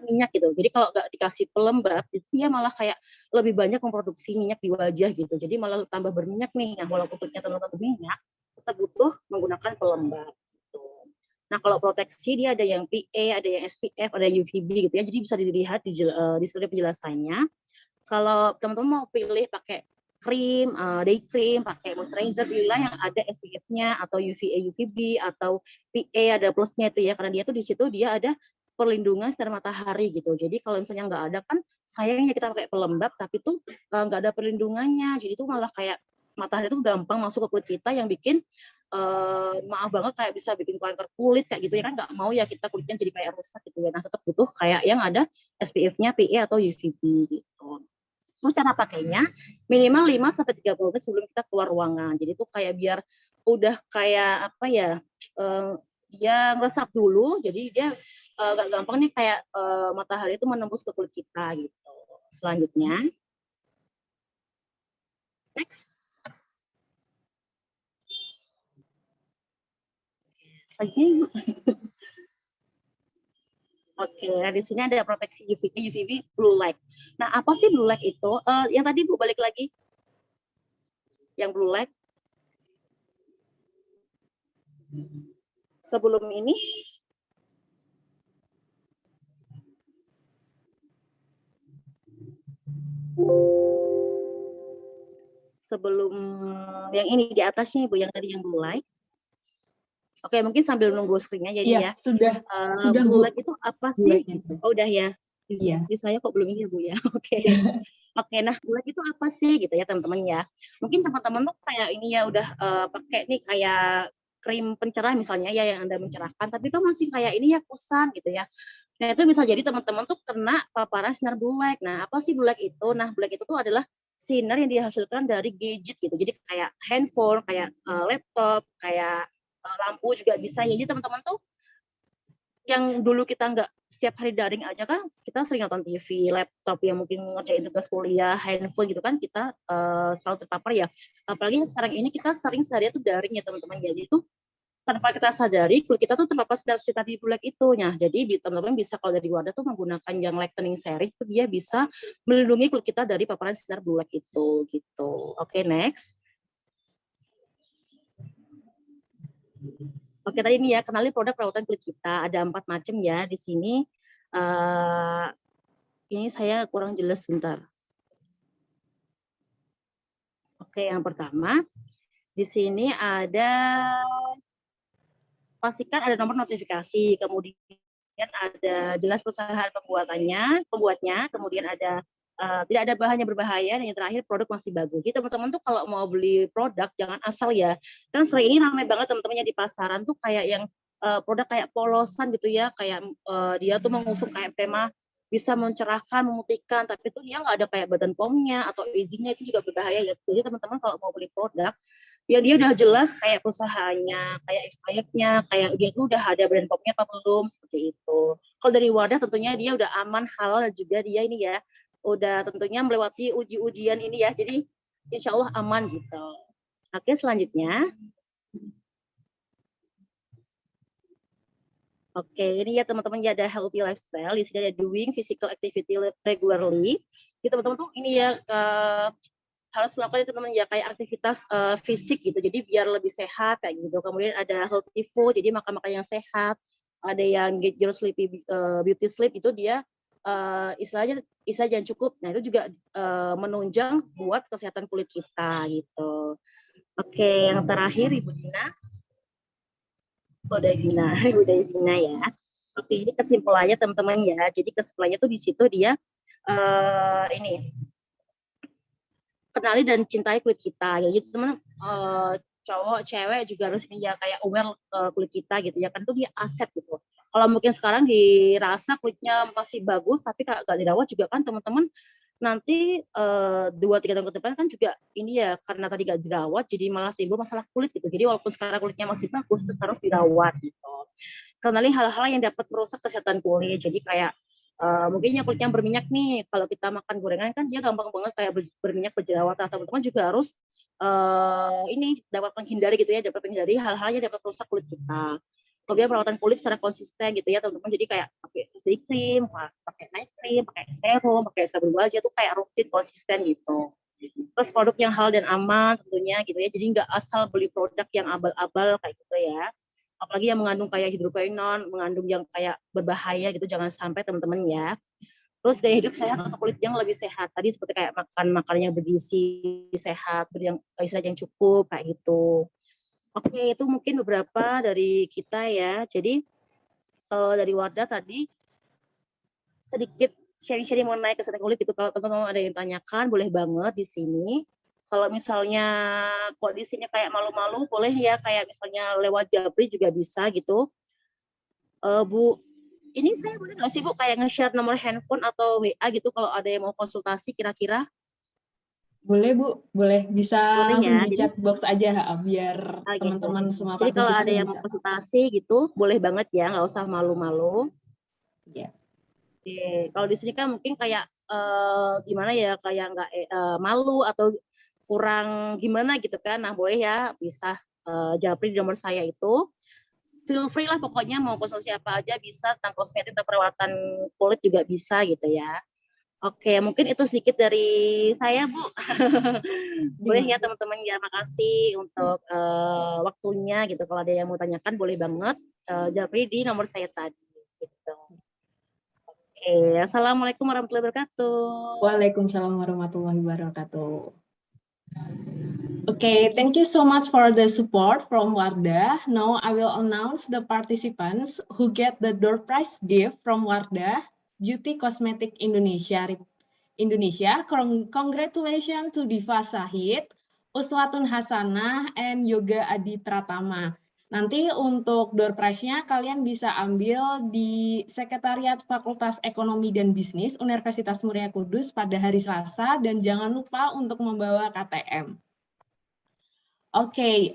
minyak gitu. Jadi kalau nggak dikasih pelembab, itu dia malah kayak lebih banyak memproduksi minyak di wajah gitu. Jadi malah tambah berminyak nih. Nah, walaupun kulitnya terlalu berminyak, tetap butuh menggunakan pelembab. Gitu. Nah, kalau proteksi dia ada yang PA, ada yang SPF, ada UVB gitu ya. Jadi bisa dilihat di slide penjelasannya. Kalau teman-teman mau pilih pakai krim, day cream, pakai moisturizer, pilihlah yang ada SPF-nya atau UVA, UVB atau PA ada plusnya itu ya, karena dia tuh di situ dia ada perlindungan sinar matahari gitu. Jadi kalau misalnya nggak ada kan sayangnya kita pakai pelembab tapi tuh nggak ada perlindungannya. Jadi itu malah kayak matahari itu gampang masuk ke kulit kita yang bikin maaf banget kayak bisa bikin kanker kulit kayak gitu ya kan nggak mau ya kita kulitnya jadi kayak rusak gitu ya. Nah tetap butuh kayak yang ada SPF-nya PA atau UVB gitu. Terus cara pakainya minimal 5-30 menit sebelum kita keluar ruangan. Jadi itu kayak biar udah kayak apa ya dia ngeresap dulu. Jadi dia nggak gampang nih kayak matahari itu menembus ke kulit kita gitu. Selanjutnya, next. Oke, nah di sini ada proteksi UVB blue light. Nah, apa sih blue light itu? Yang tadi Bu balik lagi. Yang blue light. Sebelum ini yang ini di atasnya Bu, yang tadi yang blue light. Oke, mungkin sambil nunggu screen-nya jadi Iya, ya. sudah Blue Bu. light itu apa sih? Gitu. Oh, udah ya. Iya. Di saya kok belum ini ya Bu ya. Oke. Oke, nah blue light itu apa sih gitu ya teman-teman ya. Mungkin teman-teman tuh kayak ini ya udah pakai nih kayak krim pencerah misalnya ya yang Anda mencerahkan, tapi kan masih kayak ini ya kusam gitu ya. Nah, itu bisa jadi teman-teman tuh kena paparan sinar blue light. Nah, apa sih blue light itu? Nah, blue light itu tuh adalah sinar yang dihasilkan dari gadget gitu. Jadi kayak handphone, kayak laptop, kayak lampu juga bisa. Jadi teman-teman tuh yang dulu kita nggak setiap hari daring aja kan, kita sering nonton TV, laptop yang mungkin ngerjain tugas kuliah, handphone gitu kan, kita selalu terpapar ya. Apalagi sekarang ini kita sering sehari tuh daring ya teman-teman. Jadi itu tanpa kita sadari kulit kita tuh terpapar sinar tadi blue light itu. Nah, jadi teman-teman bisa kalau dari Wadah tuh menggunakan yang lightening series itu dia bisa melindungi kulit kita dari paparan sinar blue light itu gitu. Oke, next. Oke, tadi ini ya, kenali produk perawatan kulit kita. Ada 4 macam ya di sini. Ini saya kurang jelas sebentar. Oke, yang pertama di sini ada pastikan ada nomor notifikasi, kemudian ada jelas perusahaan pembuatnya, kemudian ada tidak ada bahan yang berbahaya, dan yang terakhir produk masih bagus. Jadi teman-teman tuh kalau mau beli produk jangan asal ya. Kan sore ini ramai banget teman-temannya di pasaran tuh kayak yang produk kayak polosan gitu ya, kayak dia tuh mengusung kayak tema bisa mencerahkan, memutihkan, tapi itu dia nggak ada kayak badan POM-nya atau izinnya, itu juga berbahaya ya. Jadi teman-teman kalau mau beli produk ya dia udah jelas kayak perusahaannya, kayak expirednya, kayak dia tuh udah ada brand POM-nya apa belum, seperti itu. Kalau dari Wadah tentunya dia udah aman, halal, dan juga dia ini ya udah tentunya melewati uji-ujian ini ya, jadi insya Allah aman gitu. Oke, selanjutnya. Oke, ini ya teman-teman ya ada healthy lifestyle, di sini ada doing physical activity regularly. Jadi teman-teman tuh ini ya harus melakukan teman-teman ya kayak aktivitas fisik gitu, jadi biar lebih sehat kayak gitu. Kemudian ada healthy food, jadi makan-makan yang sehat. Ada yang get your sleepy beauty sleep, itu dia istilahnya jangan cukup. Nah, itu juga menunjang buat kesehatan kulit kita gitu. Oke, yang terakhir Ibu Dina. Udah Dina ya. Oke, ini kesimpulannya teman-teman ya. Jadi kesimpulannya tuh di situ dia ini kenali dan cintai kulit kita. Jadi teman cowok, cewek juga harus ini ya kayak aware kulit kita gitu ya kan, itu dia aset gitu. Kalau mungkin sekarang dirasa kulitnya masih bagus tapi gak dirawat juga kan teman-teman, nanti 2-3 tahun ke depan kan juga ini ya karena tadi gak dirawat jadi malah timbul masalah kulit gitu. Jadi walaupun sekarang kulitnya masih bagus harus dirawat gitu. Kenali hal-hal yang dapat merusak kesehatan kulit. Jadi kayak mungkin yang kulitnya berminyak nih, kalau kita makan gorengan kan dia gampang banget kayak berminyak berjerawat. Nah, teman-teman juga harus ini dapat menghindari gitu ya, dapat menghindari hal-hal yang dapat merusak kulit kita. Kemudian perawatan kulit secara konsisten gitu ya teman-teman, jadi kayak pakai day cream, pakai night cream, pakai serum, pakai sabun wajah tuh kayak rutin konsisten gitu. Terus produk yang halal dan aman tentunya gitu ya, jadi nggak asal beli produk yang abal-abal kayak gitu ya. Apalagi yang mengandung kayak hidroquinone, mengandung yang kayak berbahaya gitu, jangan sampai teman-teman ya. Terus gaya hidup sehat untuk kulit yang lebih sehat. Tadi seperti kayak makan makanan yang bergizi, sehat, yang istirahat yang cukup kayak gitu. Oke, itu mungkin beberapa dari kita ya. Jadi dari Wardah tadi sedikit sharing-sharing mengenai kesehatan kulit itu. Kalau teman-teman ada yang tanyakan, boleh banget di sini. Kalau misalnya kok di sini kayak malu-malu, boleh ya kayak misalnya lewat Japri juga bisa gitu. Bu, ini saya boleh nggak sih Bu kayak nge-share nomor handphone atau WA gitu kalau ada yang mau konsultasi kira-kira? Boleh Bu, boleh. Bisa Boleh langsung ya, di chat box aja biar teman-teman gitu. semua Jadi kalau ada yang bisa. mau konsultasi gitu, boleh banget ya, nggak usah malu-malu. Iya. Oke, kalau di sini kan mungkin kayak gimana ya, kayak nggak malu atau kurang gimana gitu kan. Nah boleh ya, bisa japri di nomor saya itu. feel free lah pokoknya mau konsumsi apa aja bisa, tentang kosmetik atau perawatan kulit juga bisa gitu ya. Oke, mungkin itu sedikit dari saya, Bu. Boleh ya teman-teman ya, makasih untuk waktunya gitu. Kalau ada yang mau tanyakan boleh banget japri di nomor saya tadi gitu. Oke, assalamualaikum warahmatullahi wabarakatuh. Waalaikumsalam warahmatullahi wabarakatuh. Okay, thank you so much for the support from Wardah. Now I will announce the participants who get the door prize gift from Wardah Beauty Cosmetic Indonesia. Congratulations to Diva Sahid, Uswatun Hasanah, and Yoga Adi Pratama. Nanti untuk door prize-nya kalian bisa ambil di Sekretariat Fakultas Ekonomi dan Bisnis Universitas Muria Kudus pada hari Selasa, dan jangan lupa untuk membawa KTM. Okay,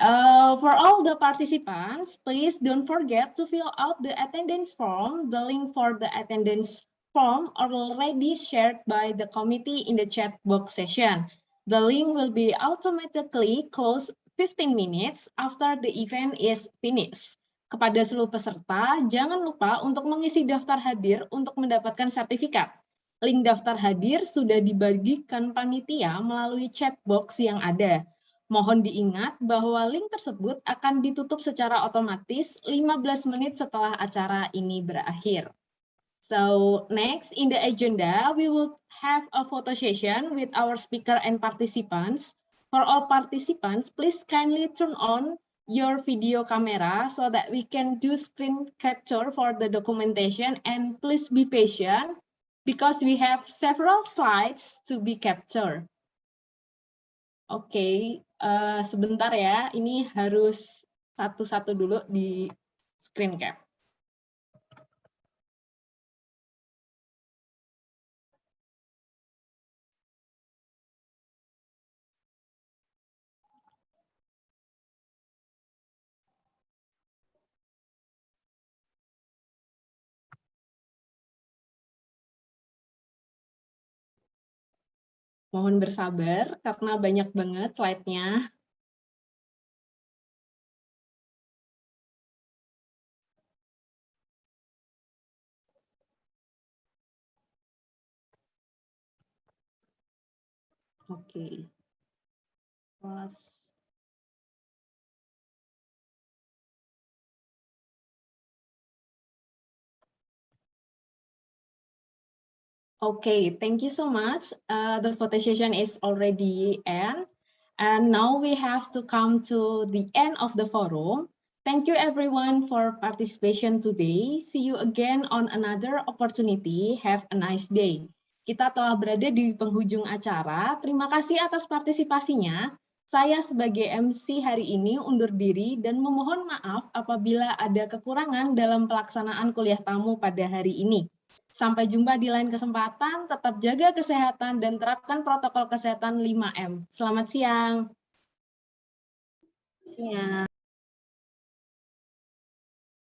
for all the participants, please don't forget to fill out the attendance form. The link for the attendance form are already shared by the committee in the chat box session. The link will be automatically closed 15 minutes after the event is finished. Kepada seluruh peserta, jangan lupa untuk mengisi daftar hadir untuk mendapatkan sertifikat. Link daftar hadir sudah dibagikan panitia melalui chat box yang ada. Mohon diingat bahwa link tersebut akan ditutup secara otomatis 15 menit setelah acara ini berakhir. So, next in the agenda, we will have a photo session with our speaker and participants. For all participants, please kindly turn on your video camera so that we can do screen capture for the documentation, and please be patient because we have several slides to be captured. Oke, sebentar ya, ini harus satu-satu dulu di screen cap. Mohon bersabar karena banyak banget slide-nya. Oke. Plus. Okay, thank you so much. The photo session is already end. And now we have to come to the end of the forum. Thank you everyone for participation today. See you again on another opportunity. Have a nice day. Kita telah berada di penghujung acara. Terima kasih atas partisipasinya. Saya sebagai MC hari ini undur diri dan memohon maaf apabila ada kekurangan dalam pelaksanaan kuliah tamu pada hari ini. Sampai jumpa di lain kesempatan, tetap jaga kesehatan dan terapkan protokol kesehatan 5M. Selamat siang. Siang.